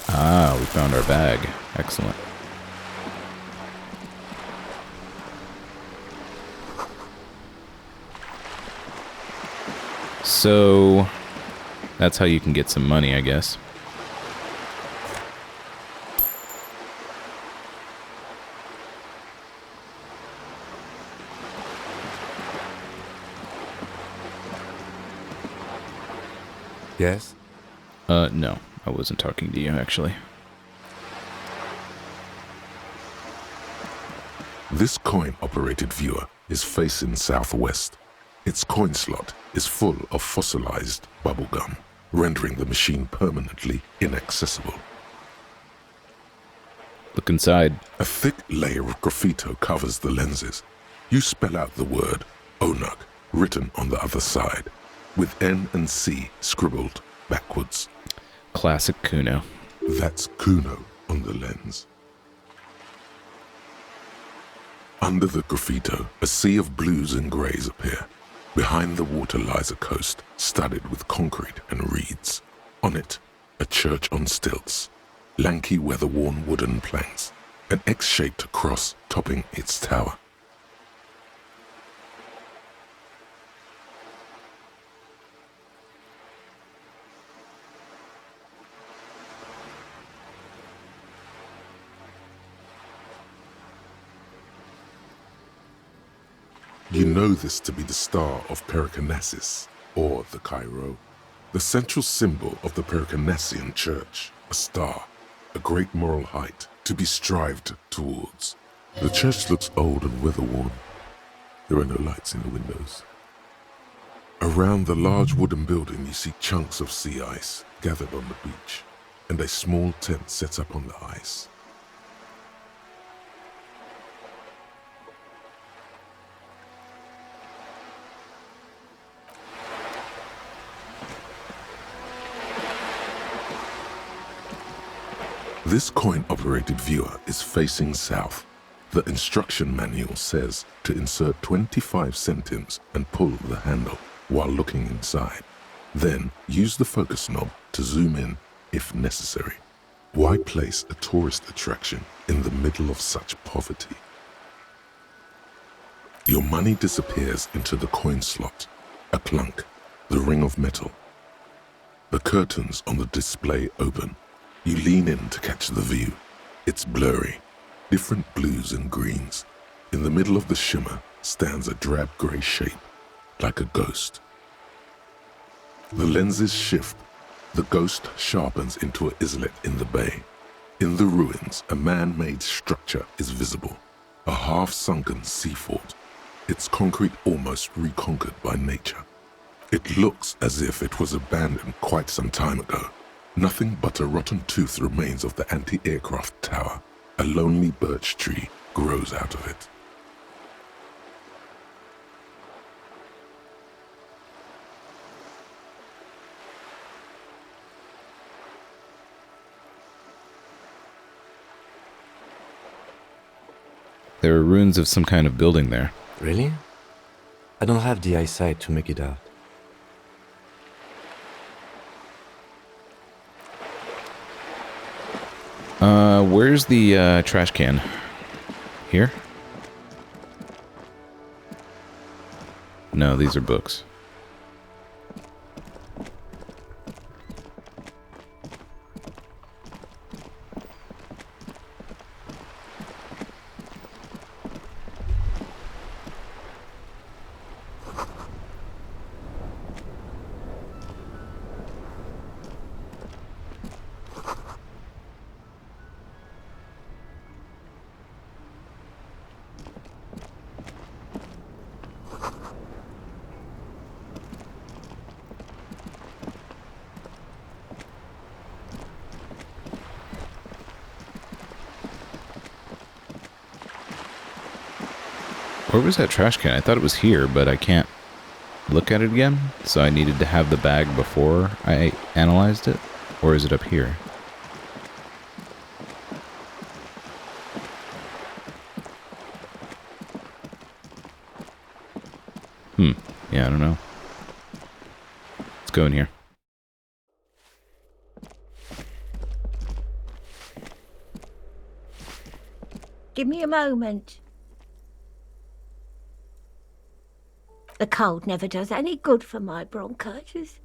Ah, we found our bag. Excellent. So, that's how you can get some money, I guess. Yes? No. I wasn't talking to you, actually. This coin-operated viewer is facing southwest. Its coin slot is full of fossilized bubblegum, rendering the machine permanently inaccessible. Look inside. A thick layer of graffito covers the lenses. You spell out the word Onuk written on the other side, with N and C scribbled backwards. Classic Kuno. That's Kuno on the lens. Under the graffito, a sea of blues and greys appear. Behind the water lies a coast studded with concrete and reeds. On it, a church on stilts, lanky weather-worn wooden planks, an X-shaped cross topping its tower. You know this to be the star of Periconesus, or the Cairo, the central symbol of the Periconesian church, a star, a great moral height to be strived towards. The church looks old and weather-worn. There are no lights in the windows. Around the large wooden building you see chunks of sea ice gathered on the beach, and a small tent set up on the ice. This coin-operated viewer is facing south. The instruction manual says to insert 25 centimes and pull the handle while looking inside. Then use the focus knob to zoom in if necessary. Why place a tourist attraction in the middle of such poverty? Your money disappears into the coin slot, a clunk, the ring of metal. The curtains on the display open. You lean in to catch the view. It's blurry, different blues and greens. In the middle of the shimmer stands a drab grey shape, like a ghost. The lenses shift. The ghost sharpens into an islet in the bay. In the ruins, a man-made structure is visible, a half-sunken sea fort, its concrete almost reconquered by nature. It looks as if it was abandoned quite some time ago. Nothing but a rotten tooth remains of the anti-aircraft tower. A lonely birch tree grows out of it. There are ruins of some kind of building there. Really? I don't have the eyesight to make it out. Where's the trash can? Here? No, these are books. Where was that trash can? I thought it was here, but I can't look at it again. So I needed to have the bag before I analyzed it. Or is it up here? Yeah, I don't know. Let's go in here. Give me a moment. The cold never does any good for my bronchitis.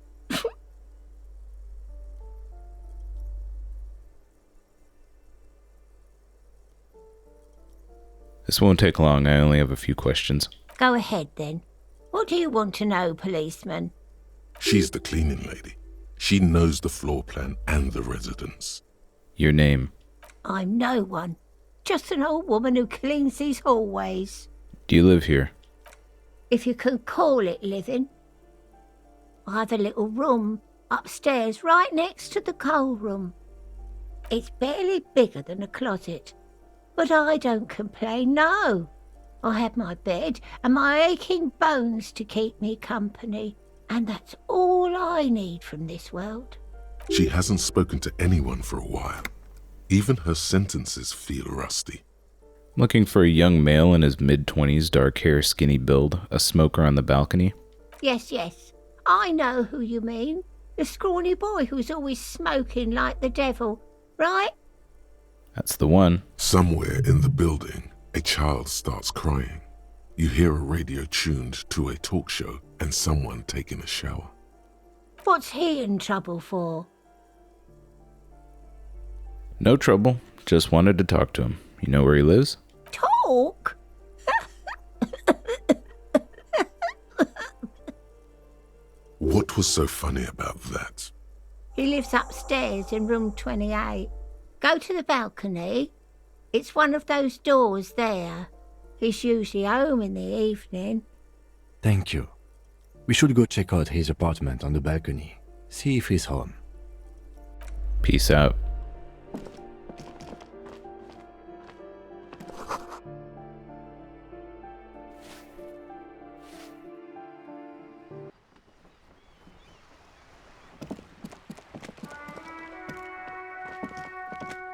This won't take long. I only have a few questions. Go ahead, then. What do you want to know, policeman? She's the cleaning lady. She knows the floor plan and the residence. Your name? I'm no one. Just an old woman who cleans these hallways. Do you live here? If you can call it living. I have a little room upstairs right next to the coal room. It's barely bigger than a closet. But I don't complain, no. I have my bed and my aching bones to keep me company, and that's all I need from this world. She hasn't spoken to anyone for a while. Even her sentences feel rusty. Looking for a young male in his mid-20s, dark hair, skinny build, a smoker on the balcony. Yes, I know who you mean. The scrawny boy who's always smoking like the devil, right? That's the one. Somewhere in the building, a child starts crying. You hear a radio tuned to a talk show and someone taking a shower. What's he in trouble for? No trouble. Just wanted to talk to him. You know where he lives? Talk? What was so funny about that? He lives upstairs in room 28. Go to the balcony. It's one of those doors there. He's usually home in the evening. Thank you. We should go check out his apartment on the balcony. See if he's home. Peace out.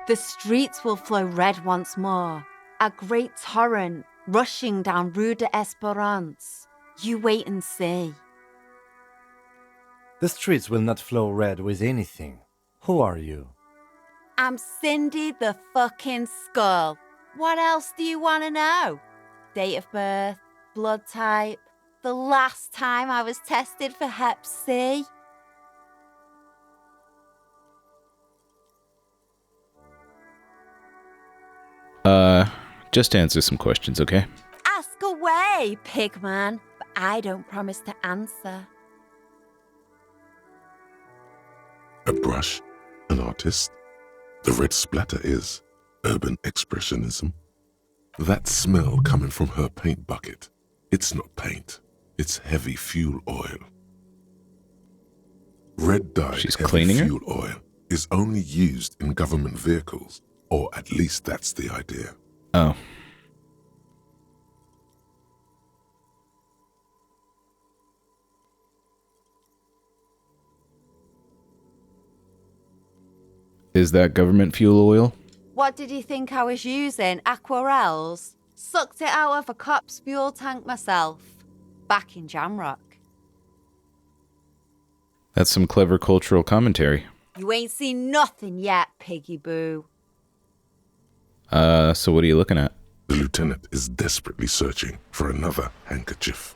The streets will flow red once more, a great torrent rushing down Rue de Esperance. You wait and see. The streets will not flow red with anything. Who are you? I'm Cindy the fucking Skull. What else do you want to know? Date of birth, blood type, the last time I was tested for Hep C. Just answer some questions, okay? Ask away, pigman, but I don't promise to answer. A brush? An artist? The red splatter is urban expressionism. That smell coming from her paint bucket, it's not paint, it's heavy fuel oil. Red dyed She's heavy cleaning her? fuel oil is only used in government vehicles, or at least that's the idea. Oh. Is that government fuel oil? What did you think I was using? Aquarels? Sucked it out of a cop's fuel tank myself. Back in Jamrock. That's some clever cultural commentary. You ain't seen nothing yet, piggy boo. So what are you looking at? The lieutenant is desperately searching for another handkerchief.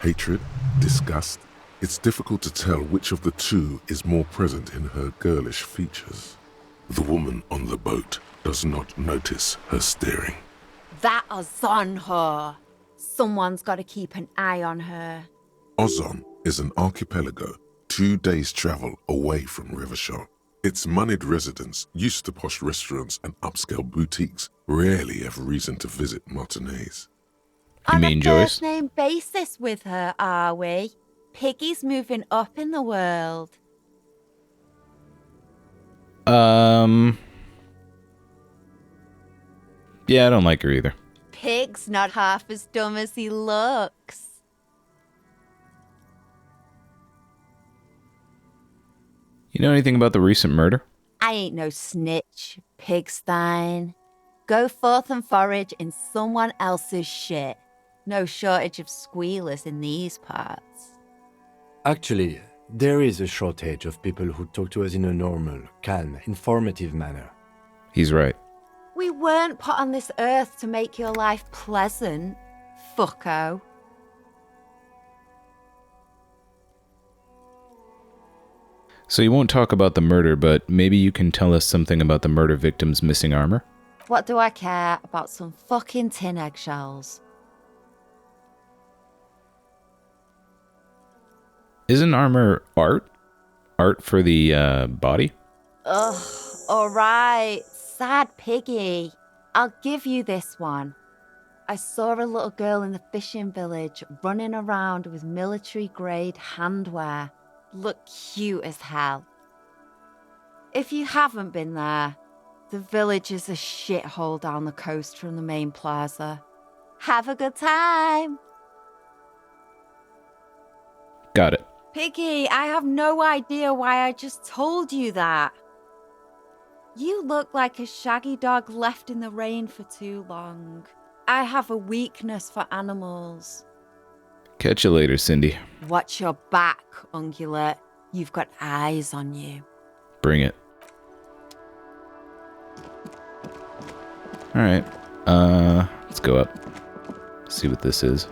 Hatred, disgust. It's difficult to tell which of the two is more present in her girlish features. The woman on the boat does not notice her staring. That is on her. Someone's got to keep an eye on her. Ozon is an archipelago 2 days' travel away from Rivershaw. Its moneyed residents, used to posh restaurants and upscale boutiques, rarely have reason to visit Martinez. You On mean a Joyce? first-name basis with her, are we? Piggy's moving up in the world. Yeah, I don't like her either. Pig's not half as dumb as he looks. You know anything about the recent murder? I ain't no snitch, Pigstein. Go forth and forage in someone else's shit. No shortage of squealers in these parts. Actually, there is a shortage of people who talk to us in a normal, calm, informative manner. He's right. We weren't put on this earth to make your life pleasant, fucko. So you won't talk about the murder, but maybe you can tell us something about the murder victim's missing armor? What do I care about some fucking tin eggshells? Isn't armor art? Art for the body? Ugh, alright, sad piggy. I'll give you this one. I saw a little girl in the fishing village running around with military-grade handwear. Look cute as hell. If you haven't been there, the village is a shithole down the coast from the main plaza. Have a good time! Got it. Piggy, I have no idea why I just told you that. You look like a shaggy dog left in the rain for too long. I have a weakness for animals. Catch you later, Cindy. Watch your back, ungulate. You've got eyes on you. Bring it. Alright. Let's go up. See what this is.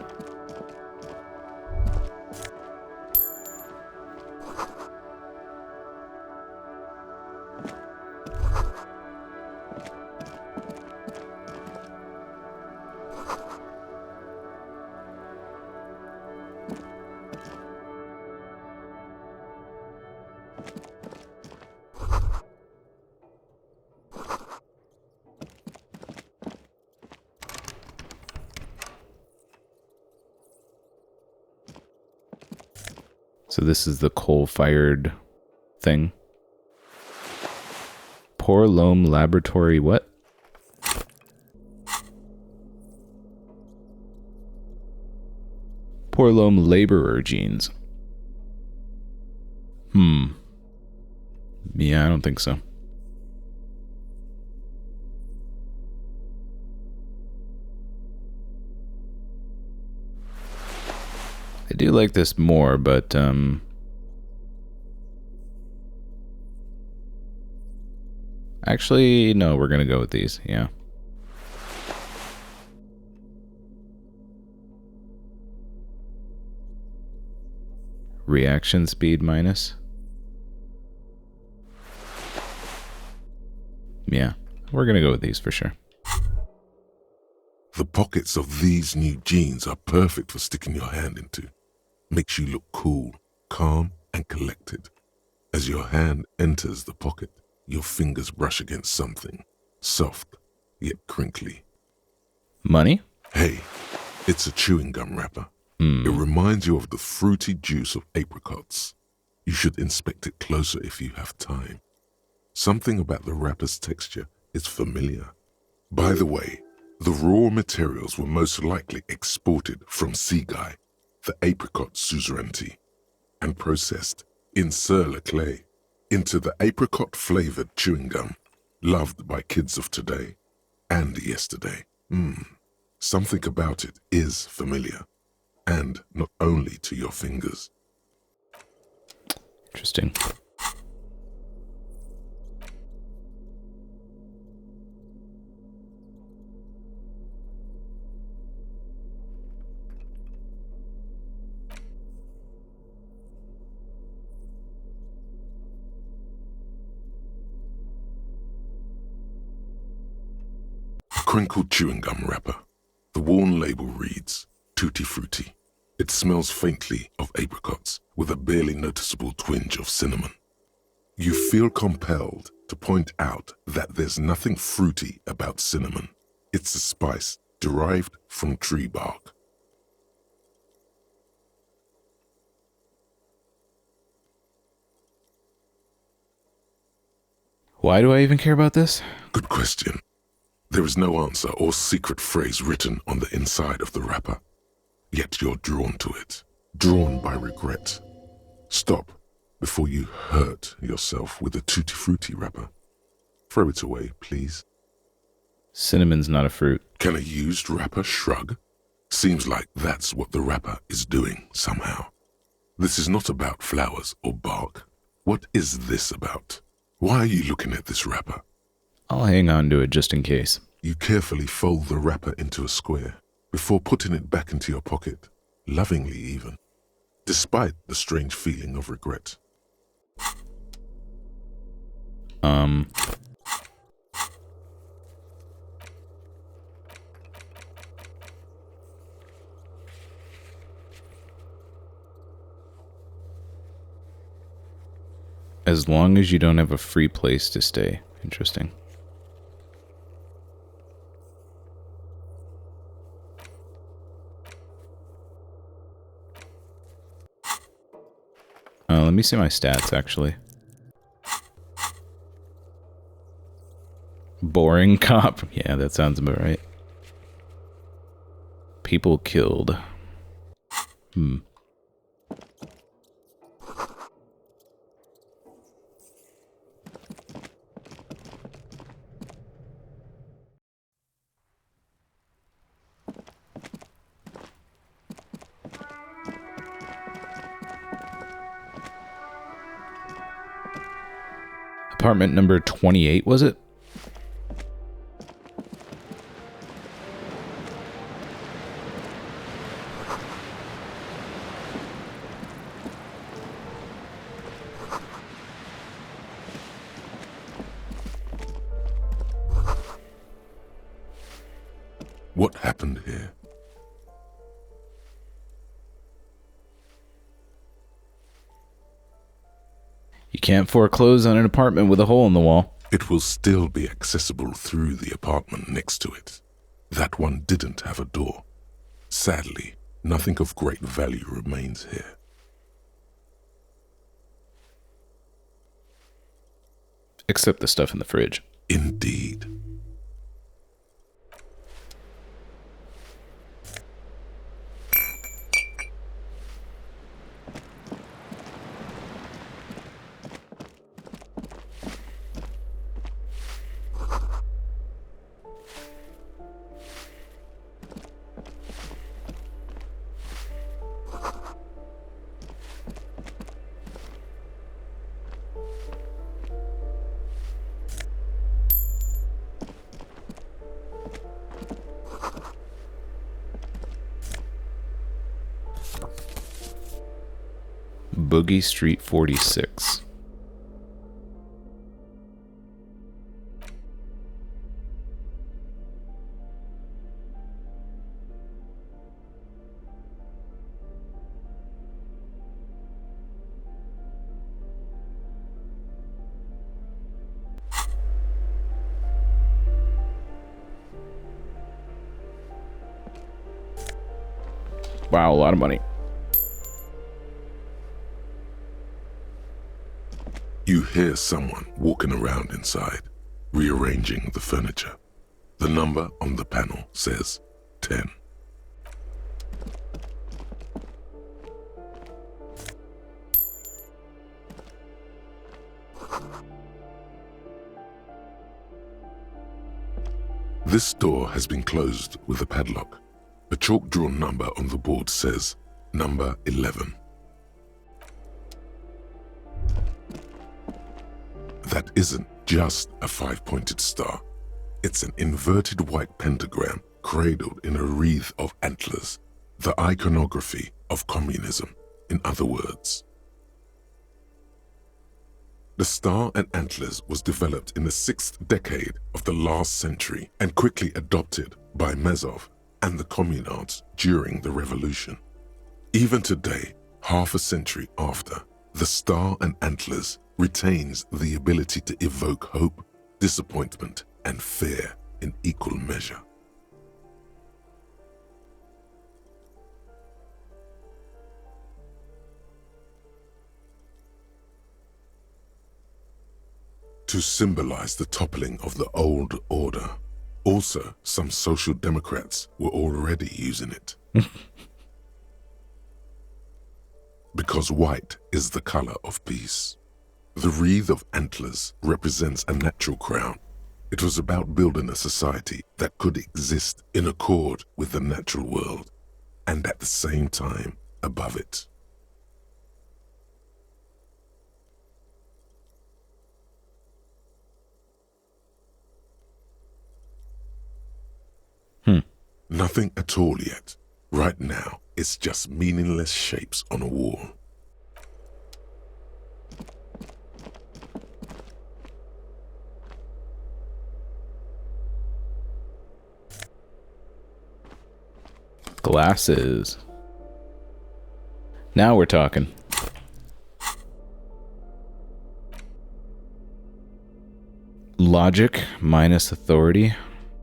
So this is the coal-fired thing. Poor Loam Laboratory what? Poor loam laborer jeans. Yeah, I don't think so. I do like this more, but actually, no, we're gonna go with these, yeah. Reaction speed minus. Yeah, we're gonna go with these for sure. The pockets of these new jeans are perfect for sticking your hand into. Makes you look cool, calm, and collected. As your hand enters the pocket, your fingers brush against something, soft, yet crinkly. Money? Hey, it's a chewing gum wrapper. It reminds you of the fruity juice of apricots. You should inspect it closer if you have time. Something about the wrapper's texture is familiar. By the way, the raw materials were most likely exported from Seaguy, the apricot suzerainty, and processed in sur-le-clay into the apricot-flavored chewing gum loved by kids of today and yesterday. Something about it is familiar, and not only to your fingers. Interesting. Crinkled chewing gum wrapper. The worn label reads, Tutti Frutti. It smells faintly of apricots with a barely noticeable twinge of cinnamon. You feel compelled to point out that there's nothing fruity about cinnamon. It's a spice derived from tree bark. Why do I even care about this? Good question. There is no answer or secret phrase written on the inside of the wrapper. Yet you're drawn to it, drawn by regret. Stop before you hurt yourself with a Tutti Frutti wrapper. Throw it away, please. Cinnamon's not a fruit. Can a used wrapper shrug? Seems like that's what the wrapper is doing somehow. This is not about flowers or bark. What is this about? Why are you looking at this wrapper? I'll hang on to it just in case. You carefully fold the wrapper into a square before putting it back into your pocket, lovingly even, despite the strange feeling of regret. As long as you don't have a free place to stay. Interesting. Let me see my stats, actually. Boring cop. Yeah, that sounds about right. People killed. Apartment number 28, was it? What happened here? You can't foreclose on an apartment with a hole in the wall. It will still be accessible through the apartment next to it. That one didn't have a door. Sadly, nothing of great value remains here. Except the stuff in the fridge. Indeed. Boogie Street 46. Wow, a lot of money. You hear someone walking around inside, rearranging the furniture. The number on the panel says 10. This door has been closed with a padlock. A chalk-drawn number on the board says number 11. That isn't just a 5-pointed star. It's an inverted white pentagram cradled in a wreath of antlers, the iconography of communism, in other words. The star and antlers was developed in the 6th decade of the last century and quickly adopted by Mazov and the communards during the revolution. Even today, half a century after, the star and antlers retains the ability to evoke hope, disappointment, and fear in equal measure. To symbolize the toppling of the old order. Also, some social democrats were already using it. Because white is the color of peace. The wreath of antlers represents a natural crown. It was about building a society that could exist in accord with the natural world, and at the same time above it. Nothing at all yet. Right now, it's just meaningless shapes on a wall. Glasses. Now we're talking. Logic minus authority.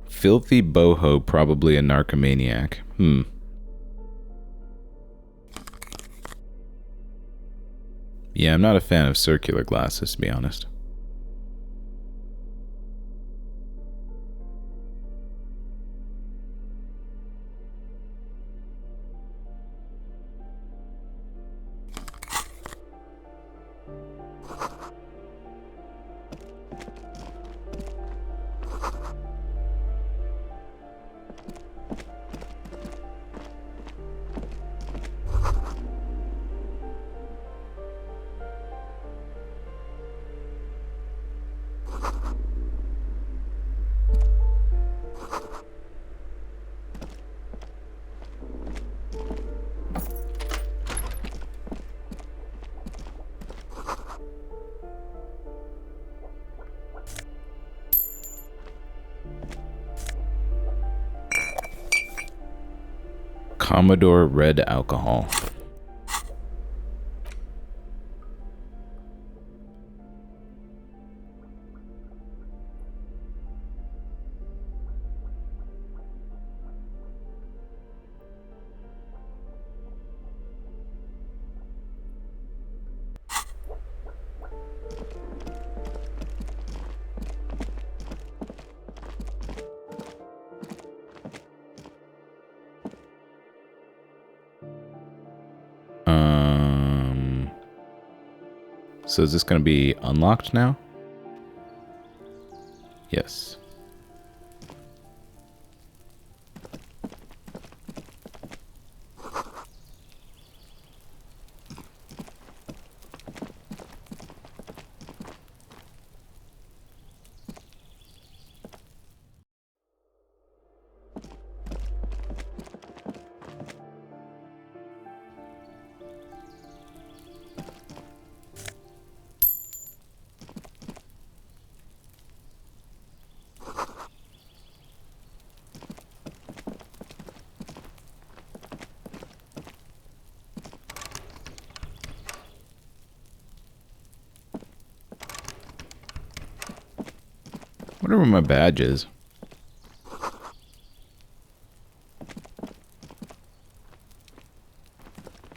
Filthy boho, probably a narcomaniac. Yeah, I'm not a fan of circular glasses, to be honest. Commodore Red Alcohol. So is this going to be unlocked now? Yes. Wonder where my badge is.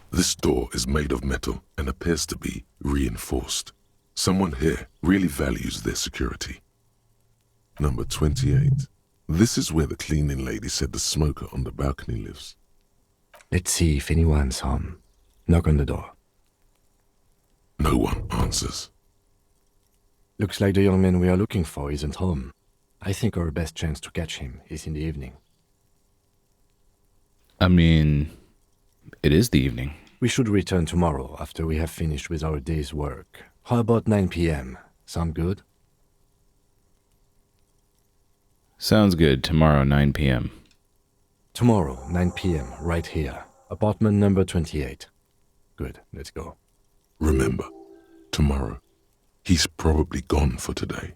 This door is made of metal and appears to be reinforced. Someone here really values their security. Number 28. This is where the cleaning lady said the smoker on the balcony lives. Let's see if anyone's home. Knock on the door. No one answers. Looks like the young man we are looking for isn't home. I think our best chance to catch him is in the evening. I mean, it is the evening. We should return tomorrow after we have finished with our day's work. How about 9 p.m.? Sound good? Sounds good. Tomorrow, 9 p.m. Tomorrow, 9 p.m., right here. Apartment number 28. Good, let's go. Remember, tomorrow, he's probably gone for today.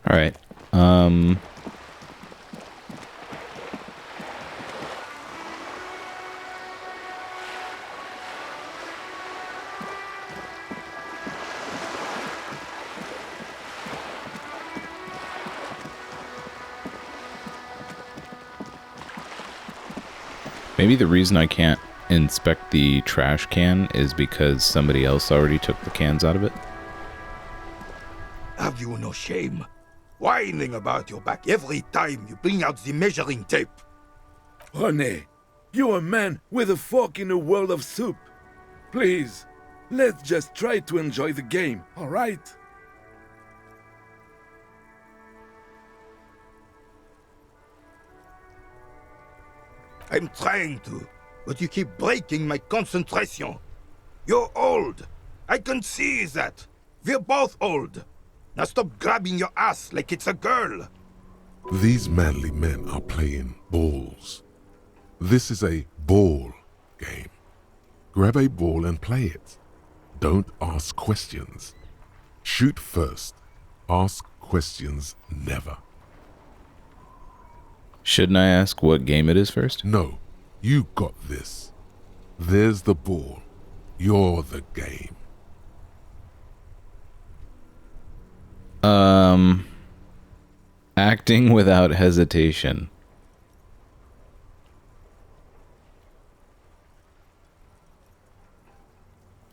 All right. Maybe the reason I can't inspect the trash can is because somebody else already took the cans out of it. Have you no shame? Whining about your back every time you bring out the measuring tape. René, you're a man with a fork in a world of soup. Please, let's just try to enjoy the game, all right? I'm trying to, but you keep breaking my concentration. You're old. I can see that. We're both old. Now stop grabbing your ass like it's a girl. These manly men are playing balls. This is a ball game. Grab a ball and play it. Don't ask questions. Shoot first. Ask questions never. Shouldn't I ask what game it is first? No, you got this. There's the ball. You're the game. Acting without hesitation.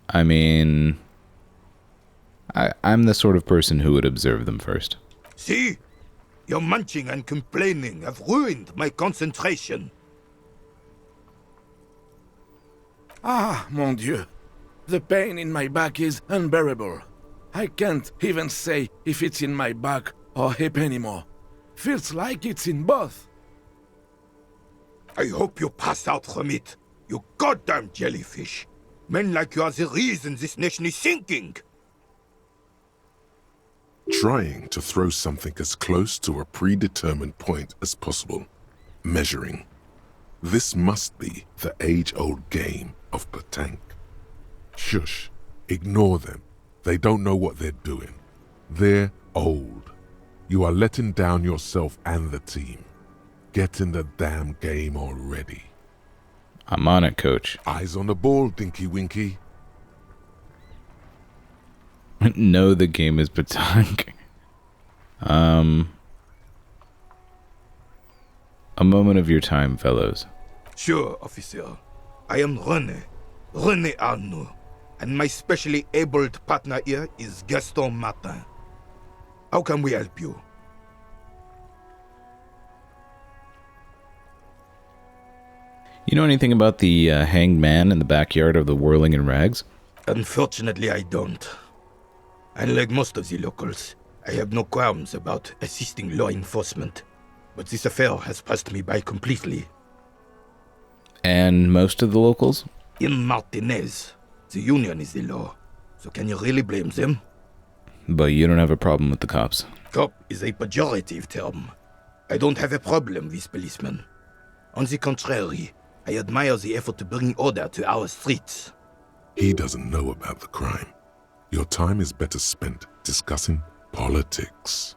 I mean, I'm the sort of person who would observe them first. See? Your munching and complaining have ruined my concentration. Ah, mon Dieu. The pain in my back is unbearable. I can't even say if it's in my back or hip anymore. Feels like it's in both. I hope you pass out from it, you goddamn jellyfish. Men like you are the reason this nation is sinking. Trying to throw something as close to a predetermined point as possible. Measuring. This must be the age-old game of petanque. Shush. Ignore them. They don't know what they're doing. They're old. You are letting down yourself and the team. Get in the damn game already. I'm on it, coach. Eyes on the ball, Dinky Winky. No, the game is petanque. A moment of your time, fellows. Sure, officer. I am René Arnaud, and my specially abled partner here is Gaston Martin. How can we help you? You know anything about the hanged man in the backyard of the Whirling in Rags? Unfortunately, I don't. Unlike most of the locals, I have no qualms about assisting law enforcement, but this affair has passed me by completely. And most of the locals? In Martinez, the union is the law, so can you really blame them? But you don't have a problem with the cops. Cop is a pejorative term. I don't have a problem with policemen. On the contrary, I admire the effort to bring order to our streets. He doesn't know about the crime. Your time is better spent discussing politics.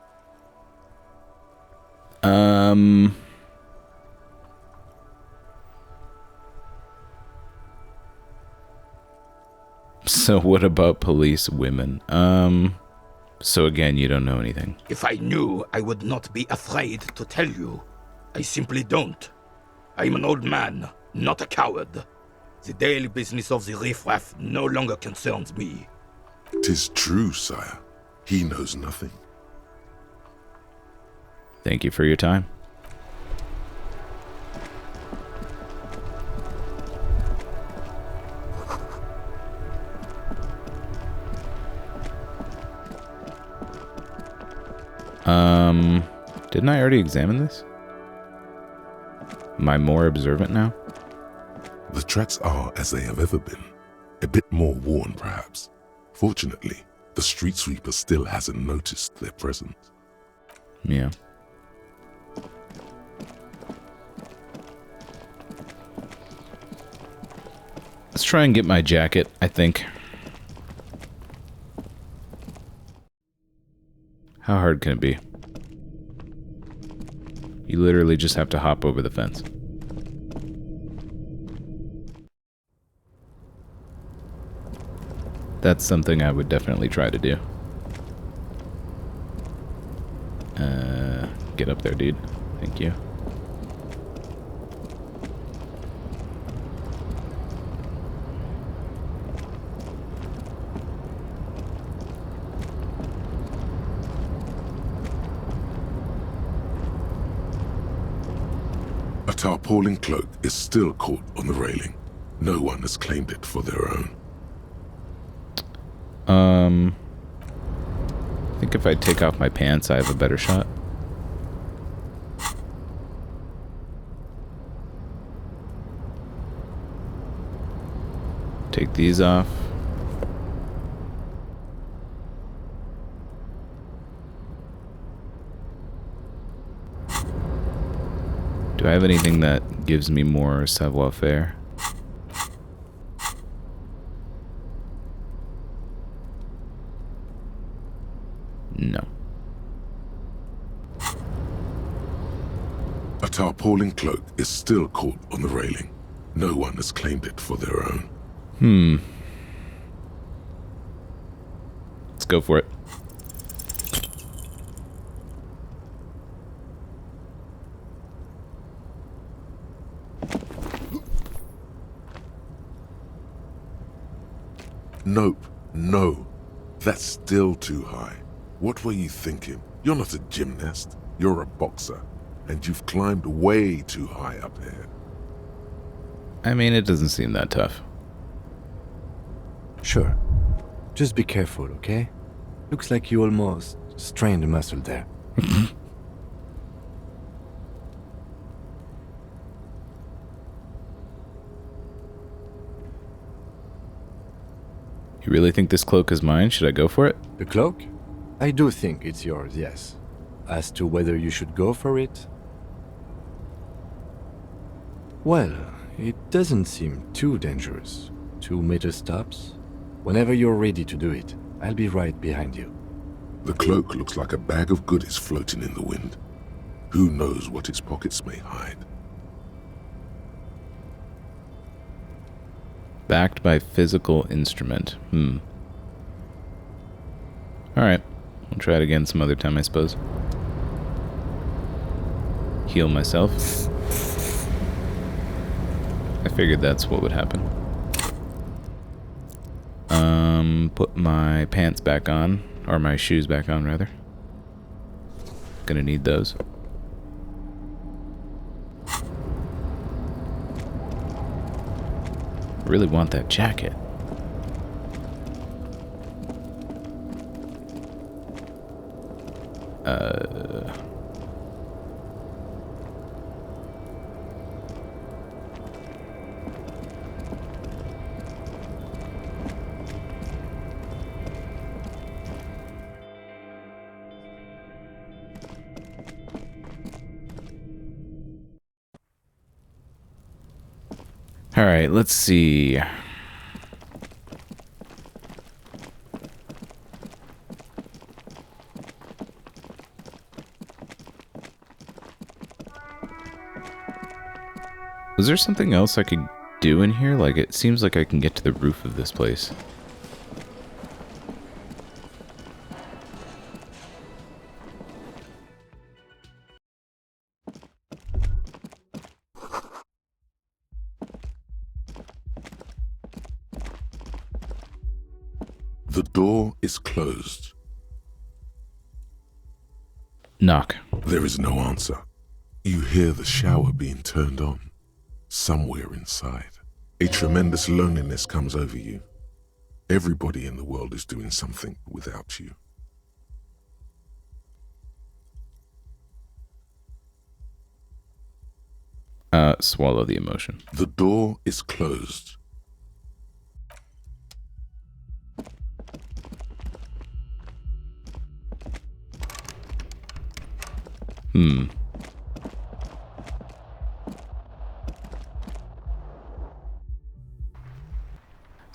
So what about police women? So again, you don't know anything. If I knew, I would not be afraid to tell you. I simply don't. I'm an old man, not a coward. The daily business of the riffraff no longer concerns me. 'Tis true, sire. He knows nothing. Thank you for your time. Didn't I already examine this? Am I more observant now? The tracks are as they have ever been. A bit more worn, perhaps. Fortunately, the street sweeper still hasn't noticed their presence. Yeah. Let's try and get my jacket, I think. How hard can it be? You literally just have to hop over the fence. That's something I would definitely try to do. Get up there, dude. Thank you. A tarpaulin cloak is still caught on the railing. No one has claimed it for their own. I think if I take off my pants, I have a better shot. Take these off. Do I have anything that gives me more savoir-faire? No. A tarpaulin cloak is still caught on the railing. No one has claimed it for their own. Let's go for it. Nope. No. That's still too high. What were you thinking? You're not a gymnast. You're a boxer. And you've climbed way too high up here. I mean, it doesn't seem that tough. Sure. Just be careful, okay? Looks like you almost strained a muscle there. You really think this cloak is mine? Should I go for it? The cloak? I do think it's yours, yes. As to whether you should go for it? Well, it doesn't seem too dangerous. 2 meter stops. Whenever you're ready to do it, I'll be right behind you. The cloak looks like a bag of goodies floating in the wind. Who knows what its pockets may hide? Backed by physical instrument. Alright. I'll try it again some other time, I suppose. Heal myself. I figured that's what would happen. Put my pants back on. Or my shoes back on, rather. Gonna need those. Really want that jacket. All right, let's see. Was there something else I could do in here? Like, it seems like I can get to the roof of this place. The door is closed. Knock. There is no answer. You hear the shower being turned on. Somewhere inside, a tremendous loneliness comes over you. Everybody in the world is doing something without you. Swallow the emotion. The door is closed.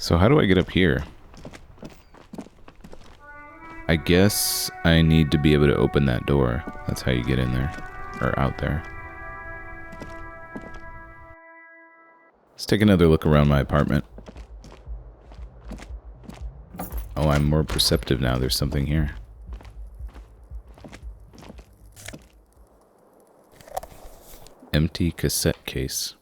So how do I get up here? I guess I need to be able to open that door. That's how you get in there. Or out there. Let's take another look around my apartment. Oh, I'm more perceptive now. There's something here. Empty cassette case.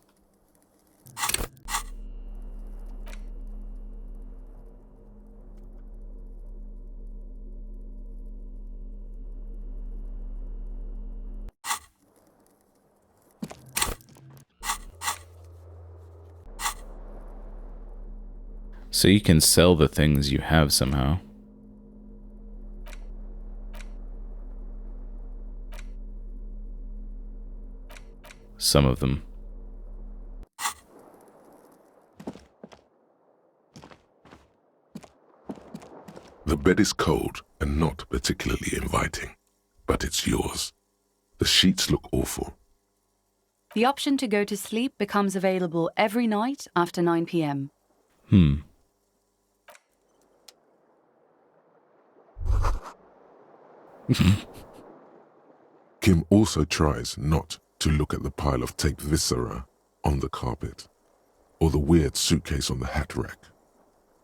So you can sell the things you have somehow. Some of them. The bed is cold and not particularly inviting, but it's yours. The sheets look awful. The option to go to sleep becomes available every night after 9 p.m. Kim also tries not to look at the pile of taped viscera on the carpet, or the weird suitcase on the hat rack,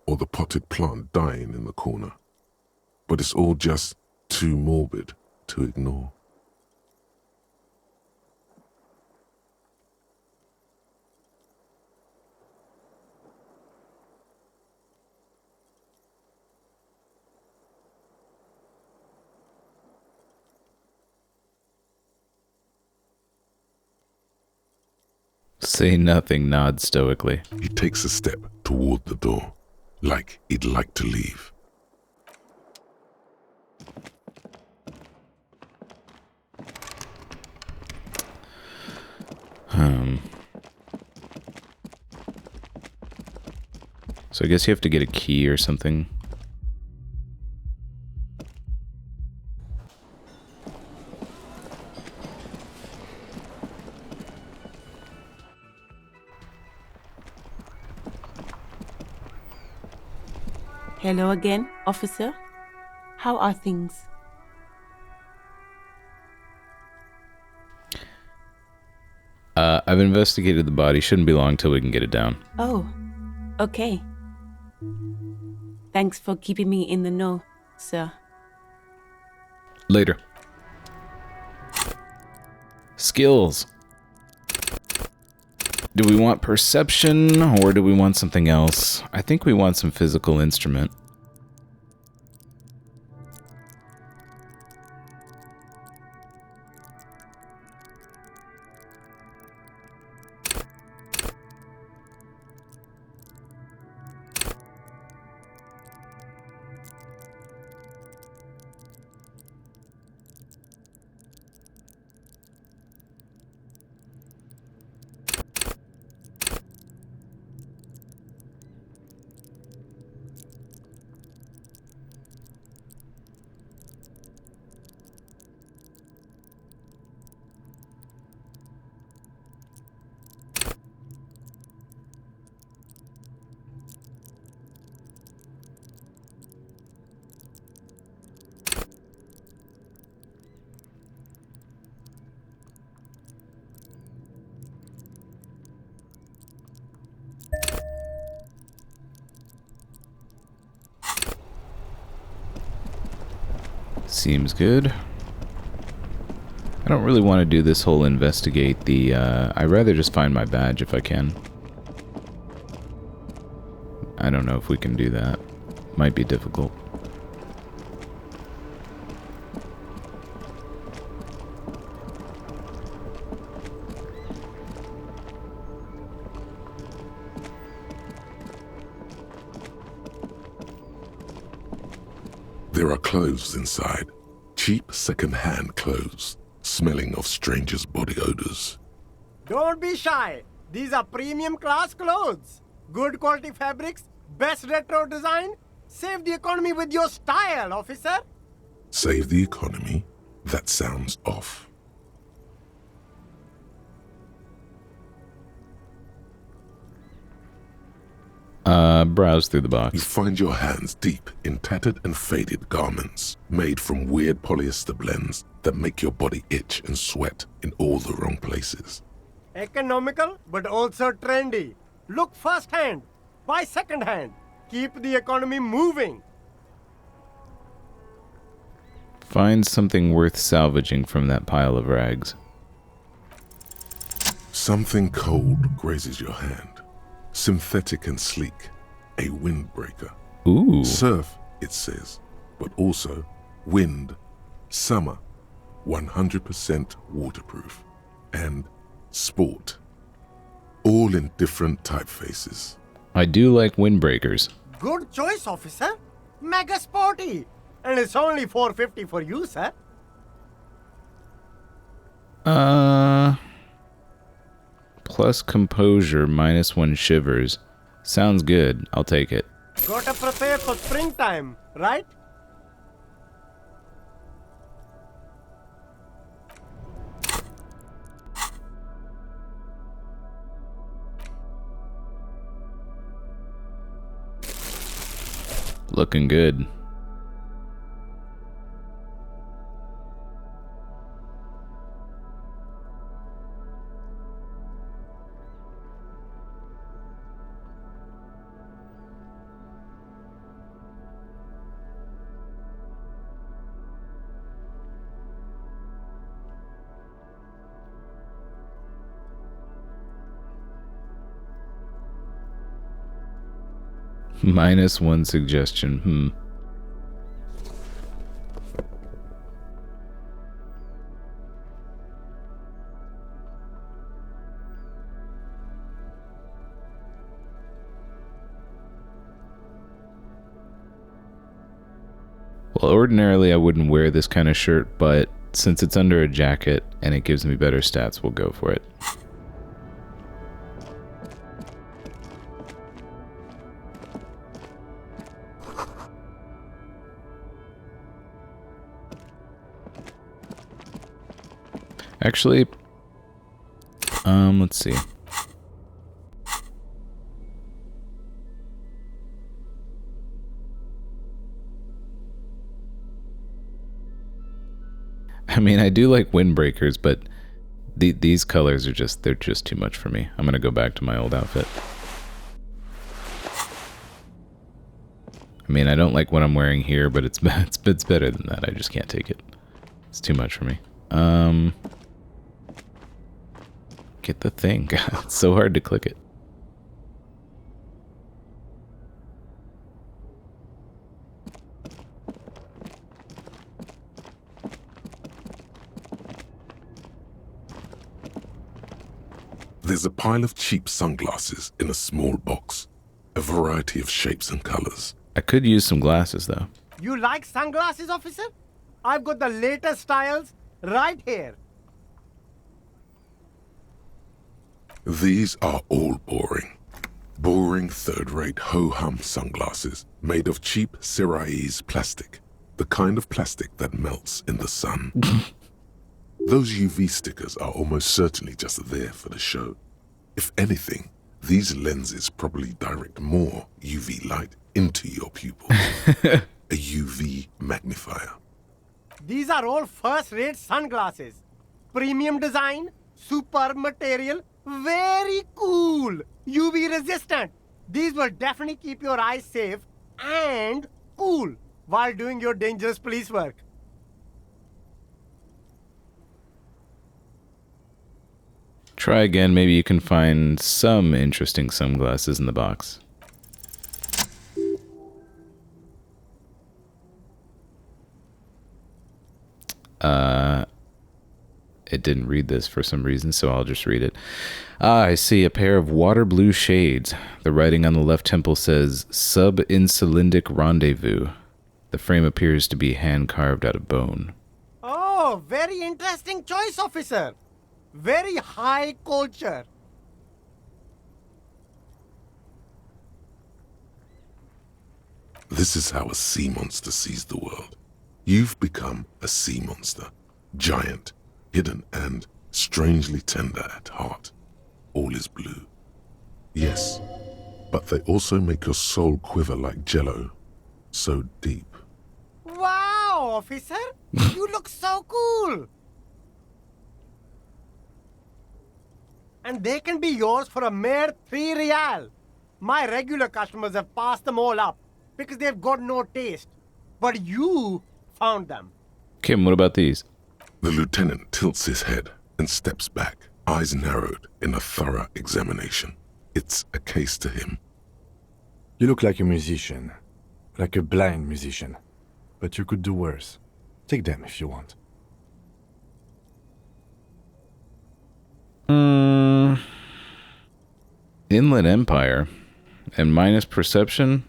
or the potted plant dying in the corner. But it's all just too morbid to ignore. Say nothing, nod stoically. He takes a step toward the door, like he'd like to leave. So I guess you have to get a key or something. Hello again, officer. How are things? I've investigated the body. Shouldn't be long till we can get it down. Oh, okay. Thanks for keeping me in the know, sir. Later. Skills. Do we want perception or do we want something else? I think we want some physical instrument. Seems good. I don't really want to do this whole investigate the, I'd rather just find my badge if I can. I don't know if we can do that. Might be difficult. There are clothes inside. Cheap second-hand clothes, smelling of strangers' body odors. Don't be shy. These are premium class clothes. Good quality fabrics, best retro design. Save the economy with your style, officer. Save the economy? That sounds off. Browse through the box. You find your hands deep in tattered and faded garments made from weird polyester blends that make your body itch and sweat in all the wrong places. Economical, but also trendy. Look first-hand, buy second-hand. Keep the economy moving. Find something worth salvaging from that pile of rags. Something cold grazes your hand. Synthetic and sleek. A windbreaker. Ooh. Surf, it says, but also wind, summer, 100% waterproof, and sport. All in different typefaces. I do like windbreakers. Good choice, officer. Mega sporty. And it's only $4.50 for you, sir. Plus composure, -1 shivers. Sounds good. I'll take it. Gotta prepare for springtime, right? Looking good. -1 suggestion. Well, ordinarily I wouldn't wear this kind of shirt, but since it's under a jacket and it gives me better stats, we'll go for it. Actually, let's see. I mean, I do like windbreakers, but these colors are they're just too much for me. I'm gonna go back to my old outfit. I mean, I don't like what I'm wearing here, but it's better than that. I just can't take it. It's too much for me. Get the thing. God, it's so hard to click it. There's a pile of cheap sunglasses in a small box. A variety of shapes and colors. I could use some glasses, though. You like sunglasses, officer? I've got the latest styles right here. These are all boring. Boring third-rate ho-hum sunglasses made of cheap Syrahese plastic. The kind of plastic that melts in the sun. Those UV stickers are almost certainly just there for the show. If anything, these lenses probably direct more UV light into your pupil. A UV magnifier. These are all first-rate sunglasses. Premium design, superb material, very cool, UV resistant. These will definitely keep your eyes safe and cool while doing your dangerous police work. Try again, maybe you can find some interesting sunglasses in the box. It didn't read this for some reason, so I'll just read it. I see a pair of water blue shades. The writing on the left temple says, Sub-Insulindic Rendezvous. The frame appears to be hand-carved out of bone. Oh, very interesting choice, officer. Very high culture. This is how a sea monster sees the world. You've become a sea monster. Giant, hidden, and strangely tender at heart. All is blue. Yes, but they also make your soul quiver like jello. So deep. Wow, officer. You look so cool. And they can be yours for a mere 3 real. My regular customers have passed them all up because they've got no taste. But you found them. Kim, what about these? The lieutenant tilts his head and steps back, eyes narrowed in a thorough examination. It's a case to him. You look like a musician. Like a blind musician. But you could do worse. Take them if you want. Inland Empire. And minus perception?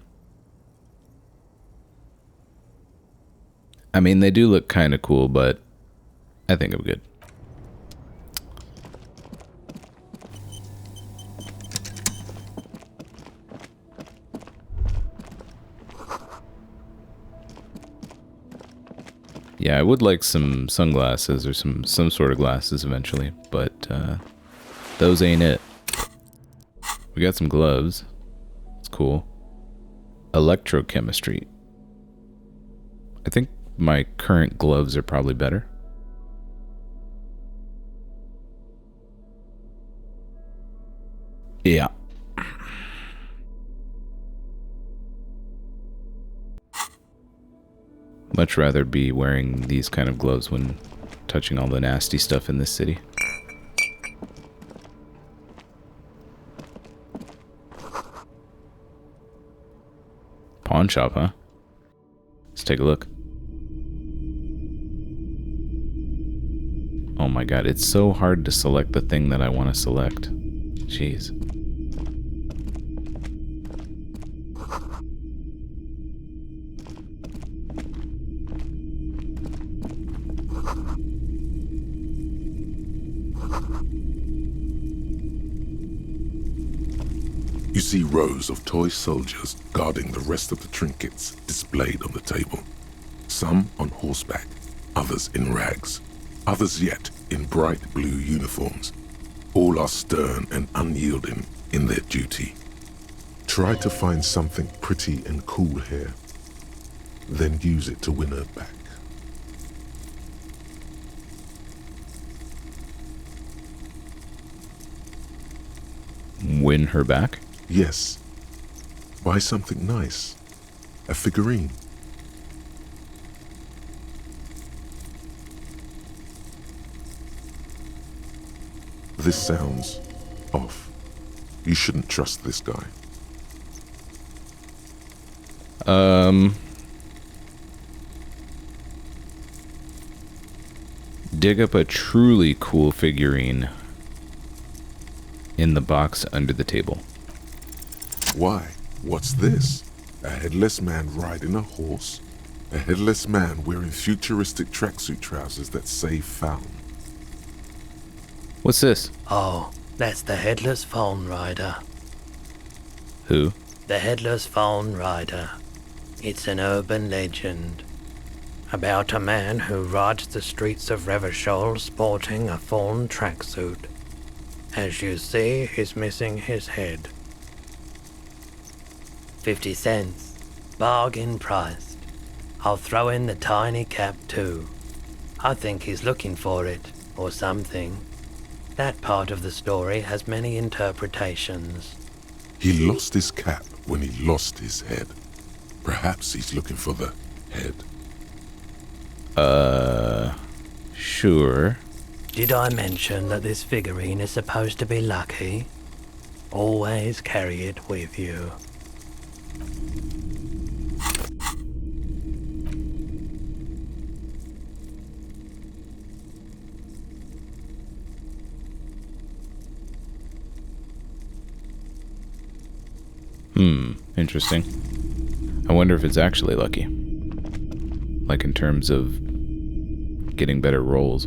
I mean, they do look kind of cool, but I think I'm good. Yeah, I would like some sunglasses or some sort of glasses eventually, but those ain't it. We got some gloves. It's cool. Electrochemistry. I think my current gloves are probably better. Yeah. Much rather be wearing these kind of gloves when touching all the nasty stuff in this city. Pawn shop, huh? Let's take a look. Oh my god, it's so hard to select the thing that I want to select. Jeez. You see rows of toy soldiers guarding the rest of the trinkets displayed on the table. Some on horseback, others in rags, others yet in bright blue uniforms. All are stern and unyielding in their duty. Try to find something pretty and cool here, then use it to win her back. Win her back? Yes. Buy something nice. A figurine. This sounds off. You shouldn't trust this guy. Dig up a truly cool figurine in the box under the table. Why? What's this? A headless man riding a horse? A headless man wearing futuristic tracksuit trousers that say found. What's this? Oh, that's the Headless Phone Rider. Who? The Headless Phone Rider. It's an urban legend about a man who rides the streets of Revachol sporting a fawn tracksuit. As you see, he's missing his head. 50 cents. Bargain priced. I'll throw in the tiny cap too. I think he's looking for it, or something. That part of the story has many interpretations. He lost his cap when he lost his head. Perhaps he's looking for the head. Sure. Did I mention that this figurine is supposed to be lucky? Always carry it with you. Interesting. I wonder if it's actually lucky. Like in terms of getting better rolls.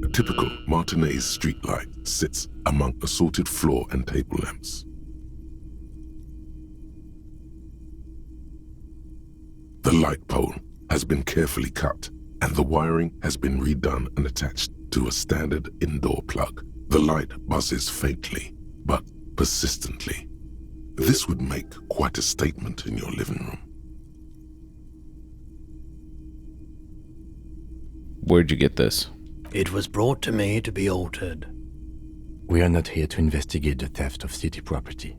A typical Martinez streetlight sits among assorted floor and table lamps. The light pole has been carefully cut, and the wiring has been redone and attached to a standard indoor plug. The light buzzes faintly, but persistently. This would make quite a statement in your living room. Where'd you get this? It was brought to me to be altered. We are not here to investigate the theft of city property.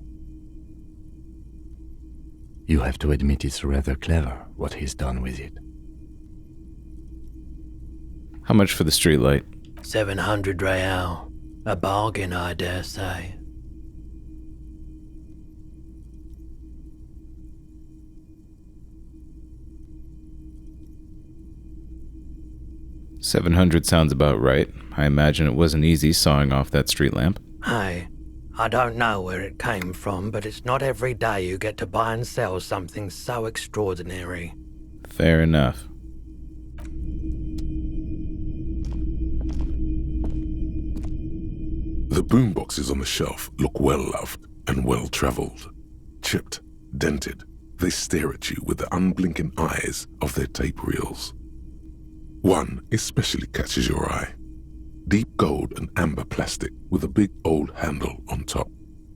You have to admit it's rather clever what he's done with it. How much for the streetlight? 700 real. A bargain, I dare say. $700 sounds about right. I imagine it wasn't easy sawing off that street lamp. Hey, I don't know where it came from, but it's not every day you get to buy and sell something so extraordinary. Fair enough. The boomboxes on the shelf look well-loved and well-traveled. Chipped, dented, they stare at you with the unblinking eyes of their tape reels. One especially catches your eye. Deep gold and amber plastic with a big old handle on top.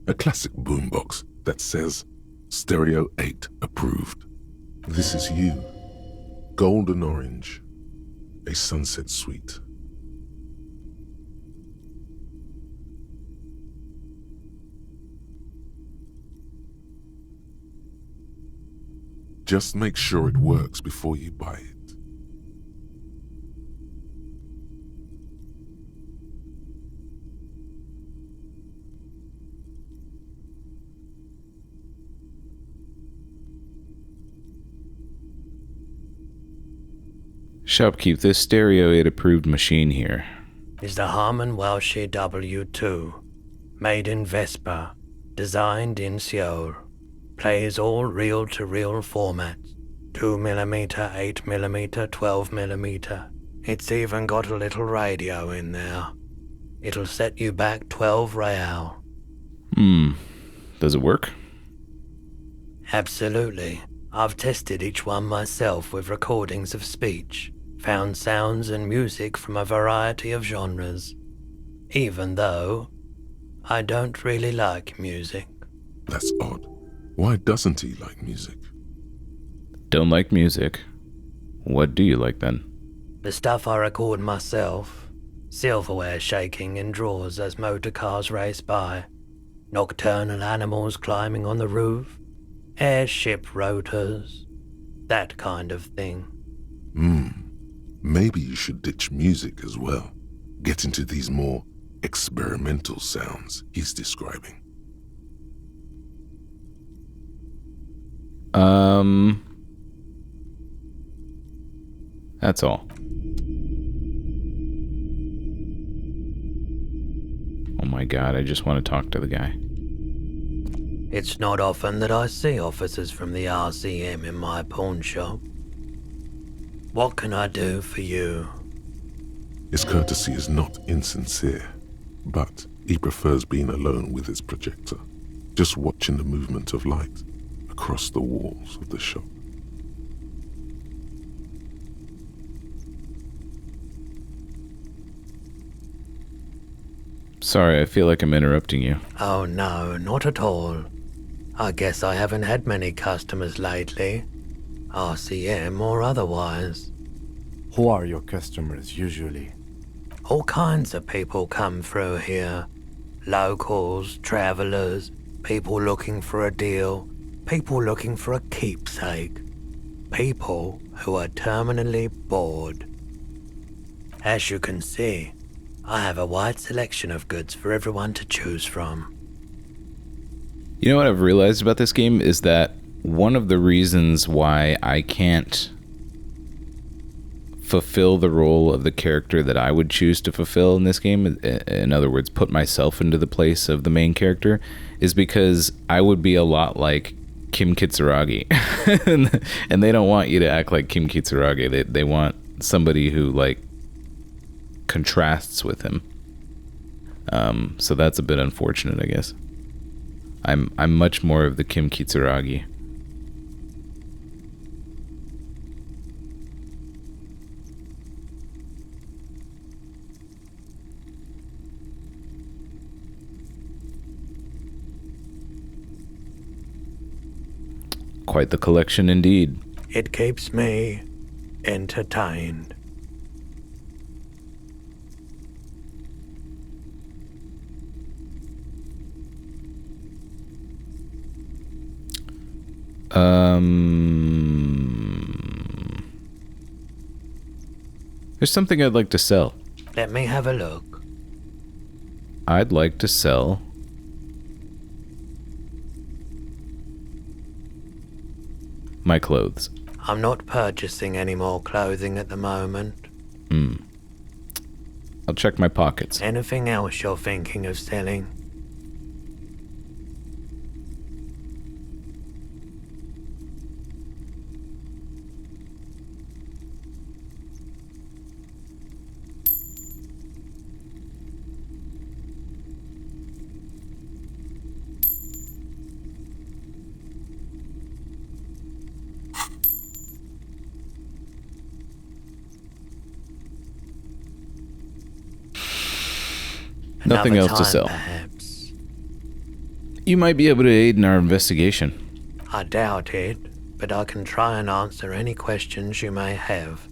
A classic boombox that says, Stereo 8 approved. This is you. Golden orange. A sunset suite. Just make sure it works before you buy it. Shopkeep, this Stereo 8 approved machine here. Is the Harman Welsh W2. Made in Vespa. Designed in Seoul. Plays all reel-to-reel formats. 2mm, 8mm, 12mm. It's even got a little radio in there. It'll set you back 12 real. Does it work? Absolutely. I've tested each one myself with recordings of speech. Found sounds and music from a variety of genres. Even though I don't really like music. That's odd. Why doesn't he like music? Don't like music. What do you like then? The stuff I record myself. Silverware shaking in drawers as motor cars race by. Nocturnal animals climbing on the roof. Airship rotors. That kind of thing. Maybe you should ditch music as well. Get into these more experimental sounds he's describing. That's all. Oh my god, I just want to talk to the guy. It's not often that I see officers from the RCM in my pawn shop. What can I do for you? His courtesy is not insincere, but he prefers being alone with his projector, just watching the movement of light across the walls of the shop. Sorry, I feel like I'm interrupting you. Oh no, not at all. I guess I haven't had many customers lately. RCM or otherwise. Who are your customers usually? All kinds of people come through here. Locals, travelers, people looking for a deal, people looking for a keepsake, people who are terminally bored. As you can see, I have a wide selection of goods for everyone to choose from. You know what I've realized about this game is that one of the reasons why I can't fulfill the role of the character that I would choose to fulfill in this game, in other words, put myself into the place of the main character, is because I would be a lot like Kim Kitsuragi. And they don't want you to act like Kim Kitsuragi. They want somebody who, like, contrasts with him. So that's a bit unfortunate, I guess. I'm much more of the Kim Kitsuragi. Quite the collection indeed. It keeps me entertained. There's something I'd like to sell. Let me have a look. I'd like to sell my clothes. I'm not purchasing any more clothing at the moment. I'll check my pockets. Anything else you're thinking of selling? Nothing else to sell. Perhaps. You might be able to aid in our investigation. I doubt it, but I can try and answer any questions you may have.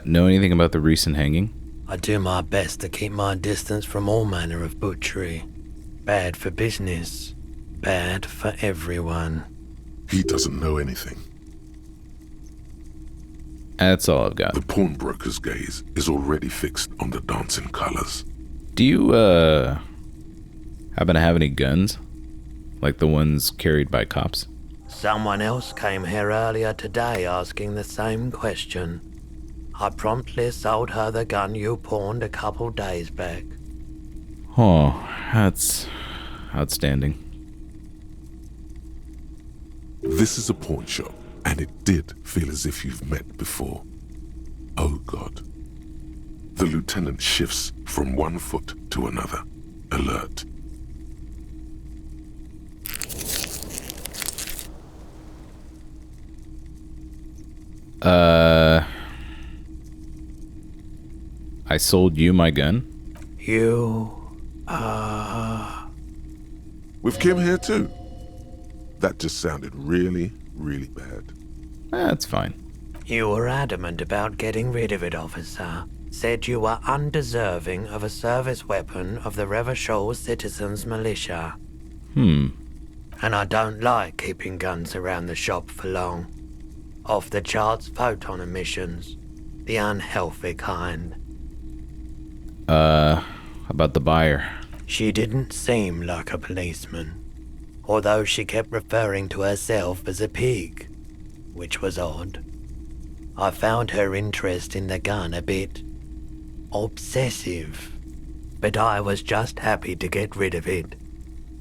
Know anything about the recent hanging? I do my best to keep my distance from all manner of butchery. Bad for business. Bad for everyone. He doesn't know anything. That's all I've got. The pawnbroker's gaze is already fixed on the dancing colors. Do you, happen to have any guns? Like the ones carried by cops? Someone else came here earlier today asking the same question. I promptly sold her the gun you pawned a couple days back. Oh, that's outstanding. This is a pawn shop, and it did feel as if you've met before. Oh God. The lieutenant shifts from one foot to another, alert. I sold you my gun? With Kim here too? That just sounded really, really bad. That's fine. You were adamant about getting rid of it, officer. Said you were undeserving of a service weapon of the Revachol Citizens Militia. And I don't like keeping guns around the shop for long. Off-the-charts photon emissions. The unhealthy kind. About the buyer. She didn't seem like a policeman. Although she kept referring to herself as a pig, which was odd. I found her interest in the gun a bit obsessive, but I was just happy to get rid of it,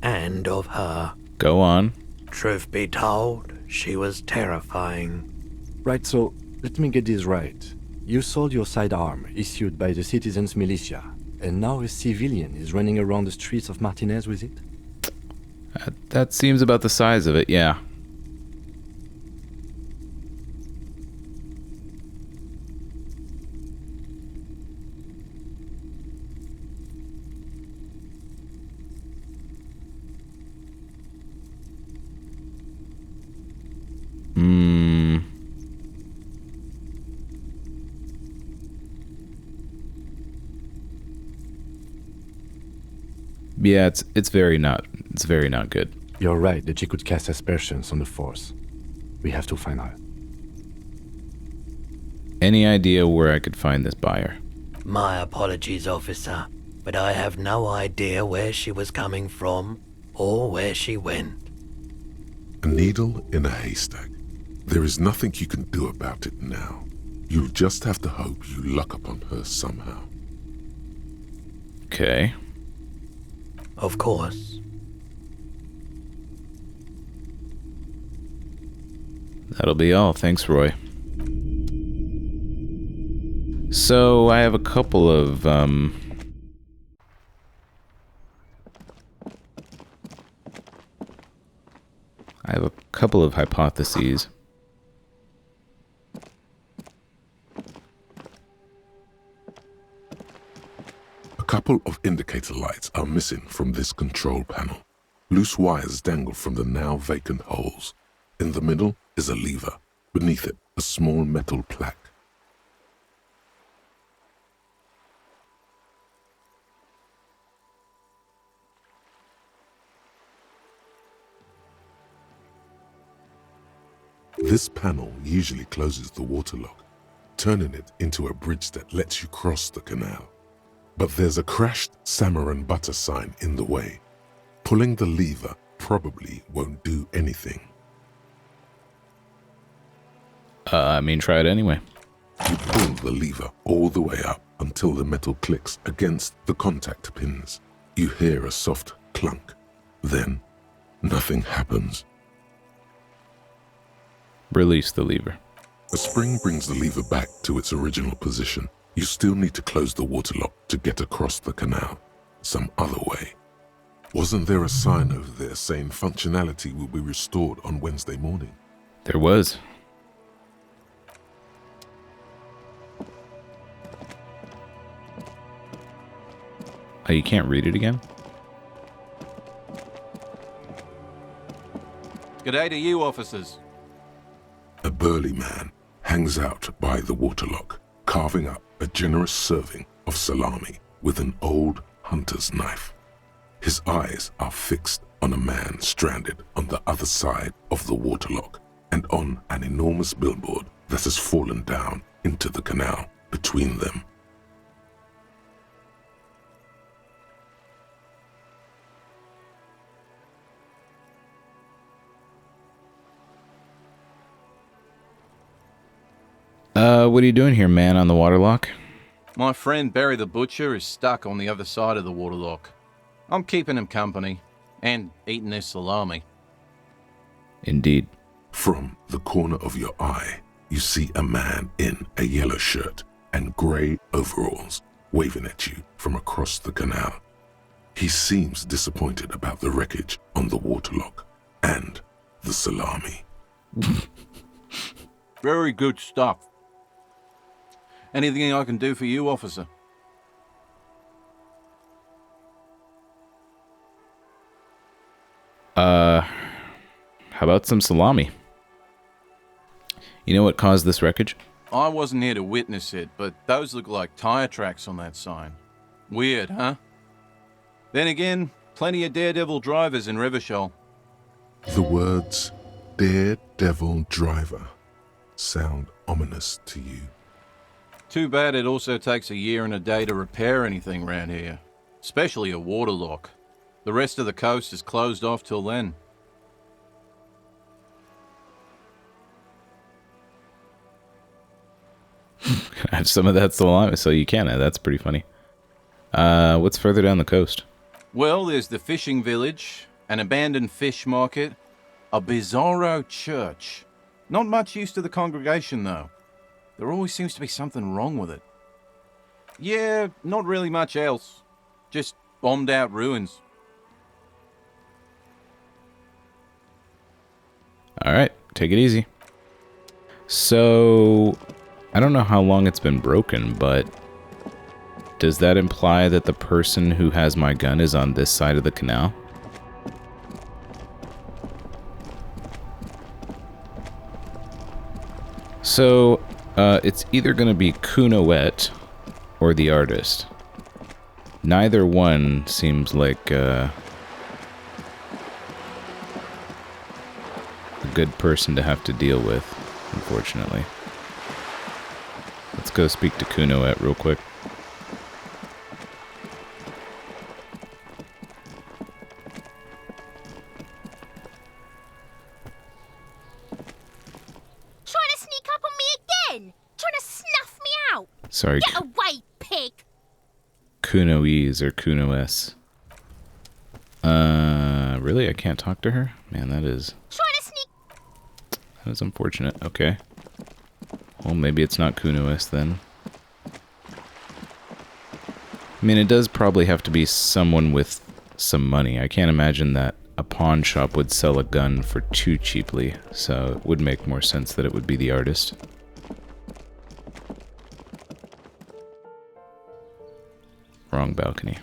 and of her. Go on. Truth be told, she was terrifying. Right, so let me get this right. You sold your sidearm issued by the Citizens Militia, and now a civilian is running around the streets of Martinez with it? That seems about the size of it, yeah. Yeah, it's very not good. You're right that she could cast aspersions on the Force. We have to find her. Any idea where I could find this buyer? My apologies, officer, but I have no idea where she was coming from or where she went. A needle in a haystack. There is nothing you can do about it now. You'll just have to hope you luck upon her somehow. Okay. Of course. That'll be all. Thanks, Roy. So, I have a couple of, hypotheses. A couple of indicator lights are missing from this control panel. Loose wires dangle from the now vacant holes. In the middle is a lever. Beneath it, a small metal plaque. This panel usually closes the waterlock, turning it into a bridge that lets you cross the canal. But there's a crashed salmon and butter sign in the way. Pulling the lever probably won't do anything. Try it anyway. You pull the lever all the way up until the metal clicks against the contact pins. You hear a soft clunk. Then, nothing happens. Release the lever. A spring brings the lever back to its original position. You still need to close the waterlock to get across the canal. Some other way. Wasn't there a sign over there saying functionality will be restored on Wednesday morning? There was. Oh, you can't read it again? G'day to you, officers. A burly man hangs out by the waterlock, carving up a generous serving of salami with an old hunter's knife. His eyes are fixed on a man stranded on the other side of the waterlock and on an enormous billboard that has fallen down into the canal between them. What are you doing here, man, on the waterlock? My friend Barry the Butcher is stuck on the other side of the waterlock. I'm keeping him company and eating his salami. Indeed. From the corner of your eye, you see a man in a yellow shirt and grey overalls waving at you from across the canal. He seems disappointed about the wreckage on the waterlock and the salami. Very good stuff. Anything I can do for you, officer? How about some salami? You know what caused this wreckage? I wasn't here to witness it, but those look like tire tracks on that sign. Weird, huh? Then again, plenty of daredevil drivers in Revachol. The words daredevil driver sound ominous to you. Too bad it also takes a year and a day to repair anything round here, especially a waterlock. The rest of the coast is closed off till then. I have some of that salami, so you can. That's pretty funny. What's further down the coast? Well, there's the fishing village, an abandoned fish market, a bizarro church. Not much use to the congregation, though. There always seems to be something wrong with it. Yeah, not really much else. Just bombed out ruins. Alright, take it easy. So, I don't know how long it's been broken, but does that imply that the person who has my gun is on this side of the canal? So, it's either going to be Kunawet or the artist. Neither one seems like a good person to have to deal with, unfortunately. Let's go speak to Kunoet real quick. Trying to sneak up on me again? Trying to snuff me out? Sorry. Get away, pig! Kunoese or Kunoes. Really? I can't talk to her? Man, that is... Trying to sneak... That is unfortunate. Okay. Well, maybe it's not Kunoes then. I mean, it does probably have to be someone with some money. I can't imagine that a pawn shop would sell a gun for too cheaply, so it would make more sense that it would be the artist. Wrong balcony.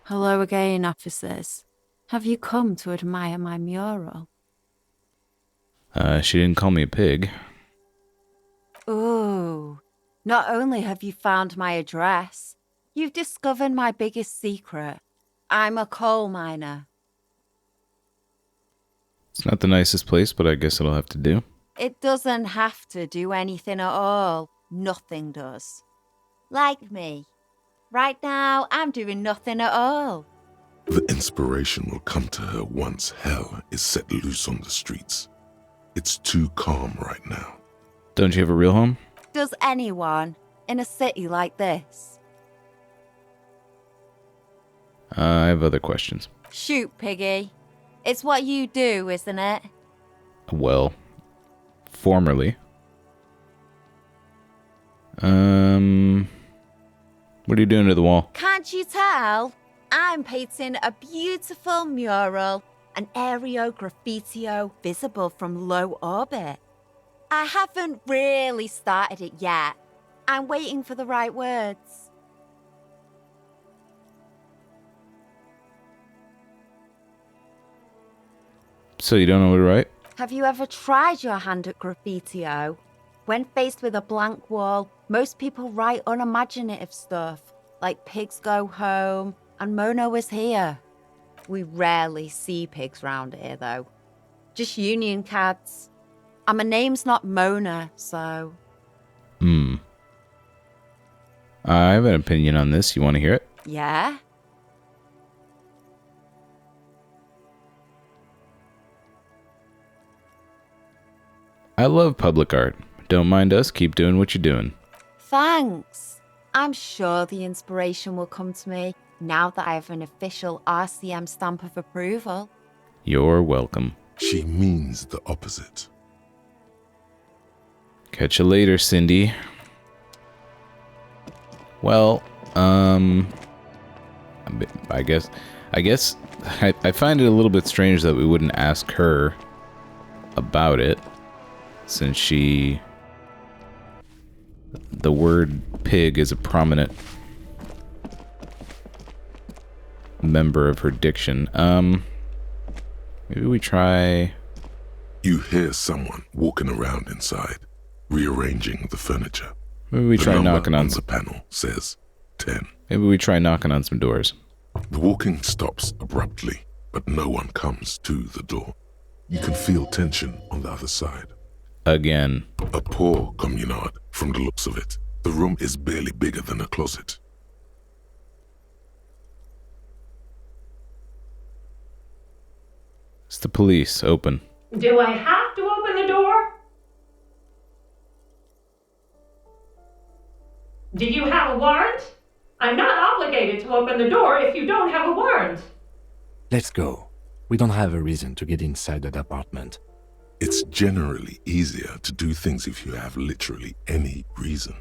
Hello again, officers. Have you come to admire my mural? She didn't call me a pig. Ooh. Not only have you found my address, you've discovered my biggest secret. I'm a coal miner. It's not the nicest place, but I guess it'll have to do. It doesn't have to do anything at all. Nothing does. Like me. Right now, I'm doing nothing at all. The inspiration will come to her once hell is set loose on the streets. It's too calm right now. Don't you have a real home? Does anyone in a city like this? I have other questions. Shoot, Piggy. It's what you do, isn't it? Well, formerly. What are you doing to the wall? Can't you tell? I'm painting a beautiful mural, an aereo graffitio visible from low orbit. I haven't really started it yet. I'm waiting for the right words. So you don't know what to write? Have you ever tried your hand at graffitio? When faced with a blank wall, most people write unimaginative stuff, like pigs go home and Mona was here. We rarely see pigs round here, though. Just union cards. And my name's not Mona, so... I have an opinion on this. You want to hear it? Yeah? I love public art. Don't mind us. Keep doing what you're doing. Thanks. I'm sure the inspiration will come to me now that I have an official RCM stamp of approval. You're welcome. She means the opposite. Catch you later, Cindy. Well, I guess I find it a little bit strange that we wouldn't ask her about it, since the word pig is a prominent member of her diction. Maybe we try... You hear someone walking around inside, rearranging the furniture. Maybe we try knocking on the panel says 10. Maybe we try knocking on some doors. The walking stops abruptly, but no one comes to the door. You can feel tension on the other side. Again. A poor communard, from the looks of it. The room is barely bigger than a closet. It's the police. Open. Do I have to open the door? Do you have a warrant? I'm not obligated to open the door if you don't have a warrant. Let's go. We don't have a reason to get inside that apartment. It's generally easier to do things if you have literally any reason.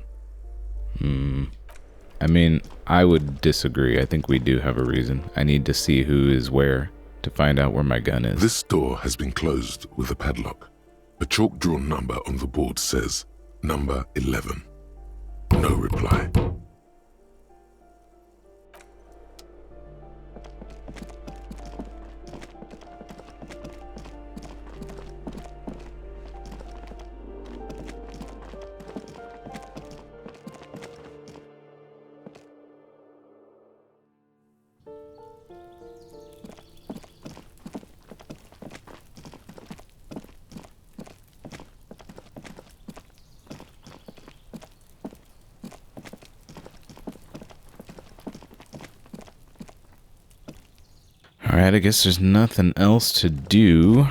I mean, I would disagree. I think we do have a reason. I need to see who is where to find out where my gun is. This door has been closed with a padlock. A chalk-drawn number on the board says Number 11. No reply. Alright, I guess there's nothing else to do.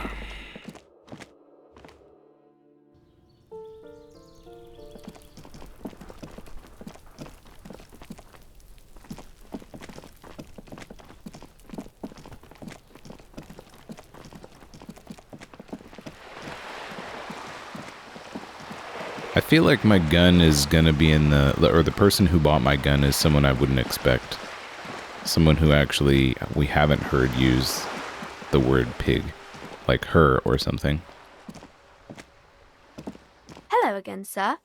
I feel like my gun is gonna be in or the person who bought my gun is someone I wouldn't expect. Someone who actually we haven't heard use the word pig, like her or something. Hello again, sir.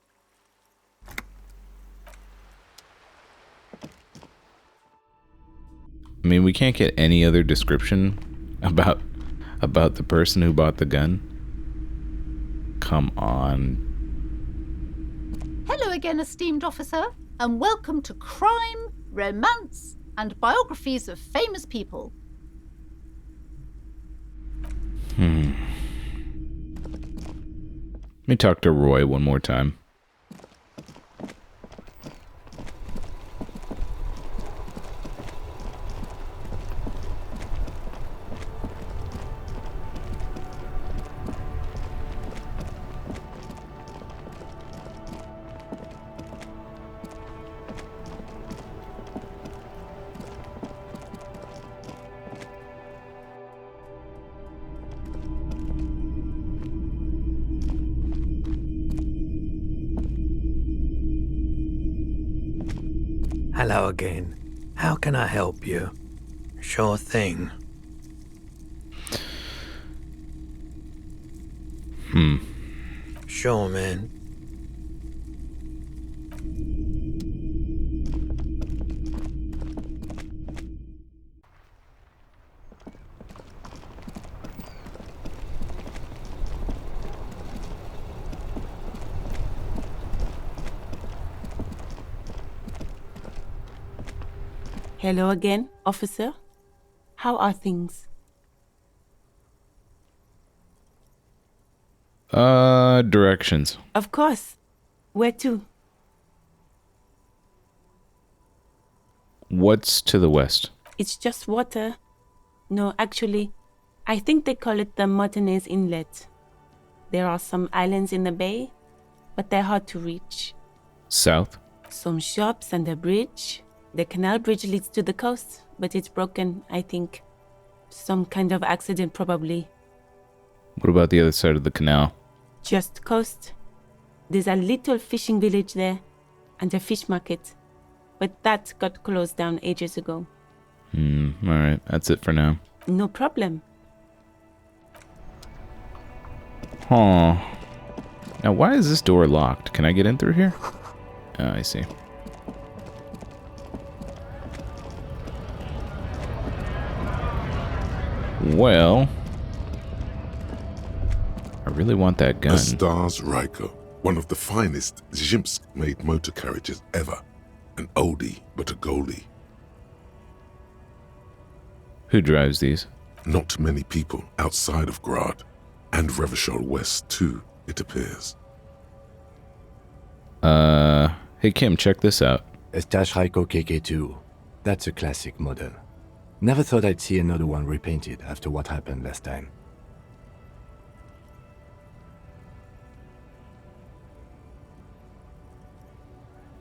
I mean, we can't get any other description about the person who bought the gun. Come on. Hello again, esteemed officer, and welcome to Crime, Romance, and Biographies of Famous People. Let me talk to Roy one more time. Hello again. How can I help you? Sure thing. Sure, man. Hello again, officer. How are things? Directions. Of course. Where to? What's to the west? It's just water. No, actually, I think they call it the Martinez Inlet. There are some islands in the bay, but they're hard to reach. South? Some shops and a bridge. The canal bridge leads to the coast, but it's broken, I think. Some kind of accident, probably. What about the other side of the canal? Just coast. There's a little fishing village there, and a fish market. But that got closed down ages ago. Alright, that's it for now. No problem. Huh. Now, why is this door locked? Can I get in through here? Oh, I see. Well, I really want that gun. A Stars Ryko, one of the finest Zhimsk-made motor carriages ever. An oldie, but a goldie. Who drives these? Not many people outside of Grad. And Revachol West, too, it appears. Hey Kim, check this out. A Stars Ryko KK2. That's a classic model. Never thought I'd see another one repainted after what happened last time.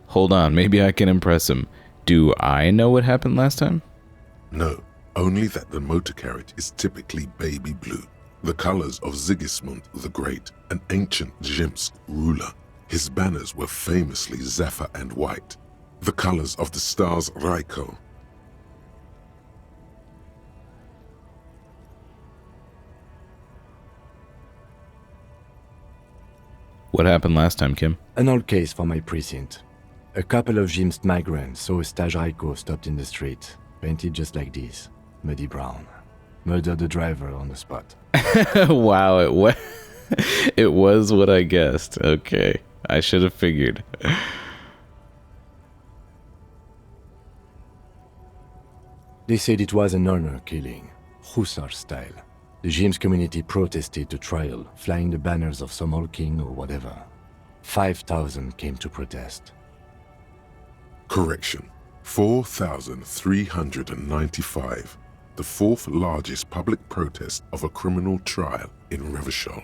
Hold on, maybe I can impress him. Do I know what happened last time? No, only that the motor carriage is typically baby blue, the colors of Sigismund the Great, an ancient Zhimsk ruler. His banners were famously zephyr and white, the colors of the Stars Ryko. What happened last time, Kim? An old case for my precinct. A couple of Jim's migrants saw a stage Raiko stopped in the street, painted just like this, muddy brown. Murdered the driver on the spot. Wow, it was what I guessed. Okay, I should have figured. They said it was an honor killing, Hussar style. The Jim's community protested the trial, flying the banners of some old king or whatever. 5,000 came to protest. Correction. 4,395. The fourth largest public protest of a criminal trial in Revachol.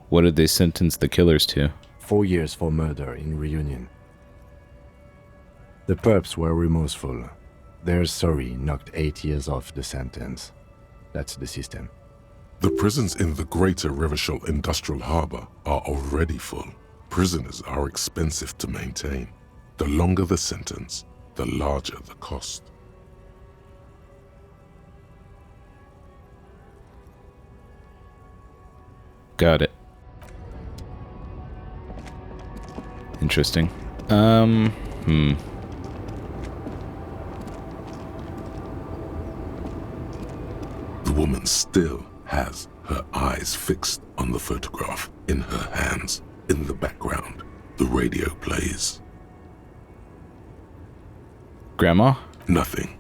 What did they sentence the killers to? 4 years for murder in Reunion. The perps were remorseful. Their sorry knocked 8 years off the sentence. That's the system. The prisons in the greater Revachol Industrial Harbor are already full. Prisoners are expensive to maintain. The longer the sentence, the larger the cost. Got it. Interesting. The woman still has her eyes fixed on the photograph in her hands. In the background, the radio plays. Grandma? Nothing.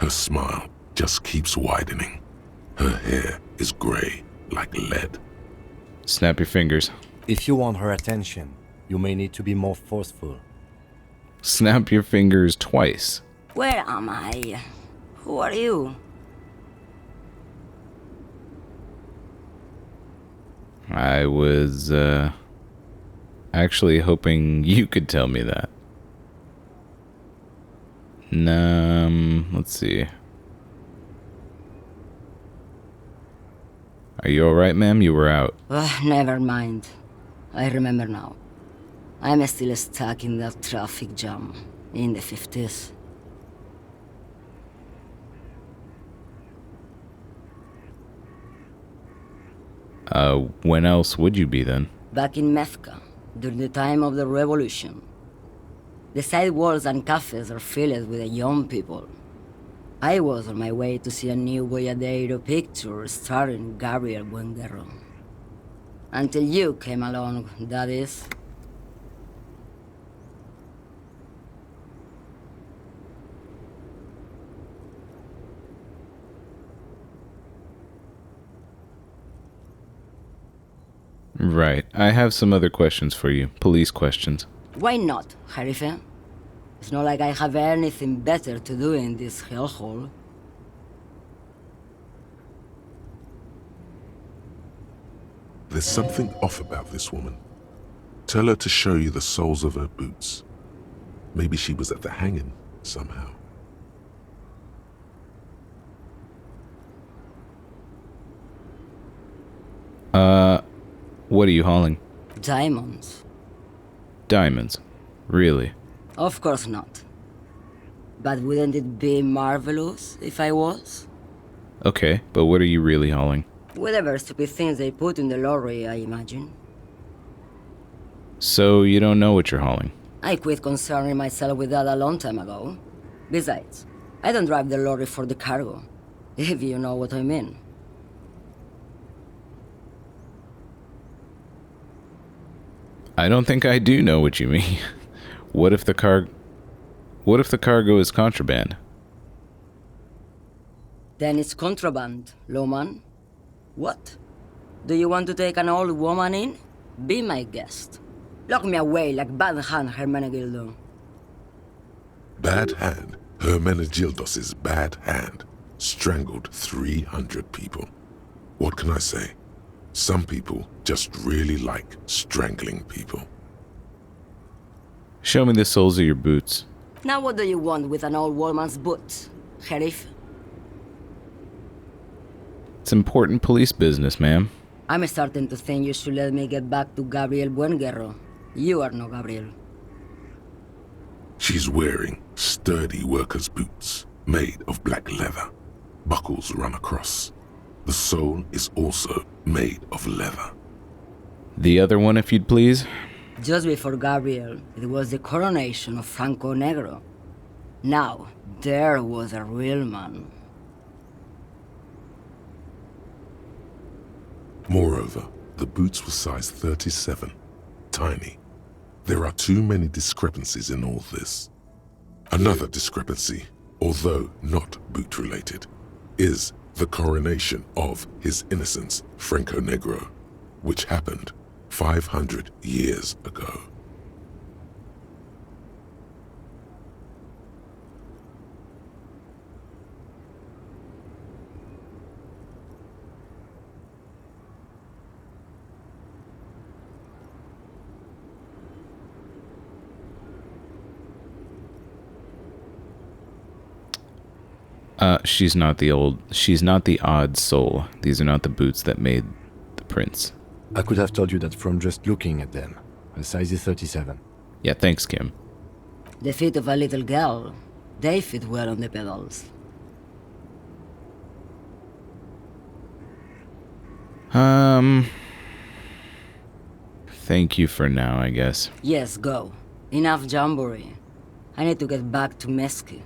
Her smile just keeps widening. Her hair is gray like lead. Snap your fingers. If you want her attention, you may need to be more forceful. Snap your fingers twice. Where am I? Who are you? I was, actually hoping you could tell me that. Let's see. Are you alright, ma'am? You were out. Never mind. I remember now. I'm still stuck in that traffic jam in the 50s. When else would you be then? Back in Methka, during the time of the revolution. The sidewalks and cafes are filled with the young people. I was on my way to see a new Boyadero picture starring Gabriel Buenguerro. Until you came along, that is. Right. I have some other questions for you. Police questions. Why not, Harife? It's not like I have anything better to do in this hellhole. There's something off about this woman. Tell her to show you the soles of her boots. Maybe she was at the hanging somehow. What are you hauling? Diamonds. Diamonds. Really? Of course not. But wouldn't it be marvelous if I was? Okay, but what are you really hauling? Whatever stupid things they put in the lorry, I imagine. So you don't know what you're hauling? I quit concerning myself with that a long time ago. Besides, I don't drive the lorry for the cargo, if you know what I mean. I don't think I do know what you mean. What if the cargo is contraband? Then it's contraband, lawman. What? Do you want to take an old woman in? Be my guest. Lock me away like Bad Hand Hermenegildo. Bad Hand? Hermenegildos's Bad Hand strangled 300 people. What can I say? Some people just really like strangling people. Show me the soles of your boots. Now what do you want with an old woman's boots, Sheriff? It's important police business, ma'am. I'm starting to think you should let me get back to Gabriel Buenguerro. You are no Gabriel. She's wearing sturdy workers' boots made of black leather. Buckles run across. The sole is also made of leather. The other one, if you'd please. Just before Gabriel, it was the coronation of Franco Negro. Now, there was a real man. Moreover, the boots were size 37, tiny. There are too many discrepancies in all this. Another discrepancy, although not boot-related, is the coronation of His Innocence, Franco Negro, which happened 500 years ago. She's not the odd soul. These are not the boots that made the prints. I could have told you that from just looking at them. The size is 37. Yeah, thanks, Kim. The feet of a little girl, they fit well on the pedals. Thank you for now, I guess. Yes, go. Enough jamboree. I need to get back to Mesky.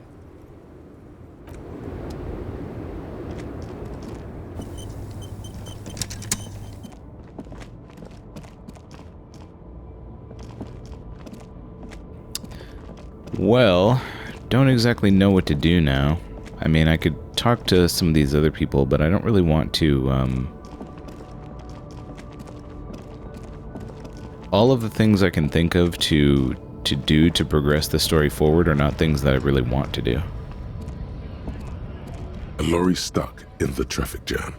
Well, don't exactly know what to do now. I mean, I could talk to some of these other people, but I don't really want to, all of the things I can think of to do to progress the story forward are not things that I really want to do. A lorry stuck in the traffic jam.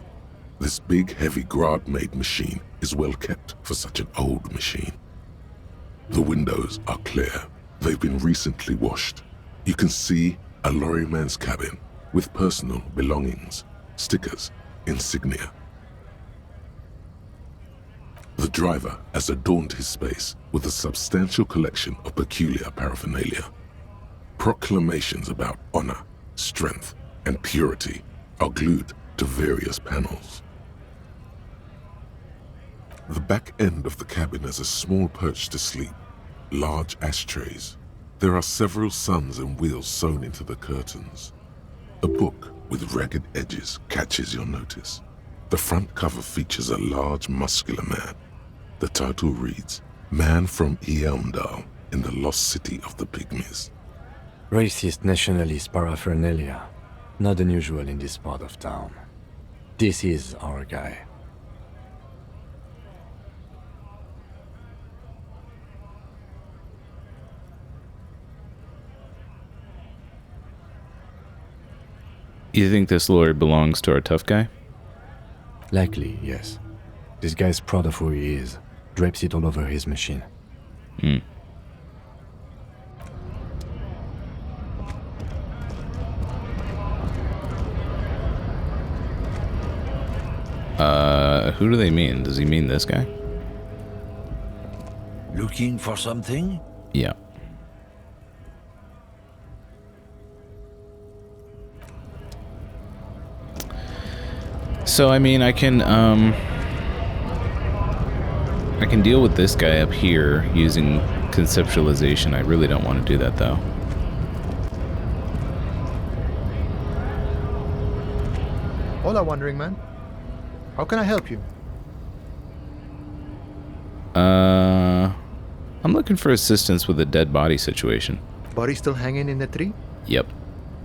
This big, heavy Grad-made machine is well kept for such an old machine. The windows are clear. They've been recently washed. You can see a lorryman's cabin with personal belongings, stickers, insignia. The driver has adorned his space with a substantial collection of peculiar paraphernalia. Proclamations about honor, strength, and purity are glued to various panels. The back end of the cabin has a small perch to sleep, large ashtrays. There are several suns and wheels sewn into the curtains. A book with ragged edges catches your notice. The front cover features a large, muscular man. The title reads, Man from Eamdal in the Lost City of the Pygmies. Racist nationalist paraphernalia. Not unusual in this part of town. This is our guy. You think this lorry belongs to our tough guy? Likely, yes. This guy's proud of who he is. Drapes it all over his machine. Hmm. Who do they mean? Does he mean this guy? Looking for something? Yeah. So, I mean, I can deal with this guy up here using conceptualization. I really don't want to do that, though. Hola, Wandering Man. How can I help you? I'm looking for assistance with a dead body situation. Body still hanging in the tree? Yep.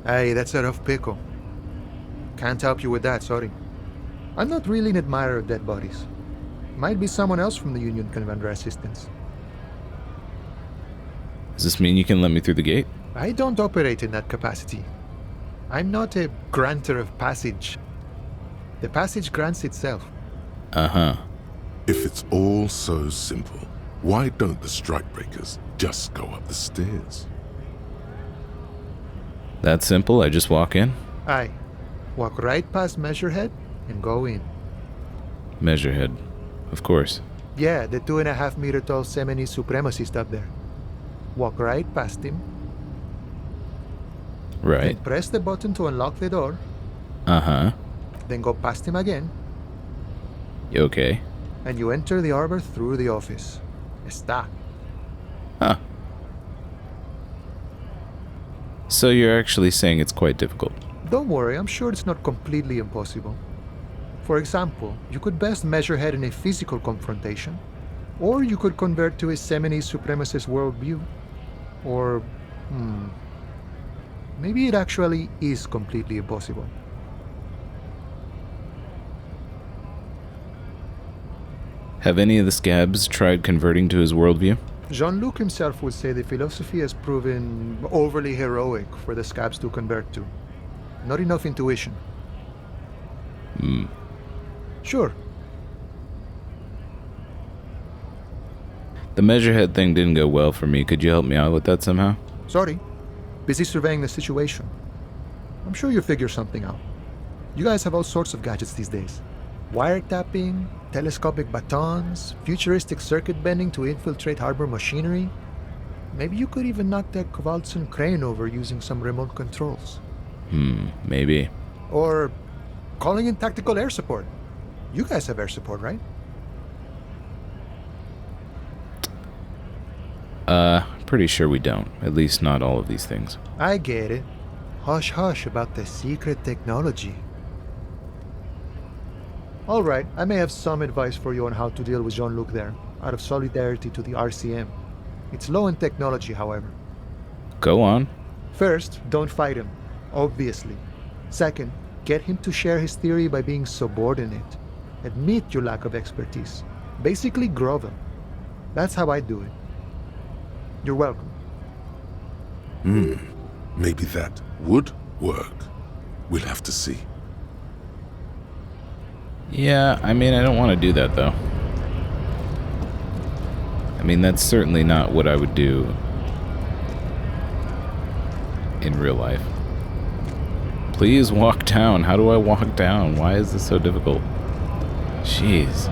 Hey, that's a rough pickle. Can't help you with that, sorry. I'm not really an admirer of dead bodies. Might be someone else from the Union can render assistance. Does this mean you can let me through the gate? I don't operate in that capacity. I'm not a granter of passage. The passage grants itself. Uh-huh. If it's all so simple, why don't the strikebreakers Just go up the stairs. That simple? I just walk in? Aye. Walk right past Measurehead and go in. Measurehead. Of course. Yeah, the 2.5 meter tall Semini supremacist up there. Walk right past him. Right. Then press the button to unlock the door. Uh-huh. Then go past him again. Okay. And you enter the arbor through the office. Está. Huh. So you're actually saying it's quite difficult? Don't worry, I'm sure it's not completely impossible. For example, you could best Measurehead in a physical confrontation, or you could convert to a Semini supremacist worldview. Or, maybe it actually is completely impossible. Have any of the scabs tried converting to his worldview? Jean-Luc himself would say the philosophy has proven overly heroic for the scabs to convert to. Not enough intuition. Sure. The Measurehead thing didn't go well for me. Could you help me out with that somehow? Sorry. Busy surveying the situation. I'm sure you'll figure something out. You guys have all sorts of gadgets these days. Wiretapping, telescopic batons, futuristic circuit bending to infiltrate harbor machinery. Maybe you could even knock that Kowalson crane over using some remote controls. Maybe. Or calling in tactical air support. You guys have air support, right? Pretty sure we don't. At least not all of these things. I get it. Hush hush about the secret technology. Alright, I may have some advice for you on how to deal with Jean-Luc there, out of solidarity to the RCM. It's low in technology, however. Go on. First, don't fight him, obviously. Second, get him to share his theory by being subordinate. Admit your lack of expertise. Basically grovel. That's how I do it. You're welcome. Maybe that would work. We'll have to see. Yeah, I mean, I don't want to do that, though. I mean, that's certainly not what I would do in real life. Please walk down. How do I walk down? Why is this so difficult? Jeez.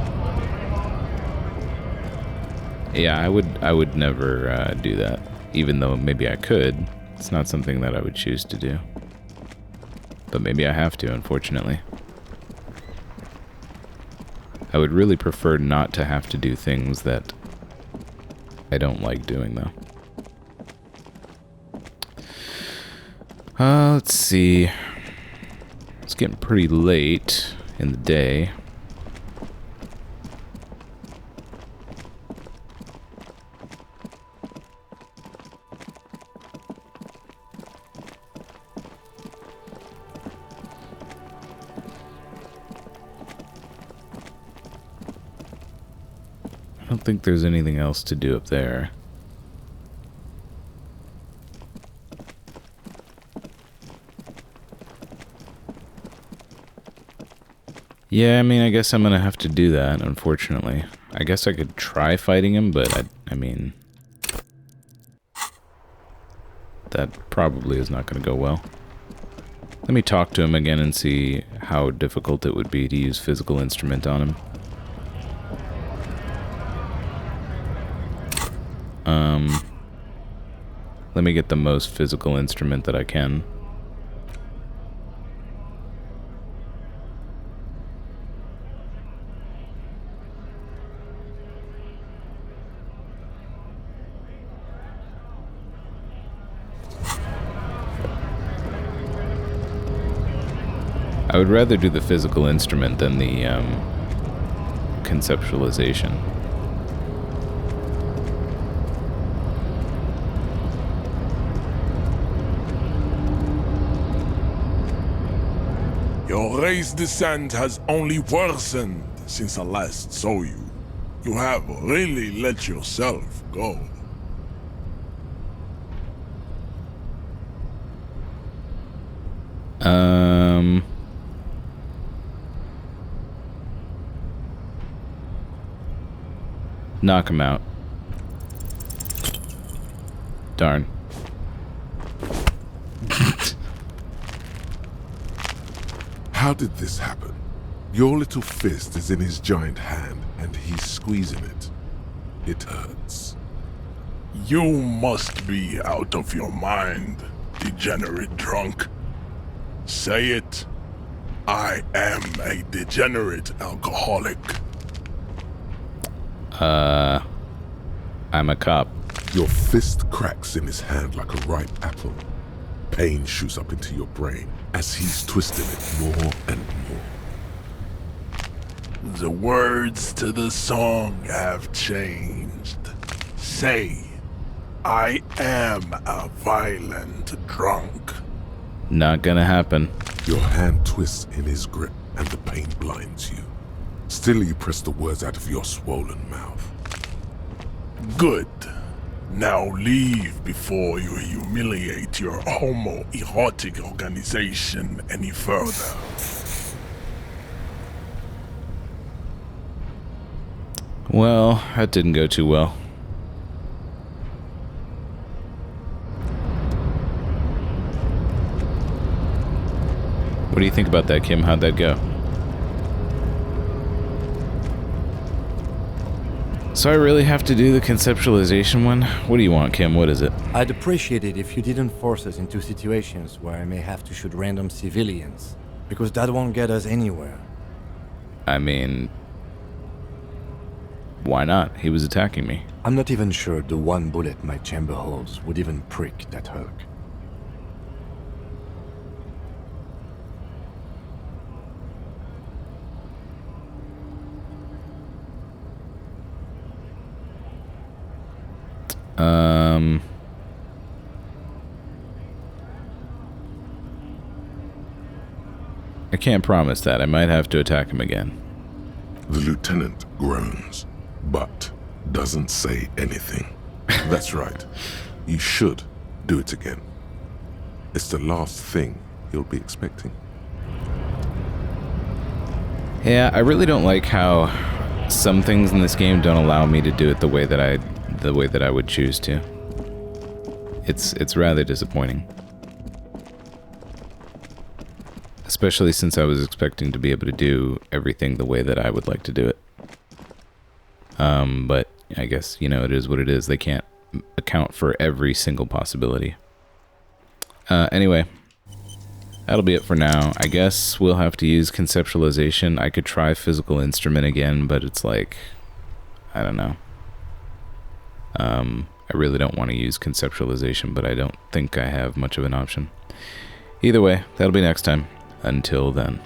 Yeah, I would never do that. Even though maybe I could. It's not something that I would choose to do. But maybe I have to, unfortunately. I would really prefer not to have to do things that I don't like doing, though. Let's see. It's getting pretty late in the day. I don't think there's anything else to do up there. Yeah, I mean, I guess I'm gonna have to do that, unfortunately. I guess I could try fighting him, but I mean... that probably is not gonna go well. Let me talk to him again and see how difficult it would be to use physical instrument on him. Let me get the most physical instrument that I can. I would rather do the physical instrument than the conceptualization. Your race descent has only worsened since I last saw you. You have really let yourself go. Knock him out. Darn. How did this happen? Your little fist is in his giant hand, and he's squeezing it. It hurts. You must be out of your mind, degenerate drunk. Say it. I am a degenerate alcoholic. I'm a cop. Your fist cracks in his hand like a ripe apple. Pain shoots up into your brain as he's twisting it more and more. The words to the song have changed. Say, I am a violent drunk. Not gonna happen. Your hand twists in his grip and the pain blinds you. Still, you press the words out of your swollen mouth. Good. Now leave before you humiliate your homoerotic organization any further. Well, that didn't go too well. What do you think about that, Kim? How'd that go? So I really have to do the conceptualization one? What do you want, Kim? What is it? I'd appreciate it if you didn't force us into situations where I may have to shoot random civilians, because that won't get us anywhere. I mean, why not? He was attacking me. I'm not even sure the one bullet my chamber holds would even prick that Hulk. I can't promise that. I might have to attack him again. The lieutenant groans, but doesn't say anything. That's right. You should do it again. It's the last thing he'll be expecting. Yeah, I really don't like how some things in this game don't allow me to do it the way that I would choose to. It's rather disappointing. Especially since I was expecting to be able to do everything the way that I would like to do it. But I guess, you know, it is what it is. They can't account for every single possibility. Anyway, that'll be it for now. I guess we'll have to use conceptualization. I could try physical instrument again, but it's like, I don't know. I really don't want to use conceptualization, but I don't think I have much of an option. Either way, that'll be next time. Until then.